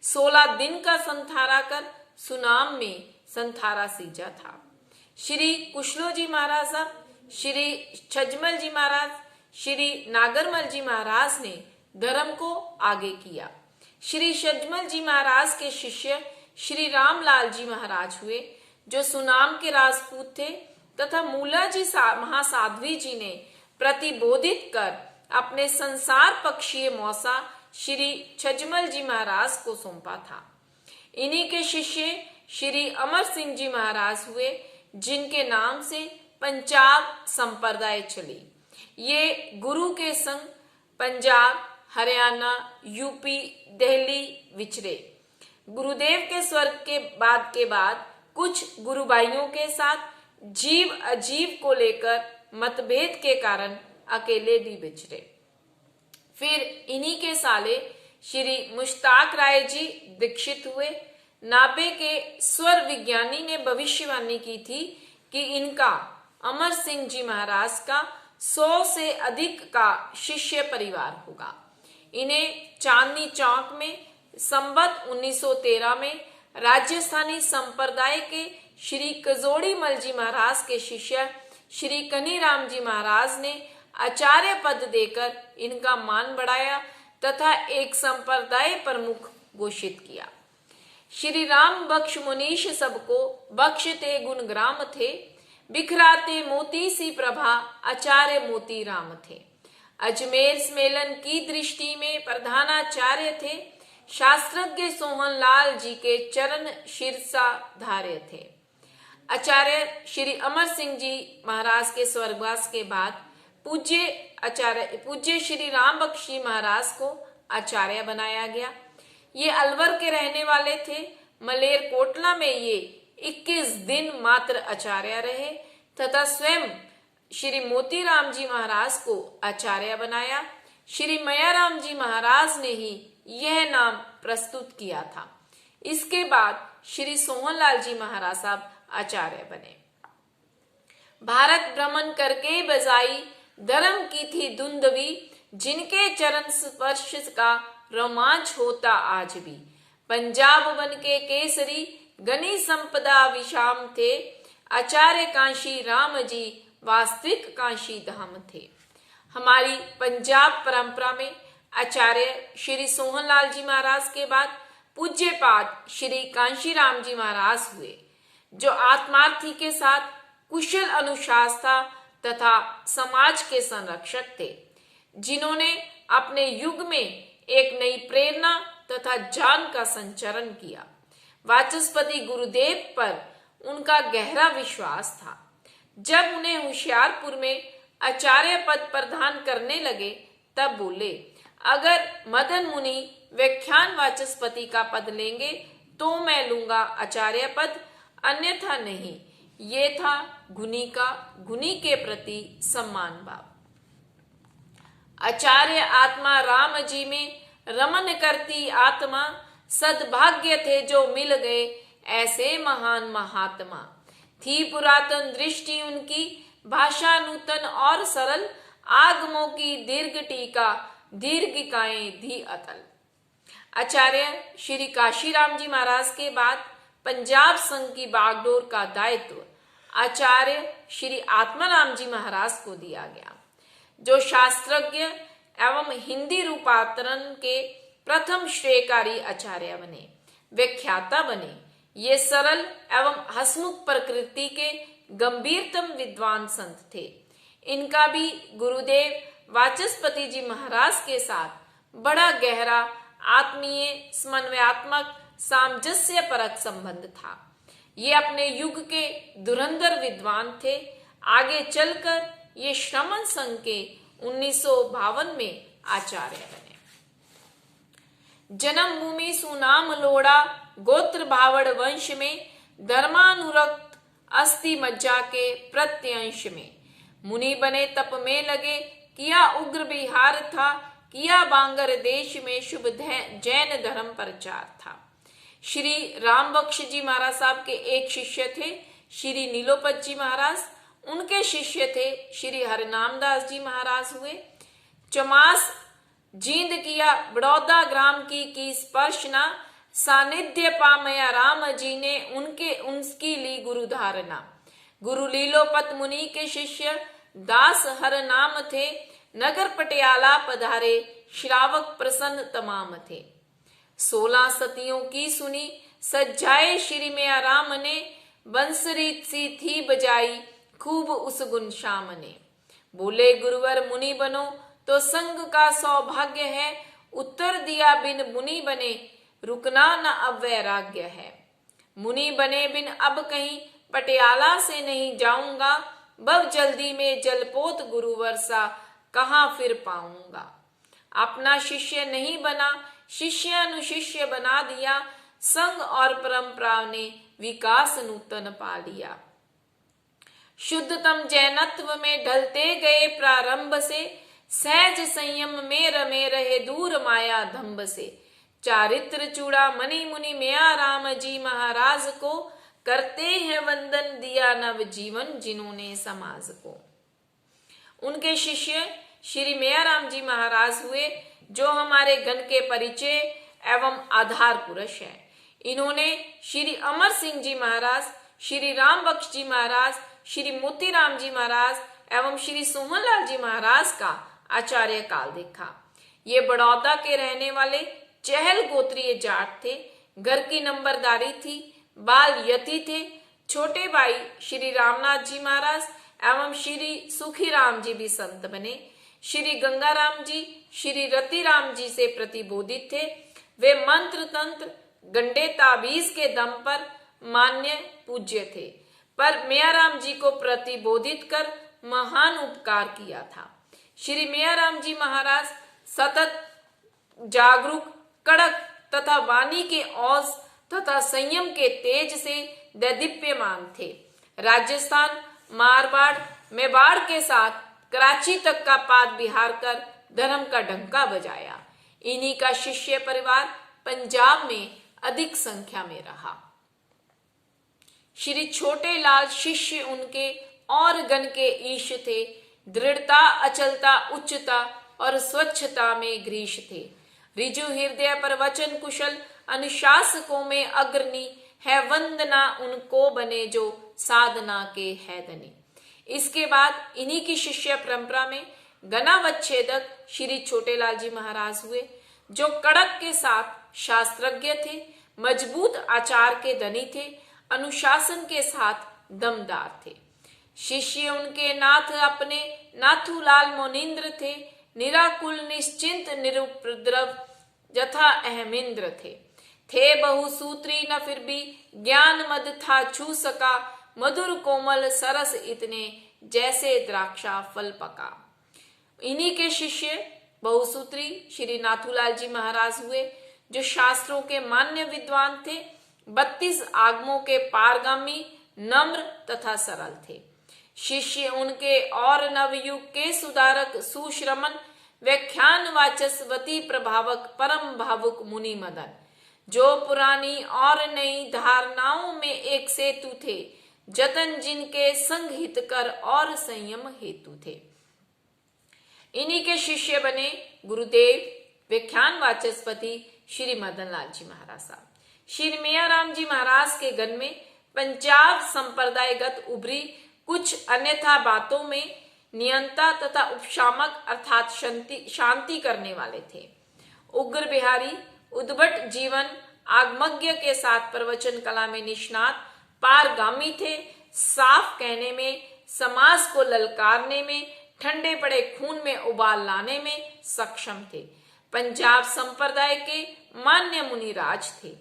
16 दिन का संथारा कर सुनाम में संथारा सीजा था। श्री कुशलो जी महाराज, श्री छजमल जी महाराज, श्री नागरमल जी महाराज ने धर्म को आगे किया। श्री छजमल जी महाराज के शिष्य श्री रामलाल जी महाराज हुए, जो सुनाम के राजपूत थे, तथा मूला जी महासाध्वी जी ने प्रतिबोधित कर अपने संसार पक्षीय मौसा श्री छजमल जी महाराज को सौंपा था। इन्हीं के शिष्य श्री अमर सिंह जी महाराज हुए, जिनके नाम से पंजाब संप्रदाय चली। ये गुरु के संग पंजाब, हरियाणा, यूपी, दिल्ली विचरे। गुरुदेव के स्वर्ग के बाद कुछ गुरु भाइयों के साथ जीव अजीव को लेकर मतभेद के कारण अकेले भी विचरे। फिर इन्हीं के साले श्री मुश्ताक राय जी दीक्षित हुए। नाभे के स्वर विज्ञानी ने भविष्यवाणी की थी कि इनका अमर सिंह जी महाराज का 100 से अधिक का शिष्य परिवार होगा। इन्हें चांदनी चौक में संवत 1913 में राजस्थानी संप्रदाय के श्री कजोड़ी मल जी महाराज के शिष्य श्री कन्हीराम जी महाराज ने आचार्य पद देकर इनका मान बढ़ाया तथा एक संप्रदाय प्रमुख घोषित किया। श्री राम बख्श मुनीश सबको बख्शते गुण ग्राम थे, बिखराते मोती सी प्रभा आचार्य मोती राम थे। अजमेर सम्मेलन की दृष्टि में प्रधानाचार्य थे, शास्त्रज्ञ सोहन लाल जी के चरण शीर्षा धार्य थे। आचार्य श्री अमर सिंह जी महाराज के स्वर्गवास के बाद पूज्य श्री राम बख्श जी महाराज को आचार्य बनाया गया। ये अलवर के रहने वाले थे। मलेरकोटला में ये 21 दिन मात्र आचार्य रहे तथा स्वयं श्री मोतीराम जी महाराज को आचार्य बनाया। श्री मयाराम जी महाराज ने ही यह नाम प्रस्तुत किया था। इसके बाद श्री सोहनलाल जी महाराज साहब आचार्य बने। भारत भ्रमण करके बजाई धर्म की थी धुंधवी, जिनके चरण स्पर्श का रोमांच होता आज भी। पंजाब वन के केसरी गनी संपदा विशाम थे, आचार्य काशी राम जी वास्तविक काशी धाम थे। हमारी पंजाब परंपरा में आचार्य श्री सोहनलाल जी महाराज के बाद पूज्यपाद श्री कांशीराम जी महाराज हुए, जो आत्मार्थी के साथ कुशल अनुशासता तथा समाज के संरक्षक थे, जिन्होंने अपने युग में एक नई प्रेरणा तथा ज्ञान का संचरण किया। वाचस्पति गुरुदेव पर उनका गहरा विश्वास था। जब उन्हें होशियारपुर में आचार्य पद प्रदान करने लगे तब बोले, अगर मदन मुनि व्याख्यान वाचस्पति का पद लेंगे तो मैं लूंगा आचार्य पद, अन्यथा नहीं। ये था गुनी के प्रति सम्मान भाव। आचार्य आत्मा राम जी में रमन करती आत्मा, सद्भाग्य थे जो मिल गए ऐसे महान महात्मा। थी पुरातन दृष्टि उनकी, भाषा नूतन और सरल, आगमों की दीर्घ टीका, दीर्घिकाएं धी अतल। आचार्य श्री काशीराम जी महाराज के बाद पंजाब संघ की बागडोर का दायित्व आचार्य श्री आत्माराम जी महाराज को दिया गया, जो शास्त्रज्ञ एवं हिंदी रूपांतरण के प्रथम श्रेयकारी आचार्य बने, व्याख्याता बने। ये सरल एवं हसमुख प्रकृति के गंभीरतम विद्वान संत थे। इनका भी गुरुदेव वाचस्पति जी महाराज के साथ बड़ा गहरा आत्मीय समन्वयात्मक सामंजस्य परक संबंध था। ये अपने युग के धुरंधर विद्वान थे। आगे चलकर ये श्रमण संघ के 1952 में आचार्य बने। जन्मभूमि सुनाम लोड़ा, गोत्र भावड़ वंश में, धर्मानुरक्त अस्थि मज्जा के प्रत्यंश में। मुनि बने तप में लगे, किया उग्र विहार था, किया बांगर देश में शुभ जैन धर्म प्रचार था। श्री राम बख्श जी महाराज साहब के एक शिष्य थे श्री नीलोपत जी महाराज, उनके शिष्य थे श्री हरनामदास जी महाराज हुए। चमास जींद किया बड़ौदा ग्राम की स्पर्शना, सानिध्य पामया राम जी ने उनकी ली गुरु धारणा। गुरु लीलोपत मुनि के शिष्य दास हर नाम थे, नगर पटियाला पधारे श्रावक प्रसन्न तमाम थे। 16 सतियों की सुनी सज्जाए श्री मैया राम ने, बंसरी सी थी बजाई खूब उस गुण श्याम ने। बोले गुरुवर मुनि बनो तो संग का सौभाग्य है, उत्तर दिया बिन मुनि बने रुकना न अब वैराग्य है। मुनि बने बिन अब कहीं पटियाला से नहीं जाऊंगा, बब जल्दी में जलपोत गुरु वर्षा कहाँ फिर पाऊंगा। अपना शिष्य नहीं बना, शिष्य अनुशिष्य बना दिया, संग और परंपरा ने विकास नूतन पा लिया। शुद्धतम जैनत्व में ढलते गए प्रारंभ से, सहज संयम में रमे रहे दूर माया धंब से। चारित्र चूड़ा मणि मुनि मैया राम जी महाराज को, करते हैं वंदन दिया नव जीवन जिन्होंने समाज को। उनके शिष्य श्री मैया राम जी महाराज हुए, जो हमारे गण के परिचय एवं आधार पुरुष हैं। इन्होंने श्री अमर सिंह जी महाराज, श्री राम बख्श जी महाराज, श्री मोतीराम जी महाराज एवं श्री सोहनलाल जी महाराज का आचार्य काल देखा। ये बड़ौदा के रहने वाले चहल गोत्रीय जाट थे। घर की नंबरदारी थी, बाल यति थे। छोटे भाई श्री रामनाथ जी महाराज एवं श्री सुखीराम जी भी संत बने। श्री गंगाराम जी श्री रतिराम जी से प्रतिबोधित थे। वे मंत्र तंत्र गंडे ताबीज के दम पर मान्य पूज्य थे, पर मैयाराम जी को प्रतिबोधित कर महान उपकार किया था। श्री मैयाराम जी महाराज सतत जागरूक, कड़क तथा वाणी के औज तथा संयम के तेज से दैदीप्यमान थे। राजस्थान, मारवाड़, मेवाड़ के साथ कराची तक का पाद बिहार कर धर्म का डंका बजाया। इन्हीं का शिष्य परिवार पंजाब में अधिक संख्या में रहा। श्री छोटे लाल शिष्य उनके और गण के ईश थे। दृढ़ता, अचलता, उच्चता और स्वच्छता में ग्रीश थे। रिजु हृदय पर वचन कुशल, अनुशासकों में अग्रणी है। वंदना उनको बने जो साधना के है धनी। इसके बाद इन्हीं की शिष्य परंपरा में गणावच्छेदक श्री छोटेलाल जी महाराज हुए, जो कड़क के साथ शास्त्रज्ञ थे, मजबूत आचार के धनी थे, अनुशासन के साथ दमदार थे। शिष्य उनके नाथ अपने नाथूलाल मोनिंद्र थे। निराकुल, निश्चिंत, निरुपद्रव यथा अहमिंद्र थे बहुसूत्री न फिर भी ज्ञान मद था छू सका। मधुर कोमल सरस इतने जैसे द्राक्षा फल पका। इन्हीं के शिष्य बहुसूत्री श्री नाथूलाल जी महाराज हुए, जो शास्त्रों के मान्य विद्वान थे। 32 आगमों के पारगामी, नम्र तथा सरल थे। शिष्य उनके और नवयुग के सुधारक, सुश्रमण, व्याख्यान वाचस्पति, प्रभावक, परम भावुक मुनि मदन, जो पुरानी और नई धारणाओं में एक सेतु थे। जतन जिनके संग हित कर और संयम हेतु थे। इन्हीं के शिष्य बने गुरुदेव व्याख्यान वाचस्पति श्री मदन लाल जी महाराज साहब। श्री मैयाराम जी महाराज के गण में पंजाब संप्रदायगत उभरी कुछ अन्यथा बातों में नियंता तथा उपशामक अर्थात शांति करने वाले थे। उग्र बिहारी, उद्भट जीवन, आगमज्ञ के साथ प्रवचन कला में निष्णात, पारगामी थे। साफ कहने में, समाज को ललकारने में, ठंडे पड़े खून में उबाल लाने में सक्षम थे। पंजाब संप्रदाय के मान्य मुनिराज थे।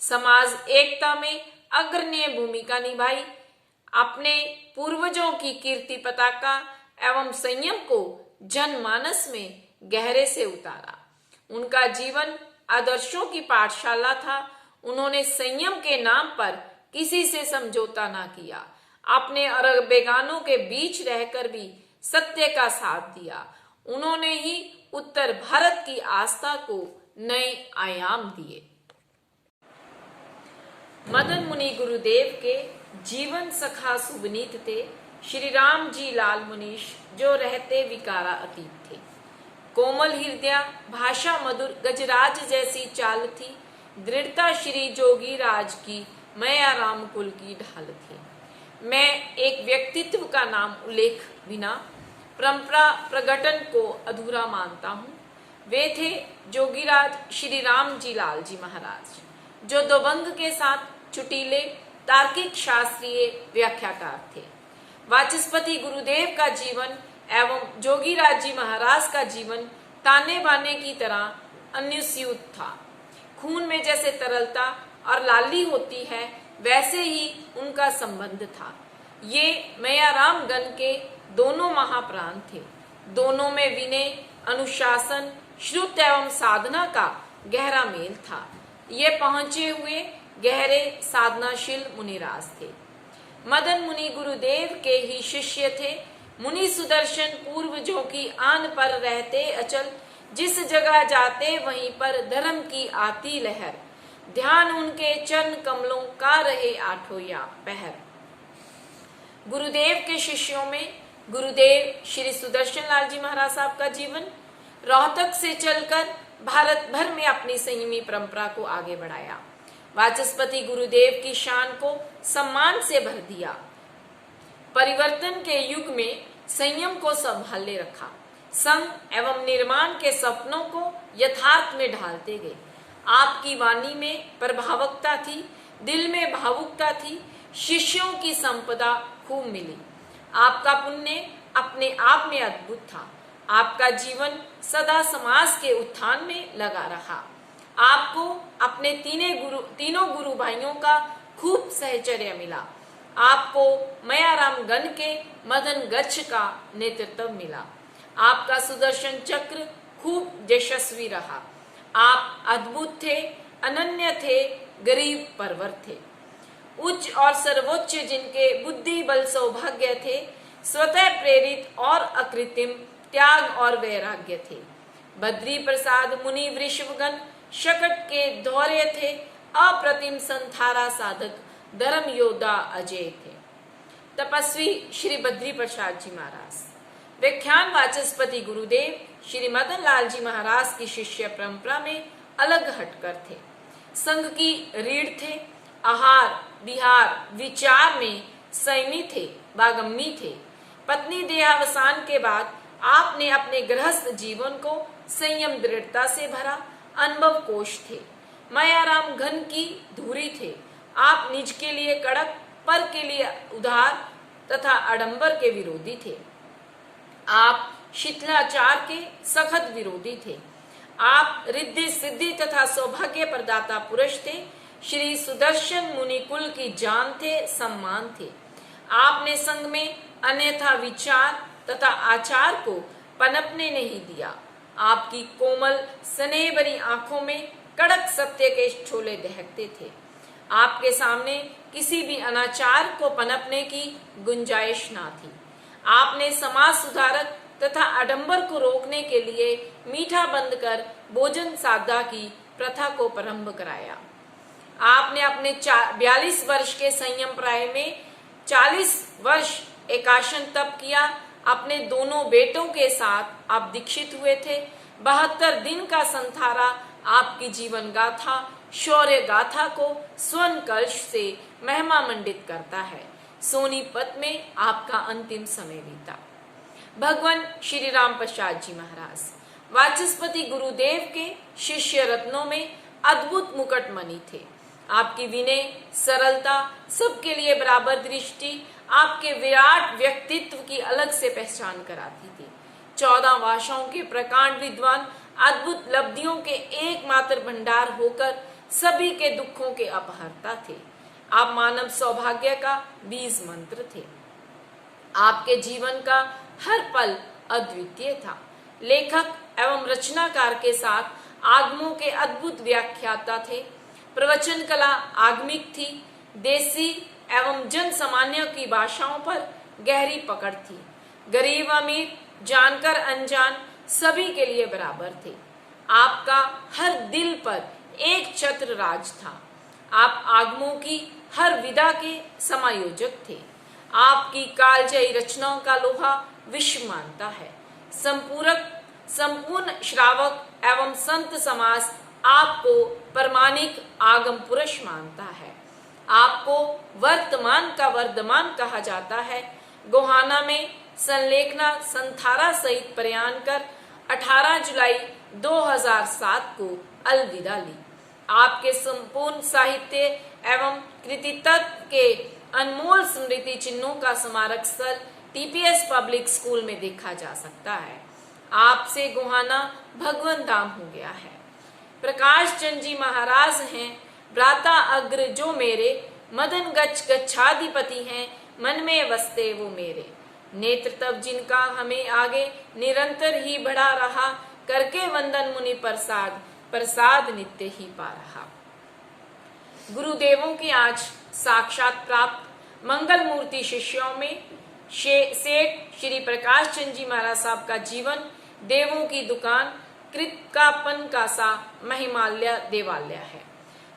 समाज एकता में अग्रणी भूमिका निभाई। अपने पूर्वजों की कीर्ति पताका एवं संयम को जनमानस में गहरे से उतारा। उनका जीवन आदर्शों की पाठशाला था। उन्होंने संयम के नाम पर किसी से समझौता ना किया। अपने और बेगानों के बीच रहकर भी सत्य का साथ दिया। उन्होंने ही उत्तर भारत की आस्था को नए आयाम दिए। मदन मुनि गुरुदेव के जीवन सखा सुविनीत थे। श्री राम जी लाल मुनीश, जो रहते विकारा अतीत थे। कोमल हृदय, भाषा मधुर, गजराज जैसी चाल थी। दृढ़ता श्री जोगी राज की, मैया राम कुल की ढाल थी। मैं एक व्यक्तित्व का नाम उल्लेख बिना परंपरा प्रगटन को अधूरा मानता हूँ। वे थे जोगीराज श्री राम जी लाल जी महाराज, जो दोबंग के साथ चुटीले, तार्किक, शास्त्रीय व्याख्याकार थे। वाचस्पति गुरुदेव का जीवन एवं जोगीराज जी महाराज का जीवन ताने बाने की तरह अन्योन्युत था। खून में जैसे तरलता और लाली होती है वैसे ही उनका संबंध था। ये मैयाराम गण के दोनों महाप्राण थे। दोनों में विनय, अनुशासन, श्रुत एवं साधना का गहरा मेल था। ये पहुंचे हुए गहरे साधनाशील मुनिराज थे। मदन मुनि गुरुदेव के ही शिष्य थे। मुनि सुदर्शन पूर्वजों की आन पर रहते अचल, जिस जगह जाते वहीं पर धर्म की आती लहर, ध्यान उनके चरण कमलों का रहे आठों या पहर। गुरुदेव के शिष्यों में गुरुदेव श्री सुदर्शन लाल जी महाराज साहब का जीवन रोहतक से चलकर भारत भर में अपनी संयमी परंपरा को आगे बढ़ाया। वाचस्पति गुरुदेव की शान को सम्मान से भर दिया। परिवर्तन के युग में संयम को संभाले रखा। संघ एवं निर्माण के सपनों को यथार्थ में ढालते गए। आपकी वाणी में प्रभावकता थी, दिल में भावुकता थी, शिष्यों की संपदा खूब मिली। आपका पुण्य अपने आप में अद्भुत था। आपका जीवन सदा समाज के उत्थान में लगा रहा। आपको अपने तीनों गुरु भाइयों का खूब सहचर्य मिला। आपको मैयाराम गण के मदन गच्छ का नेतृत्व मिला। आपका सुदर्शन चक्र खूब यशस्वी रहा। आप अद्भुत थे, अनन्य थे, गरीब परवर थे। उच्च और सर्वोच्च जिनके बुद्धि बल सौभाग्य थे, स्वतः प्रेरित और अकृत्रिम त्याग और वैराग्य थे। बद्री प्रसाद मुनि वृषभगण शकट के धौर्य थे, अप्रतिम संथारा साधक, धर्म योद्धा अजय थे। तपस्वी श्री बद्री प्रसाद जी महाराज, व्याख्यान वाचस्पति गुरुदेव श्री मदन लाल जी महाराज की शिष्य परंपरा में अलग हटकर थे। संघ की रीढ़ थे। आहार विहार विचार में संयमी थे, बागम्मी थे। पत्नी देहावसान के बाद आपने अपने गृहस्थ जीवन को संयम दृढ़ता से भरा। अनुभव कोश थे। मैयाराम घन की धुरी थे। आप निज के लिए कड़क, पर के लिए उदार तथा आडंबर के विरोधी थे। आप शिथिलाचार के सखत विरोधी थे। आप रिद्धि सिद्धि तथा सौभाग्य प्रदाता पुरुष थे। श्री सुदर्शन मुनि कुल की जान थे, सम्मान थे। आपने संघ में अन्यथा विचार तथा आचार को पनपने नहीं दिया। आपकी कोमल स्नेह भरी आंखों में कड़क सत्य के शोले दहकते थे। आपके सामने किसी भी अनाचार को पनपने की गुंजाइश ना थी। आपने समाज सुधारक तथा आडंबर को रोकने के लिए मीठा बंद कर भोजन साधा की प्रथा को प्रारंभ कराया। आपने अपने 42 वर्ष के संयम प्राय में 40 वर्ष एकाशन तप किया। अपने दोनों बेटों के साथ आप दीक्षित हुए थे। 72 दिन का संथारा आपकी जीवन गाथा, शौर्य गाथा को स्वर्ण कलश से महिमा मंडित करता है। सोनीपत में आपका अंतिम समय बीता। भगवान श्री राम प्रसाद जी महाराज, वाचस्पति गुरुदेव के शिष्य रत्नों में अद्भुत मुकुटमणि थे। आपकी विनय, सरलता, सबके लिए बराबर दृष्टि आपके विराट व्यक्तित्व की अलग से पहचान कराती थी। 14 भाषाओं के प्रकांड विद्वान, अद्भुत लब्धियों के एकमात्र भंडार होकर सभी के दुखों के अपहर्ता थे। आप मानव सौभाग्य का बीज मंत्र थे। आपके जीवन का हर पल अद्वितीय था। लेखक एवं रचनाकार के साथ आगमों के अद्भुत व्याख्याता थे। प्रवचन कला आगमिक थी। देसी एवं जन सामान्य की भाषाओं पर गहरी पकड़ थी। गरीब अमीर, जानकर अनजान सभी के लिए बराबर थे। आपका हर दिल पर एक छत्र राज था। आप आगमों की हर विधा के समायोजक थे। आपकी कालजयी रचनाओं का लोहा विश्व मानता है। संपूर्ण श्रावक एवं संत समाज आपको प्रमाणिक आगम पुरुष मानता है। आपको वर्तमान का वर्धमान कहा जाता है। गोहाना में संलेखना संथारा सहित प्रयाण कर 18 जुलाई 2007 को अलविदा ली। आपके संपूर्ण साहित्य एवं कृतित्व के अनमोल स्मृति चिन्हों का स्मारक स्थल टीपीएस पब्लिक स्कूल में देखा जा सकता है। आपसे गोहाना भगवान धाम हो गया है। प्रकाश चंद जी महाराज हैं भ्राता अग्र जो मेरे, मदन गच्छाधिपति हैं मन में वसते वो मेरे। नेत्र तब जिनका हमें आगे निरंतर ही बढ़ा रहा, करके वंदन मुनि प्रसाद, प्रसाद नित्य ही पा रहा। गुरुदेवों की आज साक्षात प्राप्त मंगल मूर्ति शिष्यों में सेठ श्री प्रकाश चंद जी महाराज साहब का जीवन देवों की दुकान कृतकापन का सा महिमालय देवालय है,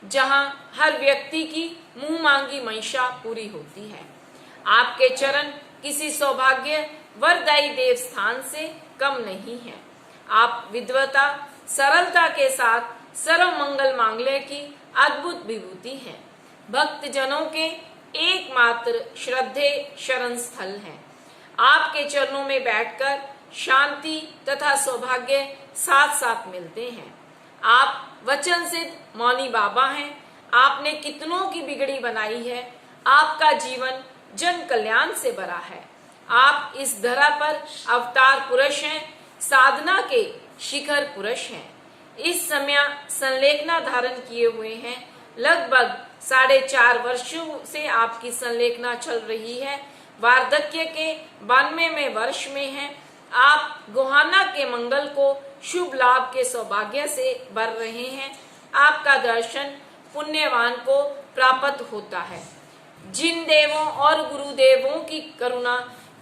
जहां हर व्यक्ति की मुंह मांगी मंशा पूरी होती है। आपके चरण किसी सौभाग्य वरदायी देव स्थान से कम नहीं है। आप विद्वता सरलता के साथ सर्व मंगल मांगल्य की अद्भुत विभूति है। भक्त जनों के एकमात्र श्रद्धे शरण स्थल है। आपके चरणों में बैठकर शांति तथा सौभाग्य साथ साथ मिलते हैं। आप वचन सिद्ध मौनी बाबा हैं। आपने कितनों की बिगड़ी बनाई है। आपका जीवन जन कल्याण से भरा है। आप इस धरा पर अवतार पुरुष हैं, साधना के शिखर पुरुष हैं। इस समय संलेखना धारण किए हुए हैं। लगभग 4.5 वर्षों से आपकी संलेखना चल रही है। वार्धक्य के 92वें वर्ष में हैं। आप गोहाना के मंगल को शुभ लाभ के सौभाग्य से भर रहे हैं। आपका दर्शन पुण्यवान को प्राप्त होता है। जिन देवों और गुरुदेवों की करुणा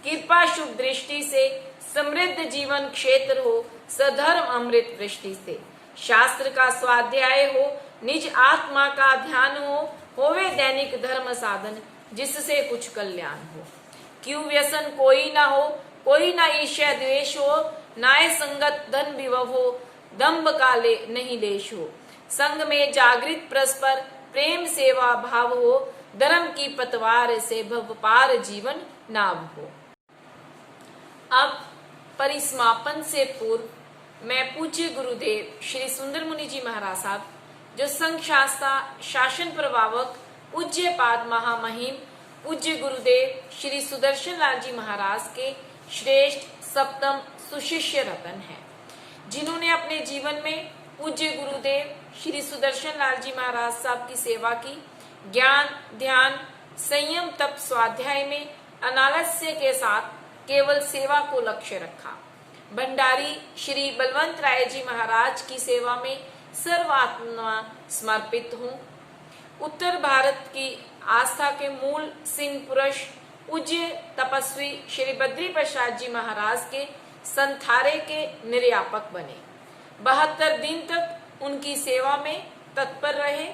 कृपा शुभ दृष्टि से समृद्ध जीवन क्षेत्र हो, सधर्म अमृत वृष्टि से शास्त्र का स्वाध्याय हो, निज आत्मा का ध्यान हो, होवे दैनिक धर्म साधन जिससे कुछ कल्याण हो। क्यों व्यसन कोई ना हो, कोई ना ईर्ष्या द्वेष हो, नाय संगत धन विभव हो, दंभ काले नहीं लेश हो। संग में जागृत परस्पर प्रेम सेवा भाव हो, धर्म की पतवार से भव पार जीवन नाव हो। अब परिसमापन से पूर्व मैं पूज्य गुरुदेव श्री सुंदर मुनि जी महाराज साहब, जो संघ शास्त्रा शासन प्रभावक पूज्य पाद महामहिम पूज्य गुरुदेव श्री सुदर्शन लाल जी महाराज के श्रेष्ठ सप्तम सुशिष्य रतन है, जिन्होंने अपने जीवन में पूज्य गुरुदेव श्री सुदर्शन लाल जी महाराज साहब की सेवा की। ज्ञान ध्यान संयम तप स्वाध्याय में अनालस्य के साथ केवल सेवा को लक्ष्य रखा। भंडारी श्री बलवंत राय जी महाराज की सेवा में सर्वात्मा समर्पित हूँ। उत्तर भारत की आस्था के मूल सिंह पुरुष पूज्य तपस्वी श्री बद्री प्रसाद जी महाराज के संथारे के निर्यापक बने। 72 दिन तक उनकी सेवा में तत्पर रहे।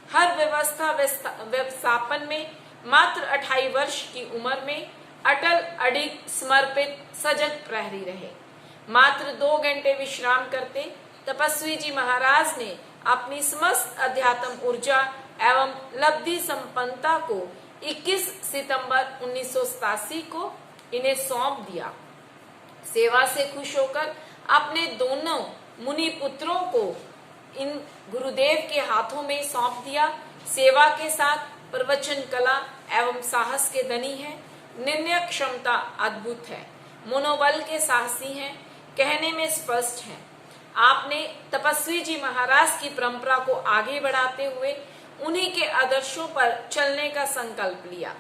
हर व्यवस्था व्यवस्थापन में मात्र 28 वर्ष की उम्र में अटल अडिग समर्पित सजग प्रहरी रहे। मात्र 2 घंटे विश्राम करते तपस्वी जी महाराज ने अपनी समस्त अध्यात्म ऊर्जा एवं लब्धि संपन्नता को 21 सितंबर 1987 को इन्हें सौंप दिया। सेवा से खुश होकर अपने दोनों मुनि पुत्रों को इन गुरुदेव के हाथों में सौंप दिया। सेवा के साथ प्रवचन कला एवं साहस के धनी है। निर्णय क्षमता अद्भुत है। मनोबल के साहसी हैं। कहने में स्पष्ट हैं। आपने तपस्वी जी महाराज की परंपरा को आगे बढ़ाते हुए उन्हीं के आदर्शों पर चलने का संकल्प लिया।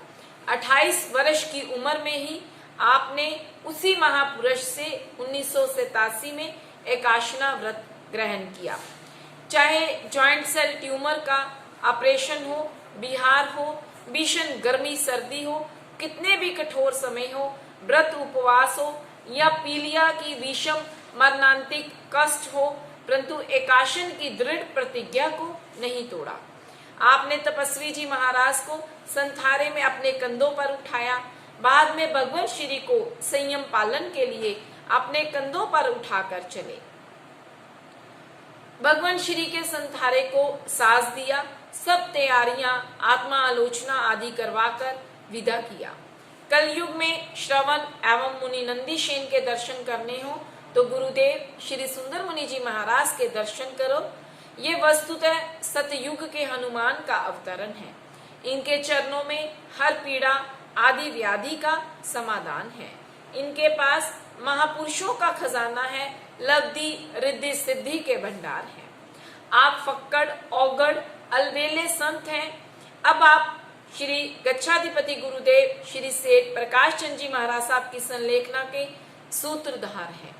28 वर्ष की उम्र में ही आपने उसी महापुरुष से 1987 में एकाशना व्रत ग्रहण किया। चाहे जॉइंट सेल ट्यूमर का ऑपरेशन हो, बिहार हो, भीषण गर्मी सर्दी हो, कितने भी कठोर समय हो, व्रत उपवास हो या पीलिया की विषम मरणांतिक कष्ट हो, परंतु एकाशन की दृढ़ प्रतिज्ञा को नहीं तोड़ा। आपने तपस्वी जी महाराज को संथारे में अपने कंधों पर उठाया। बाद में भगवान श्री को संयम पालन के लिए अपने कंधों पर उठाकर चले। भगवान श्री के संथारे को साज दिया। सब तैयारियां आत्मा आलोचना आदि करवाकर विदा किया। कलयुग में श्रवण एवं मुनि नंदी सेन के दर्शन करने हो तो गुरुदेव श्री सुंदर मुनि जी महाराज के दर्शन करो। ये वस्तुतः सतयुग के हनुमान का अवतरण है। इनके चरणों में हर पीड़ा आदि व्याधि का समाधान है। इनके पास महापुरुषों का खजाना है। लब्धि रिद्धि सिद्धि के भंडार है। आप फक्कड़ औगड़ अलबेले संत हैं। अब आप श्री गच्छाधिपति गुरुदेव श्री सेठ प्रकाश चंद जी महाराज साहब की संलेखना के सूत्रधार हैं।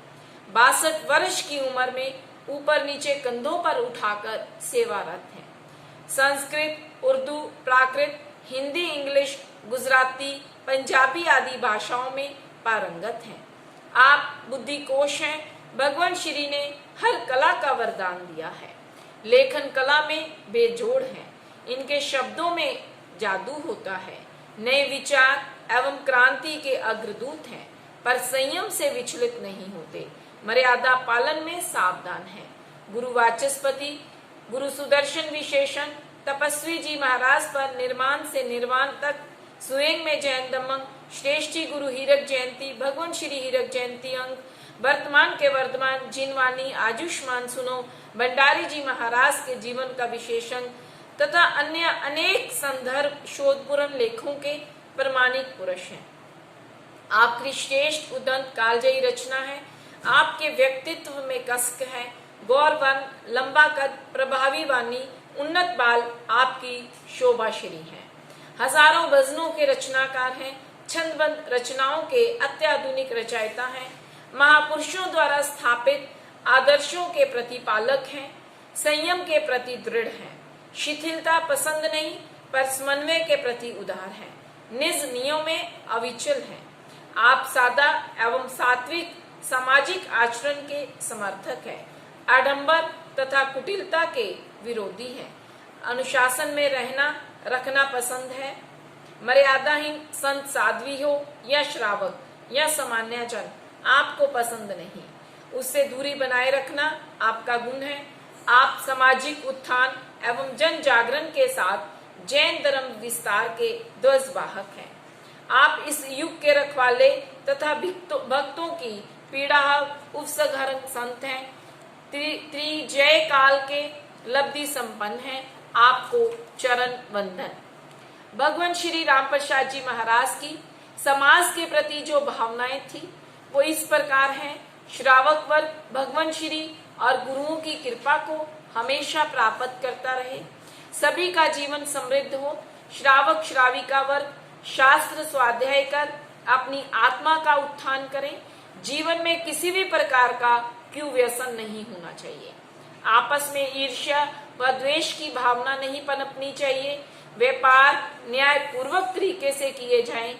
62 वर्ष की उम्र में ऊपर नीचे कंधों पर उठाकर सेवारत हैं। संस्कृत, उर्दू, प्राकृत, हिंदी, इंग्लिश, गुजराती, पंजाबी आदि भाषाओं में पारंगत हैं। आप बुद्धि कोश हैं। भगवान श्री ने हर कला का वरदान दिया है। लेखन कला में बेजोड़ हैं। इनके शब्दों में जादू होता है। नए विचार एवं क्रांति के अग्रदूत हैं, पर संयम से विचलित नहीं होते। मर्यादा पालन में सावधान है। गुरु वाचस्पति, गुरु सुदर्शन विशेषण, तपस्वी जी महाराज पर निर्माण से निर्वाण तक, सुएंग में जैन दमंग, श्रेष्ठी गुरु हीरक जयंती, भगवान श्री हीरक जयंती अंक, वर्तमान के वर्धमान, जिनवानी, आयुष्मान सुनो, भंडारी जी महाराज के जीवन का विशेषण तथा अन्य अनेक संदर्भ शोधपूर्ण लेखों के प्रमाणिक पुरुष हैं। आपकी श्रेष्ठ उदंत कालजयी रचना है। आपके व्यक्तित्व में कसक है। गौरवन, लंबा कद, प्रभावी वाणी, उन्नत बाल आपकी शोभाश्री है। हजारों भजनों के रचनाकार हैं। छंदबद्ध रचनाओं के अत्याधुनिक रचयिता हैं। महापुरुषों द्वारा स्थापित आदर्शों के प्रतिपालक हैं। संयम के प्रति दृढ़ हैं। शिथिलता पसंद नहीं, पर समन्वय के प्रति उदार हैं। निज नियम में अविचल हैं। आप सादा एवं सात्विक सामाजिक आचरण के समर्थक हैं। आडंबर तथा कुटिलता के विरोधी हैं। अनुशासन में रहना रखना पसंद है। मर्यादाहीन संत साध्वी हो या श्रावक या सामान्य जन आपको पसंद नहीं। उससे दूरी बनाए रखना आपका गुण है। आप सामाजिक उत्थान एवं जन जागरण के साथ जैन धर्म विस्तार के ध्वजवाहक हैं। आप इस युग के रखवाले तथा भक्तों की पीड़ा उपसंहरण संत हैं। त्रिजय काल के लब्धि संपन्न हैं। आपको चरण वंदन। भगवान श्री राम प्रसाद जी महाराज की समाज के प्रति जो भावनाएं थी वो इस प्रकार हैं। श्रावक वर्ग भगवान श्री और गुरुओं की कृपा को हमेशा प्राप्त करता रहे। सभी का जीवन समृद्ध हो। श्रावक श्राविका वर्ग शास्त्र स्वाध्याय कर अपनी आत्मा का उत्थान करें। जीवन में किसी भी प्रकार का क्यों व्यसन नहीं होना चाहिए। आपस में ईर्ष्या व द्वेष की भावना नहीं पनपनी चाहिए। व्यापार न्याय पूर्वक तरीके से किए जाएं।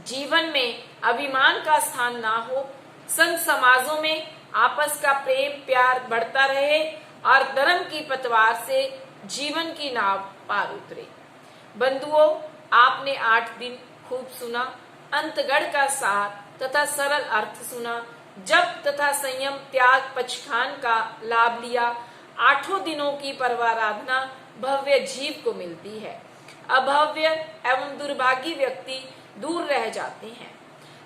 जीवन में अभिमान का स्थान ना हो। संत समाजों में आपस का प्रेम प्यार बढ़ता रहे और धर्म की पतवार से जीवन की नाव पार उतरे। बंधुओं, आपने 8 दिन खूब सुना। अंतगढ़ का सार तथा सरल अर्थ सुना। जप तथा संयम त्याग पचखान का लाभ लिया। 8 दिनों की परवाराधना भव्य जीव को मिलती है। अभव्य एवं दुर्भागी व्यक्ति दूर रह जाते हैं।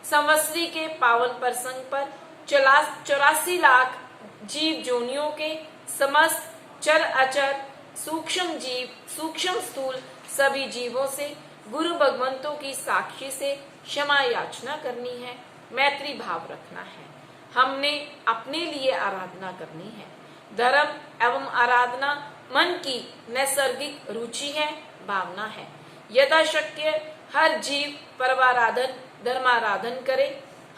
संवत्सरी के पावन प्रसंग पर 84 लाख जीव जोनियों के समस्त चर अचर सूक्ष्म जीव सूक्ष्म स्थूल सभी जीवों से गुरु भगवंतों की साक्षी से क्षमा याचना करनी है। मैत्री भाव रखना है। हमने अपने लिए आराधना करनी है। धर्म एवं आराधना मन की नैसर्गिक रुचि है, भावना है। यथाशक्य हर जीव परवाराधन धर्माराधन करे।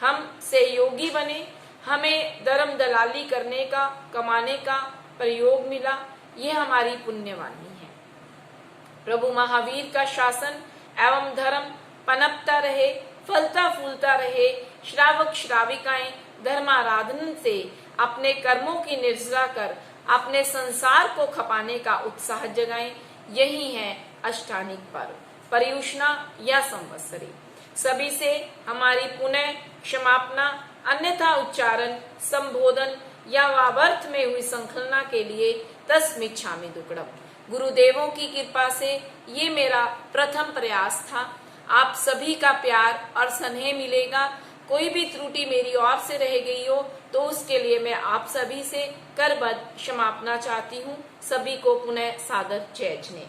हम सहयोगी बने। हमें धर्म दलाली करने का कमाने का प्रयोग मिला। ये हमारी पुण्यवानी है। प्रभु महावीर का शासन एवं धर्म पनपता रहे, फलता फूलता रहे। श्रावक श्राविकाएं धर्माराधन से अपने कर्मों की निर्जरा कर अपने संसार को खपाने का उत्साह जगाएं। यही है अष्टानिक पर्व, पर्युषणा या संवत्सरी। सभी से हमारी पुनः क्षमापना, अन्यथा उच्चारण, संबोधन या वावर्थ में हुई संकलना के लिए तस्मिच्छामि दुक्कडम। गुरुदेवों की कृपा से ये मेरा प्रथम प्रयास था। आप सभी का प्यार और स्नेह मिलेगा। कोई भी त्रुटि मेरी ओर से रह गई हो तो उसके लिए मैं आप सभी से करबद्ध क्षमापना चाहती हूँ। सभी को पुनः सादर जय जने।